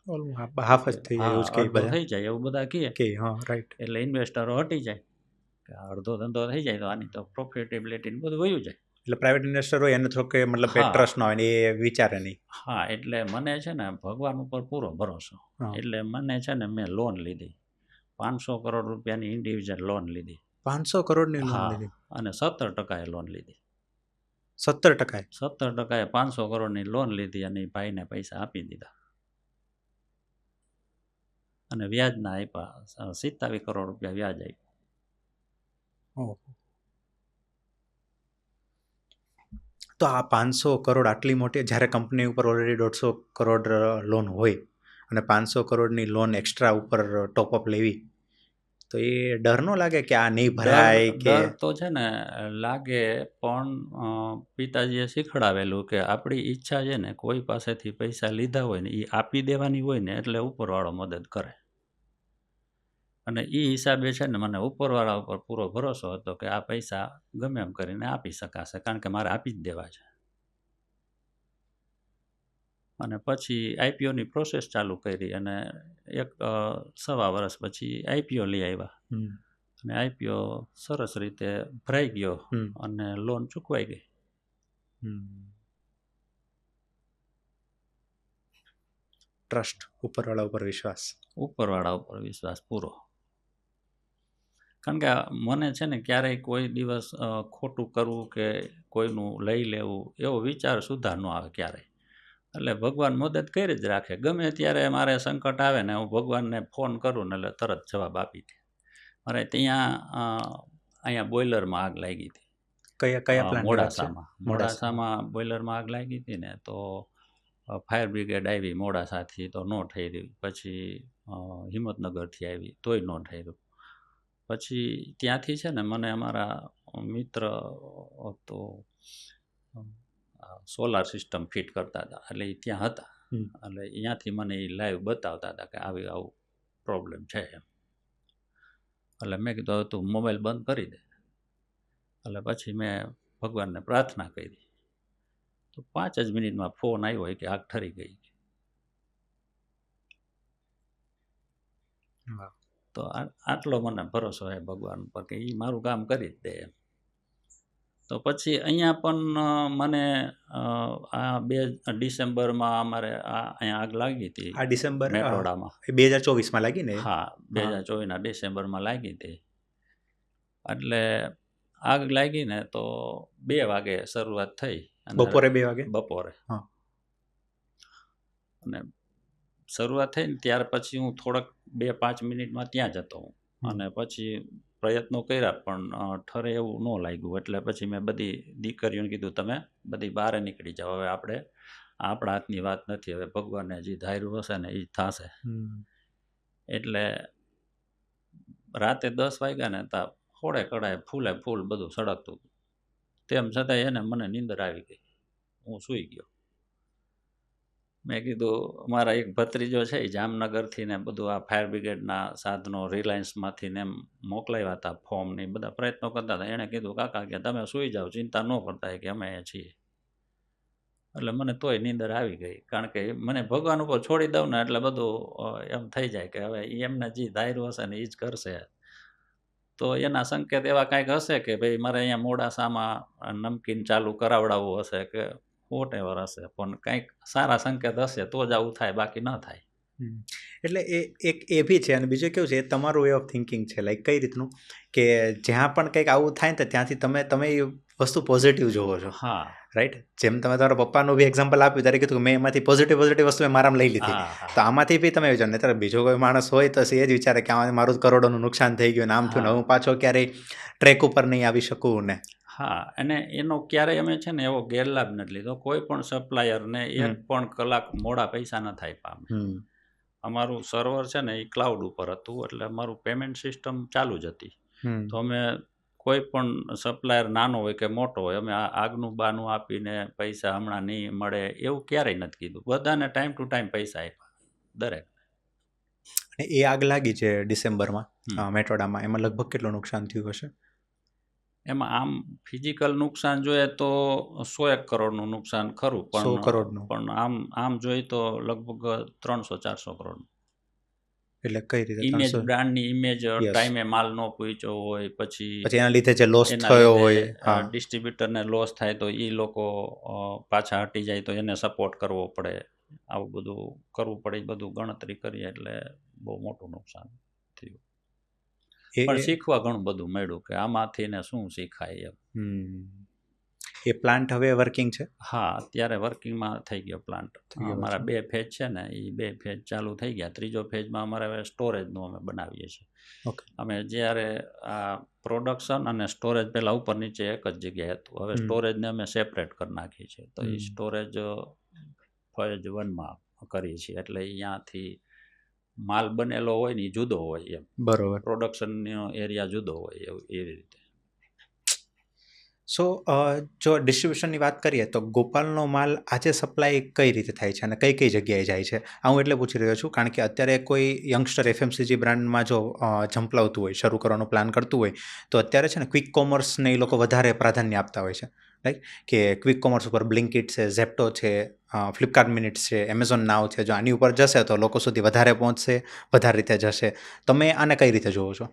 હાફ જ થઈ જાય એવું જ અડધો થઈ જાય એવું બધા કહે. કે હા, રાઈટ. એટલે ઇન્વેસ્ટરો હટી જાય કે અડધો ધંધો થઈ જાય તો આની તો પ્રોફિટેબિલિટી બધું વયું જાય. એટલે પ્રાઇવેટ ઇન્વેસ્ટર હોય એને થોડોક મતલબ ટ્રસ્ટ ન હોય ને એ વિચારે નહીં. હા, એટલે મને છે ને ભગવાન ઉપર પૂરો ભરોસો, એટલે મને છે ને મેં લોન લીધી 500 કરોડ રૂપિયાની ઇન્ડિવિજ્યુઅલ લોન લીધી. 500 કરોડની લોન લીધી અને 17% લોન લીધી. 17%? 17% 500 કરોડની લોન લીધી અને ભાઈને પૈસા આપી દીધા અને વ્યાજના આપ્યા 27 કરોડ રૂપિયા વ્યાજ આપ્યું. તો આ 500 કરોડ આટલી મોટી, જ્યારે કંપની ઉપર ઓલરેડી 150 કરોડ લોન હોય અને 500 કરોડની લોન એક્સ્ટ્રા ઉપર ટોપઅપ લેવી, તો એ ડર ન લાગે કે આ નહીં ભરાય? કે ડર તો છે ને લાગે, પણ પિતાજીએ શીખડાવેલું કે આપણી ઈચ્છા છે ને કોઈ પાસેથી પૈસા લીધા હોય ને એ આપી દેવાની હોય ને એટલે ઉપરવાળો મદદ કરે. અને એ હિસાબે છે ને મને ઉપરવાળા ઉપર પૂરો ભરોસો હતો કે આ પૈસા ગમે એમ કરીને આપી શકાશે, કારણ કે મારે આપી જ દેવા છે. અને પછી આઈપીઓની પ્રોસેસ ચાલુ કરી અને 1.25 વર્ષ પછી આઈપીઓ લઈ આવ્યા અને આઈપીઓ સરસ રીતે ભરાઈ ગયો અને લોન ચૂકવાઈ ગઈ. ટ્રસ્ટ, ઉપરવાળા ઉપર વિશ્વાસ. ઉપરવાળા ઉપર વિશ્વાસ પૂરો. કારણ કે મને છે ને ક્યારેય કોઈ દિવસ ખોટું કરવું કે કોઈનું લઈ લેવું એવો વિચાર સુધા ન આવે ક્યારેય. એટલે ભગવાન મદદ કરી જ રાખે. ગમે ત્યારે મારે સંકટ આવે ને હું ભગવાનને ફોન કરું ને એટલે તરત જવાબ આપી દે. મારે ત્યાં અહીંયા બોઇલરમાં આગ લાગી હતી. કયા પ્લાન્ટ? મોડાસામાં બોઇલરમાં આગ લાગી હતી ને તો ફાયર બ્રિગેડ આવી મોડાસાથી તો ન થઈ રહ્યું, પછી હિંમતનગરથી આવી તોય ન થઈ રહ્યું. પછી ત્યાંથી છે ને મને અમારા મિત્ર તો સોલાર સિસ્ટમ ફિટ કરતા હતા, એટલે એ ત્યાં હતા, એટલે અહીંયાથી મને એ લાઈવ બતાવતા હતા કે આવું પ્રોબ્લેમ છે એમ. એટલે મેં કીધું હવે તું મોબાઈલ બંધ કરી દે. એટલે પછી મેં ભગવાનને પ્રાર્થના કરી તો 5 જ મિનિટમાં ફોન આવ્યો હોય કે આગ ઠરી ગઈ. તો આટલો મને ભરોસો છે ભગવાન પર કે એ મારું કામ કરી જ દે એમ. તો પછી અહીંયા પણ મને આ 2 ડિસેમ્બરમાં અમારે અહીંયા આગ લાગી હતી. આ ડિસેમ્બર મેટોડામાં 2024માં લાગી ને? હા, 2024ના ડિસેમ્બરમાં લાગી હતી. એટલે આગ લાગી ને તો 2 વાગે શરૂઆત થઈ. બપોરે 2 વાગે? બપોરે. અને શરૂઆત થઈ ને ત્યાર પછી હું થોડાક 2-5 મિનિટમાં ત્યાં જતો હું અને પછી પ્રયત્નો કર્યા પણ ઠરે એવું ન લાગ્યું. એટલે પછી મેં બધી દીકરીઓને કીધું તમે બધી બહાર નીકળી જાઓ, હવે આપણા હાથની વાત નથી, હવે ભગવાને જે ધાર્યું હશે ને એ જ થશે. એટલે રાતે 10 વાગ્યા ને તા ખોડે કડાય ફૂલે ફૂલ બધું સળગતું. તેમ છતાંય એને મને નીંદર આવી ગઈ, હું સૂઈ ગયો. મેં કીધું મારા એક ભત્રીજો છે એ જામનગરથી ને બધું આ ફાયર બ્રિગેડના સાધનો રિલાયન્સમાંથી ને એમ મોકલાવ્યા હતા, ફોર્મ ને બધા પ્રયત્નો કરતા હતા. એણે કીધું કાકા કે તમે સૂઈ જાઓ, ચિંતા ન કરતા કે અમે છીએ. એટલે મને તોય નીંદર આવી ગઈ, કારણ કે મને ભગવાન ઉપર છોડી દઉં ને એટલે બધું એમ થઈ જાય કે હવે એમને જે ધાર્યું હશે ને એ જ કરશે. તો એના સંકેત એવા કાંઈક હશે કે ભાઈ મારે અહીંયા મોડાસામાં નમકીન ચાલુ કરાવડાવવું હશે કે વોટેવર હશે, પણ કંઈક સારા સંકેત હશે તો જ આવું થાય, બાકી ન થાય. એટલે એ બી છે. અને બીજું કેવું છે, એ તમારું વે ઓફ થિંકિંગ છે. લાઈક કઈ રીતનું કે જ્યાં પણ કંઈક આવું થાય ને ત્યાંથી તમે એ વસ્તુ પોઝિટિવ જોવો છો. હા, રાઈટ. જેમ તમે તમારા પપ્પાનું બી એક્ઝામ્પલ આપ્યું ત્યારે કીધું કે મેં એમાંથી પોઝિટિવ વસ્તુ મેં મારામાં લઈ લીધી. તો આમાંથી બી તમે વિચારો, નહીં બીજો કોઈ માણસ હોય તો એ જ વિચારે કે આમાં મારું કરોડોનું નુકસાન થઈ ગયું ને આમ થયું ને હું પાછો ક્યારેય ટ્રેક ઉપર નહીં આવી શકું ને. હા, અને એનો ક્યારેય અમે છે ને એવો ગેરલાભ નથી લીધો. કોઈ પણ સપ્લાયરને એક પણ કલાક મોડા પૈસા ન થાય પામે. અમારું સર્વર છે ને એ ક્લાઉડ ઉપર હતું, એટલે અમારું પેમેન્ટ સિસ્ટમ ચાલુ જ હતી. તો અમે કોઈ પણ સપ્લાયર નાનો હોય કે મોટો હોય, અમે આગનું બાનું આપીને પૈસા હમણાં નહીં મળે એવું ક્યારેય નથી કીધું. બધાને ટાઈમ ટુ ટાઈમ પૈસા આપ્યા, દરેક. અને એ આગ લાગી છે ડિસેમ્બરમાં મેટોડામાં, એમાં લગભગ કેટલું નુકસાન થયું હશે? એમાં આમ ફિઝિકલ નુકસાન જોઈએ તો 100 કરોડનું નુકસાન ખરું, 100 કરોડનું. પણ આમ જોઈએ તો લગભગ 300-400 કરોડનું. એટલે કઈ રીતે? ઇમેજ, 300? બ્રાન્ડની ઇમેજ ટાઈમે માલ ન પહોંચ્યો હોય, પછી એના લીધે જે લોસ થયો હોય, ડિસ્ટ્રીબ્યુટરને લોસ થાય તો એ લોકો પાછા હટી જાય તો એને સપોર્ટ કરવો પડે. આવું બધું કરવું પડે, એ બધું ગણતરી કરીએ એટલે બહુ મોટું નુકસાન થયું. પણ શીખવા ઘણું બધું મળ્યું કે આમાંથી ને શું શીખાય એમ. એ પ્લાન્ટ હવે વર્કિંગ છે? હા, અત્યારે વર્કિંગમાં થઈ ગયો પ્લાન્ટ. અમારા 2 ફેજ છે ને, એ 2 ફેજ ચાલુ થઈ ગયા. 3જો ફેજમાં અમારે હવે સ્ટોરેજનું અમે બનાવીએ છીએ. અમે જ્યારે આ પ્રોડક્શન અને સ્ટોરેજ પહેલાં ઉપર નીચે એક જ જગ્યાએ હતું, હવે સ્ટોરેજને અમે સેપરેટ કરી નાખીએ છીએ. તો એ સ્ટોરેજ ફેજ 1માં કરીએ છીએ, એટલે અહીંયાથી માલ બનેલો હોય ને એ જુદો હોય એમ. બરોબર. પ્રોડક્શનનો એરિયા જુદો હોય એવી રીતે. સો જો ડિસ્ટ્રીબ્યુશનની વાત કરીએ તો ગોપાલનો માલ આજે સપ્લાય કઈ રીતે થાય છે અને કઈ કઈ જગ્યાએ જાય છે? હું એટલે પૂછી રહ્યો છું કારણ કે અત્યારે કોઈ યંગસ્ટર એફએમસીજી બ્રાન્ડમાં જો ઝંપલાવતું હોય, શરૂ કરવાનો પ્લાન કરતું હોય, તો અત્યારે છે ને ક્વિક કોમર્સને એ લોકો વધારે પ્રાધાન્ય આપતા હોય છે, રાઈટ? કે ક્વિક કોમર્સ ઉપર બ્લિંકિટ છે, ઝેપ્ટો છે, ફ્લિપકાર્ટ મિનિટ્સ છે, એમેઝોન નાવ છે. જો આની ઉપર જશે તો લોકો સુધી વધારે પહોંચશે, વધારે રીતે જશે. તમે આને કઈ રીતે જોવો છો?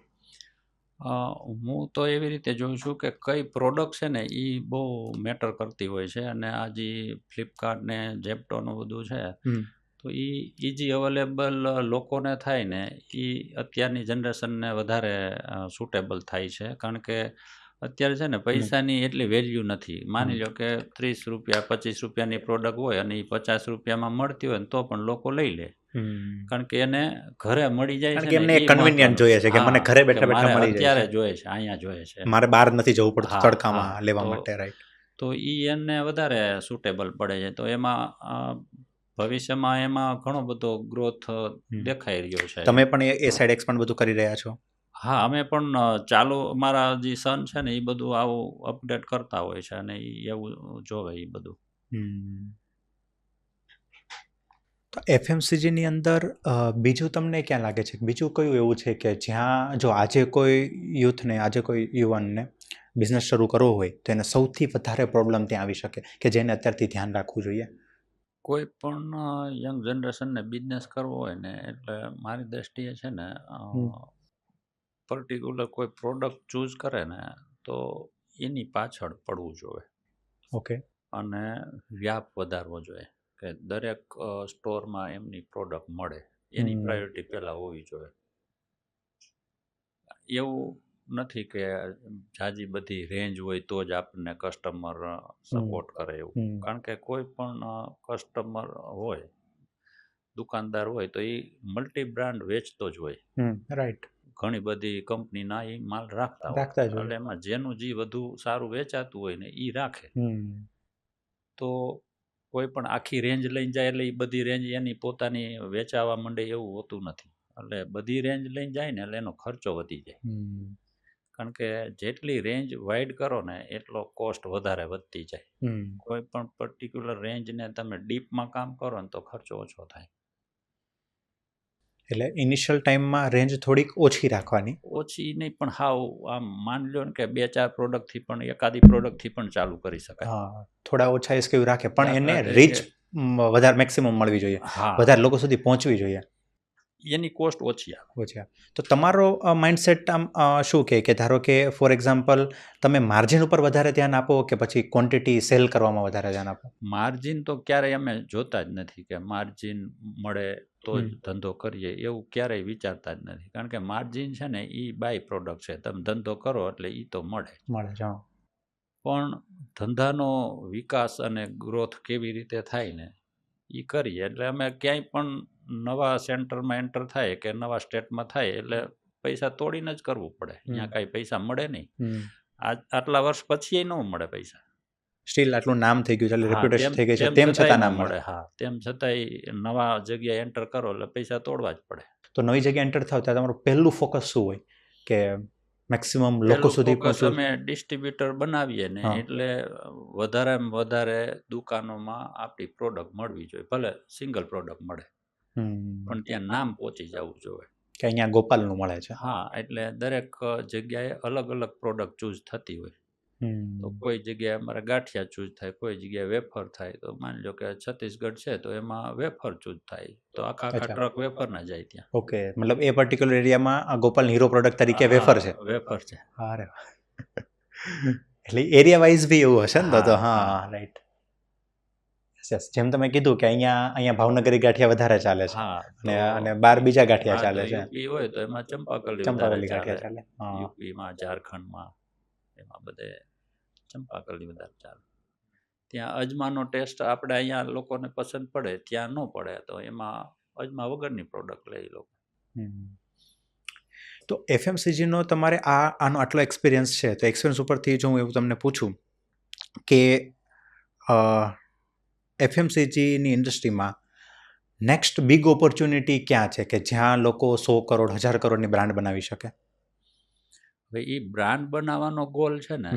હું તો એવી રીતે જોઉં છું કે કઈ પ્રોડક્ટ છે ને એ બહુ મેટર કરતી હોય છે. અને આ જે ફ્લિપકાર્ટ ને ઝેપ્ટોનું બધું છે, તો એ ઇઝી અવેલેબલ લોકોને થાય ને, એ અત્યારની જનરેશનને વધારે સુટેબલ થાય છે. કારણ કે અત્યારે છે ને પૈસાની એટલી વેલ્યુ નથી. માની લો કે 30 રૂપિયા 25 રૂપિયાની પ્રોડક્ટ હોય અને એ 50 રૂપિયામાં મળતી હોય ને તો પણ લોકો લઈ લે. કારણ કે એને ઘરે મળી જાય છે, એમને કન્વીનિયન્ટ જોઈએ છે કે મને ઘરે બેઠા બેઠા મળી જાય અત્યારે જોઈએ છે, અહીંયા જોઈએ છે, મારે બહાર નથી જવું પડતું તડકામાં લેવા માટે, રાઈટ? તો એ એને વધારે સુટેબલ પડે છે. તો એમાં ભવિષ્યમાં એમાં ઘણો બધો ગ્રોથ દેખાઈ રહ્યો છે. તમે પણ એ સાઈડ એક્સપાન્ડ બધું કરી રહ્યા છો? હા, અમે પણ ચાલુ, અમારા જે સન છે ને એ બધું આવું અપડેટ કરતા હોય છે અને એ એવું જોવે એ બધું. તો એફએમસીજીની અંદર બીજું તમને ક્યાં લાગે છે, બીજું કયું એવું છે કે જ્યાં જો આજે કોઈ યુથને, આજે કોઈ યુવાનને બિઝનેસ શરૂ કરવો હોય તો એને સૌથી વધારે પ્રોબ્લેમ ત્યાં આવી શકે કે જેને અત્યારથી ધ્યાન રાખવું જોઈએ? કોઈ પણ યંગ જનરેશનને બિઝનેસ કરવો હોય ને, એટલે મારી દ્રષ્ટિએ છે ને પર્ટિક્યુલર કોઈ પ્રોડક્ટ ચૂઝ કરે ને તો એની પાછળ પડવું જોઈએ. ઓકે. અને વ્યાપ વધારવો જોઈએ કે દરેક સ્ટોરમાં એમની પ્રોડક્ટ મળે, એની પ્રાયોરિટી પહેલાં હોવી જોઈએ. એવું નથી કે જાજી બધી રેન્જ હોય તો જ આપણને કસ્ટમર સપોર્ટ કરે એવું. કારણ કે કોઈ પણ કસ્ટમર હોય, દુકાનદાર હોય, તો એ મલ્ટી બ્રાન્ડ વેચતો જ હોય, રાઈટ? ઘણી બધી કંપનીના એ માલ રાખતા હોય, એટલે એમાં જેનું જે વધુ સારું વેચાતું હોય ને એ રાખે. તો કોઈ પણ આખી રેન્જ લઈને જાય એટલે એ બધી રેન્જ એની પોતાની વેચાવા માંડે એવું હોતું નથી. એટલે બધી રેન્જ લઈને જાય ને એટલે એનો ખર્ચો વધી જાય. કારણ કે જેટલી રેન્જ વાઇડ કરો ને એટલો કોસ્ટ વધારે વધતી જાય. કોઈ પણ પર્ટિક્યુલર રેન્જને તમે ડીપમાં કામ કરો ને તો ખર્ચો ઓછો થાય. એટલે ઇનિશિયલ ટાઈમમાં રેન્જ થોડીક ઓછી રાખવાની. ઓછી નહીં, પણ હાવ આમ માની લો ને કે 2-4 પ્રોડક્ટથી પણ, એકાદી પ્રોડક્ટથી પણ ચાલુ કરી શકાય. હા, થોડા ઓછા SKU રાખે, પણ એને રીચ વધારે મેક્સિમમ મળવી જોઈએ, વધારે લોકો સુધી પહોંચવી જોઈએ, એની કોસ્ટ ઓછી આવે. તો તમારો માઇન્ડસેટ આમ શું કે ધારો કે ફોર એક્ઝામ્પલ તમે માર્જિન ઉપર વધારે ધ્યાન આપો કે પછી ક્વોન્ટિટી સેલ કરવામાં વધારે ધ્યાન આપો? માર્જિન તો ક્યારેય અમે જોતા જ નથી કે માર્જિન મળે તો જ ધંધો કરીએ, એવું ક્યારેય વિચારતા જ નથી. કારણ કે માર્જિન છે ને એ બાય પ્રોડક્ટ છે, તમે ધંધો કરો એટલે એ તો મળે. પણ ધંધાનો વિકાસ અને ગ્રોથ કેવી રીતે થાય ને એ કરીએ. એટલે અમે ક્યાંય પણ નવા સેન્ટરમાં એન્ટર થાય કે નવા સ્ટેટમાં થાય એટલે પૈસા તોડીને જ કરવું પડે, અહીંયા કાંઈ પૈસા મળે નહીં. આટલા વર્ષ પછી ન મળે પૈસા. સ્ટીલ આટલું નામ થઈ ગયું છે, હા, રેપ્યુટેશન થઈ ગઈ છે, તેમ તેમ છતાં છતાંય ના ન મળે. હા, તેમ છતાંય નવા જગ્યાએ એન્ટર કરો એટલે પૈસા તોડવા જ પડે. તો નવી જગ્યાએ એન્ટર થાવ ત્યારે તમારું પહેલું ફોકસ શું હોય કે મેક્સિમમ લોકો પેલું સુધી ફોકસ પહોંચવું? અમે ડિસ્ટ્રીબ્યુટર બનાવીએ ને હા. એટલે વધારેમાં વધારે દુકાનોમાં આપણી પ્રોડક્ટ મળવી જોઈએ. ભલે સિંગલ પ્રોડક્ટ મળે પણ ત્યાં નામ પહોંચી જવું જોઈએ. કે અહીંયા ગોપાલનું મળે છે. હા, એટલે દરેક જગ્યાએ અલગ અલગ પ્રોડક્ટ ચૂઝ થતી હોય. તો કોઈ જગ્યાએ અમારે ગાંઠિયા ચૂઝ થાય, કોઈ જગ્યાએ વેફર થાય. તો માની લો કે છત્તીસગઢ છે તો એમાં વેફર ચૂઝ થાય, તો આખા અચ્છા. ટ્રક વેફર ના જાય ત્યાં. ઓકે, મતલબ એ પર્ટિક્યુલર એરિયામાં આ ગોપાલ હીરો પ્રોડક્ટ તરીકે વેફર છે. હા, વેફર છે. અરે વાહ. એટલે એરિયા વાઇઝ બી એવું હશે ને તો હા, હા, રાઈટ. યસ, જેમ તમે કીધું કે અહીંયા ભાવનગરી ગાંઠિયા વધારે ચાલે છે હા, અને બાર બીજા ગાંઠિયા ચાલે છે. યુપી હોય તો એમાં ચંપાકલી ચંપાવલી વધારે ગાંઠિયા ચાલે. ચાલે. હા. યુપીમાં, ઝારખંડમાં એમાં બધે ચંપાકલી વધારે ચાલે. ત્યાં અજમાનો ટેસ્ટ આપણે અહીંયા લોકોને પસંદ પડે, ત્યાં ન પડે, તો એમાં અજમા વગરની પ્રોડક્ટ લે લોકો. તો એફએમસીજીનો તમારે આનો આટલો એક્સપિરિયન્સ છે, તો એક્સપિરિયન્સ ઉપરથી જો હું એવું તમને પૂછું કે એફએમસીજીની ઇન્ડસ્ટ્રીમાં નેક્સ્ટ બિગ ઓપોર્ચ્યુનિટી ક્યાં છે કે જ્યાં લોકો 100 કરોડ 1000 કરોડની બ્રાન્ડ બનાવી શકે? હવે એ બ્રાન્ડ બનાવવાનો ગોલ છે ને,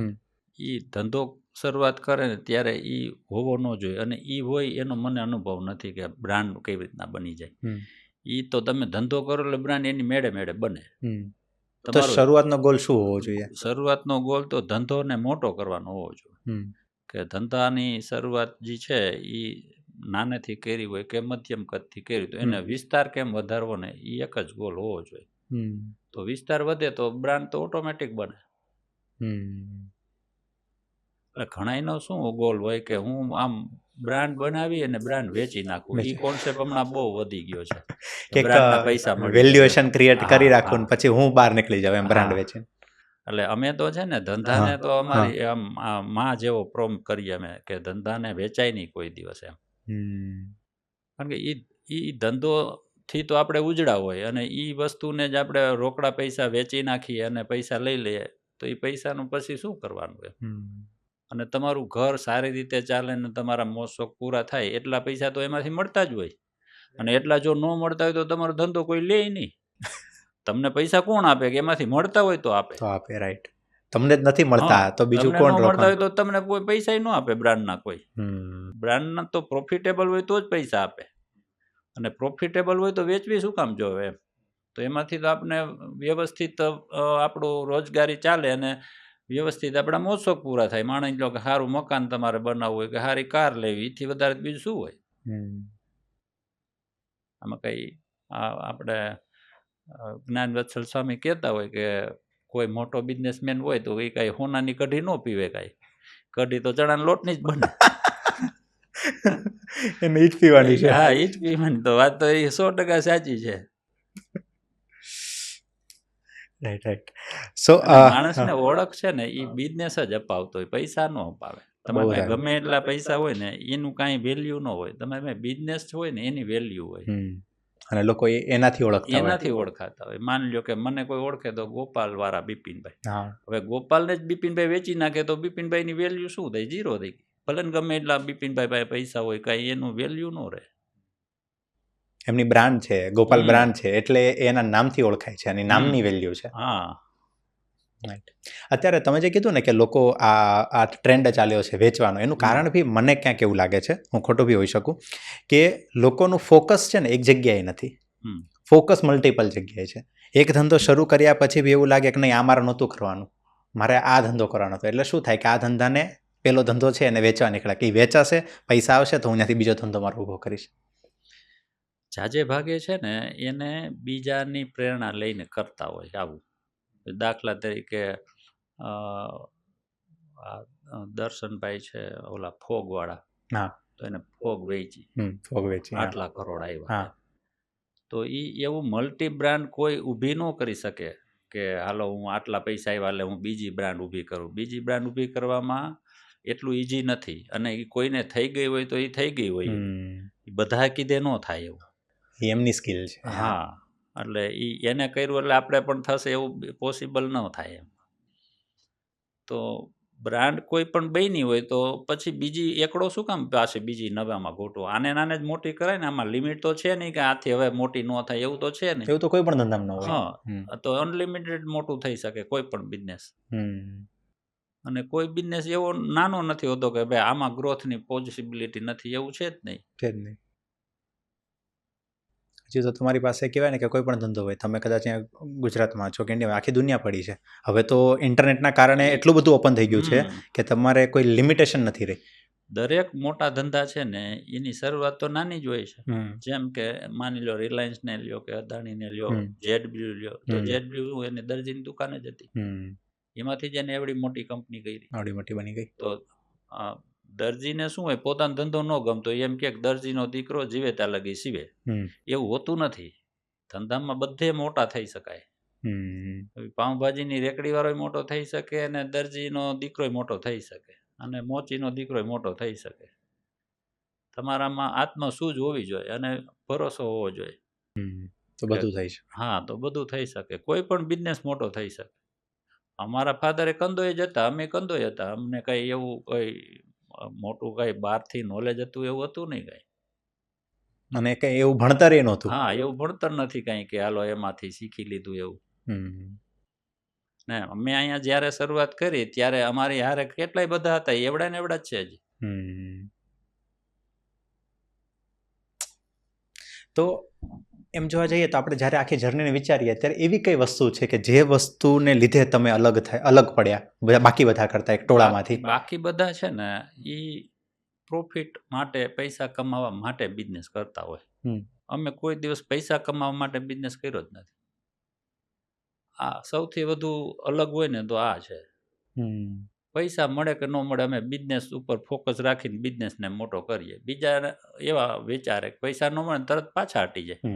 એ ધંધો શરૂઆત કરે ને ત્યારે એ હોવો ન જોઈએ, અને એ હોય એનો મને અનુભવ નથી કે બ્રાન્ડ કેવી રીતના બની જાય. એ તો તમે ધંધો કરો એટલે બ્રાન્ડ એની મેળે મેળે બને. તો શરૂઆતનો ગોલ શું હોવો જોઈએ? શરૂઆતનો ગોલ તો ધંધોને મોટો કરવાનો હોવો જોઈએ. કે ધંધાની શરૂઆત જે છે એ નાનેથી કરી હોય કે મધ્યમ કદથી કરી, તો એને વિસ્તાર કેમ વધારવો ને એ એક જ ગોલ હોવો જોઈએ. તો વિસ્તાર વધે તો બ્રાન્ડ તો ઓટોમેટિક બને. એટલે ઘણાયનો શું ગોલ હોય કે હું આમ બ્રાન્ડ બનાવી અને બ્રાન્ડ વેચી નાખું. એ કોન્સેપ્ટ હમણાં બહુ વધી ગયો છે કે બ્રાન્ડના પૈસા મળે, વેલ્યુએશન ક્રિએટ કરી રાખું ને પછી હું બહાર નીકળી જાવ એમ બ્રાન્ડ વેચીને. એટલે અમે તો છે ને ધંધાને તો અમારી આમ માં જેવો પ્રોમ કરીએ અમે કે ધંધાને વેચાય નહીં કોઈ દિવસ એમ. કારણ કે એ ધંધો થી તો આપણે ઉજળા હોય, અને એ વસ્તુને જ આપણે રોકડા પૈસા વેચી નાખીએ અને પૈસા લઈ લઈએ તો એ પૈસાનું પછી શું કરવાનું એમ. અને તમારું ઘર સારી રીતે ચાલે ને તમારા મોજ શોખ પૂરા થાય એટલા પૈસા તો એમાંથી મળતા જ હોય. અને એટલા જો ન મળતા હોય તો તમારો ધંધો કોઈ લે નહીં. તમને પૈસા કોણ આપે? કે એમાંથી મળતા હોય તો આપે. રાઈટ. તમને જ નથી મળતા તો બીજું કોણ મળતા હોય તો તમને કોઈ પૈસા ન આપે. બ્રાન્ડના કોઈ બ્રાન્ડના તો પ્રોફિટેબલ હોય તો જ પૈસા આપે, અને પ્રોફિટેબલ હોય તો વેચવી શું કામ જોવે એમ. તો એમાંથી તો આપણે વ્યવસ્થિત આપણું રોજગારી ચાલે અને વ્યવસ્થિત આપણા મોજ શોખ પૂરા થાય. માણસ લો કે સારું મકાન તમારે બનાવવું હોય કે સારી કાર લેવી, એથી વધારે બીજું શું હોય આમાં? કઈ આપણે જ્ઞાનવત્સલ સ્વામી કહેતા હોય કે કોઈ મોટો બિઝનેસમેન હોય તો એ કાંઈ સોનાની કઢી ન પીવે, કાંઈ કઢી તો ચણાના લોટની જ બને. એને ઈ જ પીવાની છે. હા, ઈ જ પીવાની. તો વાત તો એ 100% સાચી છે. રાઈટ. સો માણસને ઓળખ છે ને એ બિઝનેસ જ અપાવતો હોય, પૈસા ન અપાવે. તમારે ગમે એટલા પૈસા હોય ને એનું કાંઈ વેલ્યુ ન હોય. તમારે બિઝનેસ હોય ને એની વેલ્યુ હોય, અને લોકો એનાથી ઓળખાતા હોય. માની લો કે મને કોઈ ઓળખે તો ગોપાલ વાળા બિપિનભાઈ. હવે ગોપાલને જ બિપિનભાઈ વેચી નાખે તો બિપિનભાઈ ની વેલ્યુ શું થઈ? 0 થઈ ગઈ. ભલે ને ગમે એટલા બિપિનભાઈ પાસે પૈસા હોય, કાંઈ એનું વેલ્યુ ન રહે. એમની બ્રાન્ડ છે, ગોપાલ બ્રાન્ડ છે, એટલે એના નામથી ઓળખાય છે અને નામની વેલ્યુ છે. હા, અત્યારે તમે જે કીધું ને કે લોકો આ ટ્રેન્ડ ચાલ્યો છે વેચવાનો, એનું કારણ બી મને ક્યાંક એવું લાગે છે, હું ખોટો બી હોઈ શકું, કે લોકોનું ફોકસ છે ને એક જગ્યાએ નથી, ફોકસ મલ્ટિપલ જગ્યાએ છે. એક ધંધો શરૂ કર્યા પછી બી એવું લાગે કે નહીં આ મારે નહોતું કરવાનું, મારે આ ધંધો કરવાનો હતો. એટલે શું થાય કે આ ધંધાને પેલો ધંધો છે એને વેચવા નીકળ્યા કે વેચાશે, પૈસા આવશે તો હું ત્યાંથી બીજો ધંધો મારો ઊભો કરીશ. જાજે ભાગે છે ને એને બીજાની પ્રેરણા લઈને કરતા હોય આવું. દાખલા તરીકે દર્શનભાઈ છે ઓલા ફોગ વાળા, તો એને ફોગ વેચી, આટલા કરોડ આવ્યા. તો એવું મલ્ટી બ્રાન્ડ કોઈ ઊભી ન કરી શકે કે હાલો હું આટલા પૈસા આવ્યા એટલે હું બીજી બ્રાન્ડ ઊભી કરું. બીજી બ્રાન્ડ ઊભી કરવામાં એટલું ઈઝી નથી, અને એ કોઈને થઈ ગઈ હોય તો એ થઈ ગઈ હોય, બધા કીધે ન થાય એવું. એમની સ્કિલ છે. હા, એટલે એને કર્યું એટલે આપણે પણ થશે એવું પોસિબલ ન થાય એમ. તો બ્રાન્ડ કોઈ પણ બની હોય તો પછી બીજી એકડો શું કામ પાસે બીજી નવામાં ગોટો, આને નાને જ મોટી કરાય ને. આમાં લિમિટ તો છે નહીં કે આથી હવે મોટી ન થાય, એવું તો છે નહીં. એવું તો કોઈ પણ ધંધામાં ન હોય. હા, તો અનલિમિટેડ મોટું થઈ શકે કોઈ પણ બિઝનેસ. અને કોઈ બિઝનેસ એવો નાનો નથી હોતો કે ભાઈ આમાં ગ્રોથની પોસિબિલિટી નથી, એવું છે જ નહીં. છે જ નહીં. હજી તો તમારી પાસે કહેવાય ને કે કોઈ પણ ધંધો હોય, તમે કદાચ અહીંયા ગુજરાતમાં છો કે ઇન્ડિયામાં, આખી દુનિયા પડી છે. હવે તો ઇન્ટરનેટના કારણે એટલું બધું ઓપન થઈ ગયું છે કે તમારે કોઈ લિમિટેશન નથી રહી. દરેક મોટા ધંધા છે ને એની શરૂઆત તો નાની જ હોય છે. જેમ કે માની લો રિલાયન્સ ને લ્યો કે અદાણી ને લ્યો, જેડબ્લ્યુ લ્યો, તો જેડબ્લ્યુ એની દરજીની દુકાન જ હતી, એમાંથી જ એને એવડી મોટી કંપની કરી, આવડી મોટી બની ગઈ. તો દરજીને શું હોય, પોતાનો ધંધો ન ગમતો એમ કે દરજીનો દીકરો જીવે ત્યાં લગી સીવે, એવું હોતું નથી. ધંધામાં બધે મોટા થઈ શકાય. પાઉંભાજીની રેકડી વાળો મોટો થઈ શકે, અને દરજીનો દીકરો મોટો થઈ શકે, અને મોચીનો દીકરો મોટો થઈ શકે. તમારામાં આત્મસૂઝ હોવી જોઈએ અને ભરોસો હોવો જોઈએ, તો બધું થઈ શકે. હા, તો બધું થઈ શકે. કોઈ પણ બિઝનેસ મોટો થઈ શકે. અમારા ફાધરે કંદોય જ હતા, અમે કંદોય હતા. અમને કઈ એવું કઈ મોટું કઈ બહારથી નોલેજ હતું એવું હતું નહીં કઈ. અને કઈ એવું ભણતર એ નહોતું. હા, એવું ભણતર નથી કઈ કે હાલો એમાંથી શીખી લીધું એવું. ને અમે અહીંયા જયારે શરૂઆત કરી ત્યારે અમારી હારે કેટલાય બધા હતા, એવડા ને એવડા જ છે હજી. તો એમ જોવા જઈએ તો આપણે જ્યારે આખી જર્નીને વિચારીએ ત્યારે એવી કઈ વસ્તુ છે કે જે વસ્તુને લીધે તમે અલગ પડ્યા બાકી બધા કરતા એક ટોળામાંથી? બાકી બધા છે ને એ પ્રોફિટ માટે, પૈસા કમાવા માટે બિઝનેસ કરતા હોય. અમે કોઈ દિવસ પૈસા કમાવા માટે બિઝનેસ કર્યો જ નથી. આ સૌથી વધુ અલગ હોય ને તો આ છે. પૈસા મળે કે ન મળે, અમે બિઝનેસ ઉપર ફોકસ રાખીને બિઝનેસને મોટો કરીએ. બીજા એવા વિચારે પૈસા ન મળે તરત પાછા હટી જાય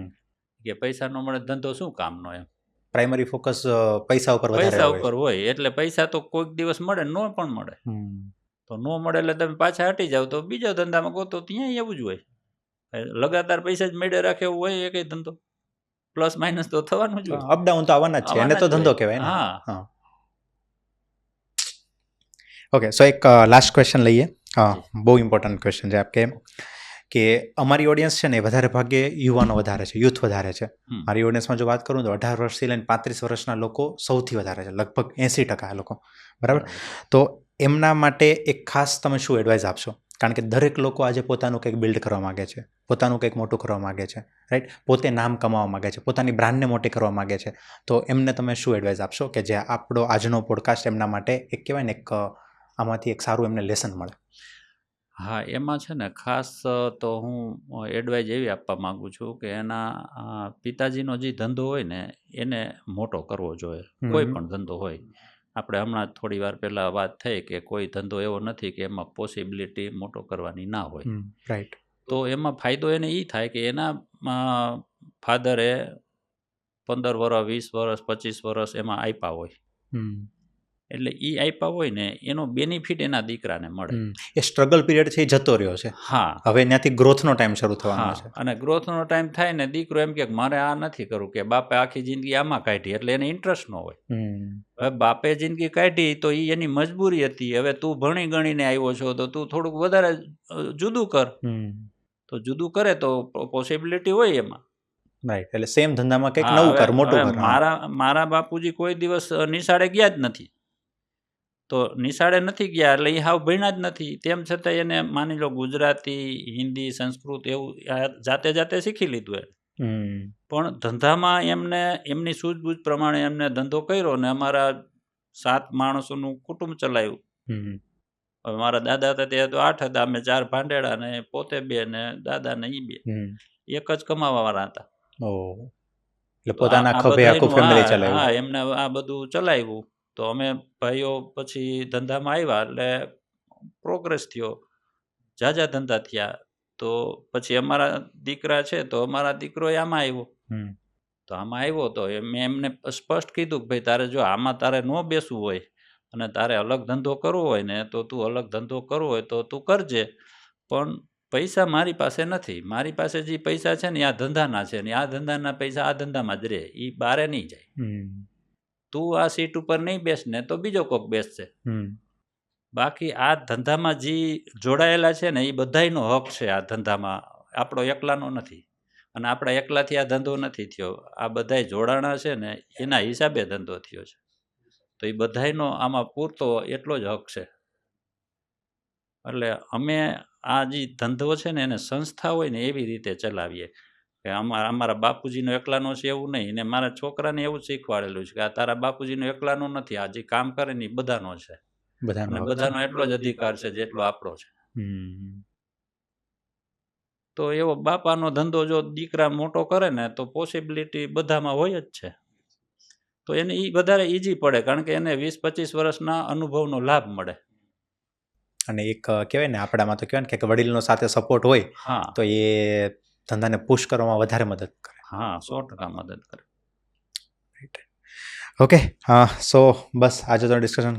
કે પૈસા ન મળે ધંધો શું કામનો. એમ પ્રાઇમરી ફોકસ પૈસા ઉપર હોય. એટલે પૈસા તો કોઈક દિવસ મળે, ન પણ મળે. તો ન મળે એટલે તમે પાછા હટી જાવ તો બીજા ધંધામાં ગોતો, ત્યાં એવું જ હોય. લગાતાર પૈસા જ મેળે રાખે એવું હોય એ કઈ ધંધો? પ્લસ માઇનસ તો થવાનું જ હોય, અપડાઉન તો આવવાના જ છે, એને તો ધંધો કહેવાય ને. હા. ઓકે, સો એક લાસ્ટ ક્વેશ્ચન લઈએ. બહુ ઇમ્પોર્ટન્ટ ક્વેશ્ચન છે કે અમારી ઓડિયન્સ છે ને વધારે ભાગે યુવાનો વધારે છે, યુથ વધારે છે. મારી ઓડિયન્સમાં જો વાત કરું તો 18 વર્ષથી લઈને 35 વર્ષના લોકો સૌથી વધારે છે, લગભગ 80% લોકો. બરાબર? તો એમના માટે એક ખાસ તમે શું એડવાઇસ આપશો? કારણ કે દરેક લોકો આજે પોતાનું કંઈક બિલ્ડ કરવા માગે છે, પોતાનું કંઈક મોટું કરવા માગે છે, રાઈટ? પોતે નામ કમાવા માગે છે, પોતાની બ્રાન્ડને મોટી કરવા માગે છે. તો એમને તમે શું એડવાઇસ આપશો કે જે આપણો આજનો પોડકાસ્ટ એમના માટે એક કહેવાય ને એક આમાંથી એક સારું એમને લેસન મળે? હા, એમાં છે ને ખાસ તો હું એડવાઇસ એવી આપવા માગું છું કે એના પિતાજીનો જે ધંધો હોય ને એને મોટો કરવો જોઈએ. કોઈ પણ ધંધો હોય. આપણે હમણાં થોડી વાર પહેલાં વાત થઈ કે કોઈ ધંધો એવો નથી કે એમાં પોસિબિલિટી મોટો કરવાની ના હોય. રાઈટ. તો એમાં ફાયદો એને એ થાય કે એના ફાધરે 15 વર્ષ, 20 વર્ષ, 25 વર્ષ એમાં આપ્યા હોય. એટલે એ આપ્યા હોય ને એનો બેનિફિટ એના દીકરાને મળે. એ સ્ટ્રગલ પીરિયડ છે એ જતો રહ્યો છે. હા, હવે ત્યાંથી ગ્રોથનો ટાઈમ શરૂ થવાનો છે. અને ગ્રોથનો ટાઈમ થાય ને દીકરો એમ કે મારે આ નથી કરવું, કે બાપે આખી જિંદગી આમાં કાઢી, એટલે એને ઇન્ટરેસ્ટ ન હોય. હવે બાપે જિંદગી કાઢી તો એ એની મજબૂરી હતી. હવે તું ભણી ગણીને આવ્યો છો તો તું થોડુંક વધારે જુદું કર. તો જુદું કરે તો પોસિબિલિટી હોય એમાં. રાઈટ. એટલે સેમ ધંધામાં કંઈક નવું કર, મોટું કર. મારા બાપુજી કોઈ દિવસ નિશાળે ગયા જ નથી. તો નિશાળે નથી ગયા એટલે એ હાવ ભણ્યા જ નથી. તેમ છતાં એને માની લો ગુજરાતી, હિન્દી, સંસ્કૃત એવું જાતે શીખી લીધું. પણ ધંધામાં એમને એમની સૂઝબૂઝ પ્રમાણે એમને ધંધો કર્યો ને અમારા 7 માણસોનું કુટુંબ ચલાવ્યું. હવે મારા દાદા હતા ત્યાં તો 8 હતા, અમે 4 ભાંડેડા ને પોતે 2 ને દાદા ને એ 2 એક જ કમાવા વાળા હતા. એટલે પોતાના ખભે આખું ફેમિલી ચલાવ્યું. હા, એમને આ બધું ચલાવ્યું. તો અમે ભાઈઓ પછી ધંધામાં આવ્યા એટલે પ્રોગ્રેસ થયો, ઝાઝા ધંધા થયા. તો પછી અમારા દીકરા છે તો અમારા દીકરો આમાં આવ્યો. તો આમાં આવ્યો તો મેં એમને સ્પષ્ટ કીધું કે ભાઈ તારે જો આમાં તારે ન બેસવું હોય અને તારે અલગ ધંધો કરવો હોય ને તો તું અલગ ધંધો કરવો હોય તો તું કરજે, પણ પૈસા મારી પાસે નથી. મારી પાસે જે પૈસા છે ને આ ધંધાના છે ને આ ધંધાના પૈસા આ ધંધામાં જ રહે, એ બારે નહીં જાય. તું આ સીટ ઉપર નહીં બેસ ને તો બીજો કોક બેસશે. બાકી આ ધંધામાં જે જોડાયેલા છે ને એ બધાયનો હક છે. આ ધંધામાં આપણો એકલાનો નથી, અને આપણા એકલાથી આ ધંધો નથી થયો. આ બધાય જોડાણા છે ને એના હિસાબે ધંધો થયો છે. તો એ બધાયનો આમાં પૂરતો એટલો જ હક છે. એટલે અમે આ જે ધંધો છે ને એને સંસ્થા હોય ને એવી રીતે ચલાવીએ કે અમારા બાપુજીનો એકલાનો છે એવું નહીં, ને મારા છોકરાને એવું શીખવાડેલું છે કે આ તારા બાપુજીનો એકલાનો નથી, આ જે કામ કરે ને એ બધાનો છે, અને બધાનો એટલો જ અધિકાર છે જેટલો આપણો છે. તો એવો બાપાનો ધંધો જો દીકરા મોટો કરે ને તો પોસિબિલિટી બધામાં હોય જ છે. તો એને એ વધારે ઈઝી પડે, કારણ કે એને 20-25 વર્ષના અનુભવનો લાભ મળે. અને એક કહેવાય ને આપણામાં તો કહેવાય ને કે વડીલનો સાથે સપોર્ટ હોય હા, તો એ ધંધાને પુશ કરવામાં વધારે મદદ કરે. હા, 100% મદદ કરે. ઓકે, સો બસ આજે તો ડિસ્કશન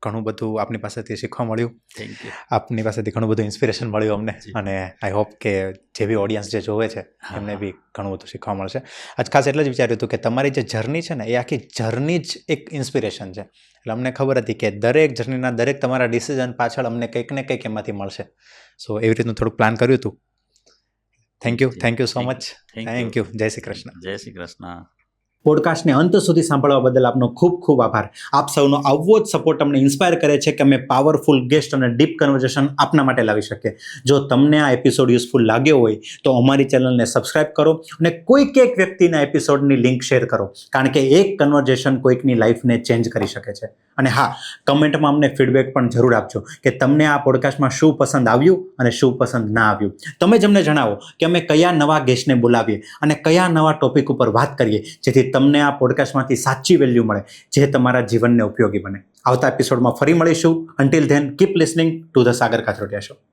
ઘણું બધું આપની પાસેથી શીખવા મળ્યું. Thank you. આપની પાસેથી ઘણું બધું ઇન્સ્પિરેશન મળ્યું અમને, અને આઈ હોપ કે જે બી ઓડિયન્સ જે જોવે છે એમને બી ઘણું બધું શીખવા મળશે. આજ ખાસ એટલે જ વિચાર્યું હતું કે તમારી જે જર્ની છે ને એ આખી જર્ની જ એક ઇન્સ્પિરેશન છે. એટલે અમને ખબર હતી કે દરેક જર્નીના દરેક તમારા ડિસિઝન પાછળ અમને કંઈક ને કંઈક એમાંથી મળશે. સો એવી રીતનું થોડુંક પ્લાન કર્યું હતું. Thank you so much. Thank you. જય શ્રી કૃષ્ણ. જય શ્રી કૃષ્ણ. પોડકાસ્ટને અંત સુધી સાંભળવા બદલ આપનો ખૂબ ખૂબ આભાર. આપ સૌનો આવો જ સપોર્ટ અમને ઇન્સ્પાયર કરે છે કે અમે પાવરફુલ ગેસ્ટ અને ડીપ કન્વર્ઝેશન આપના માટે લાવી શકીએ. જો તમને આ એપિસોડ યુઝફુલ લાગ્યો હોય તો અમારી ચેનલને સબસ્ક્રાઇબ કરો અને કોઈક એક વ્યક્તિના એપિસોડની લિંક શેર કરો, કારણ કે એક કન્વર્ઝેશન કોઈકની લાઈફને ચેન્જ કરી શકે છે. અને હા, કમેન્ટમાં અમને ફીડબેક પણ જરૂર આપજો કે તમને આ પોડકાસ્ટમાં શું પસંદ આવ્યું અને શું પસંદ ના આવ્યું. તમે જ અમને જણાવો કે અમે કયા નવા ગેસ્ટને બોલાવીએ અને કયા નવા ટોપિક ઉપર વાત કરીએ, જેથી તમને આ પોડકાસ્ટમાંથી સાચી વેલ્યુ મળે, જે તમારા જીવનને ઉપયોગી બને. આવતા એપિસોડમાં ફરી મળીશું. Until then keep listening to the Sagar Kathrotia show.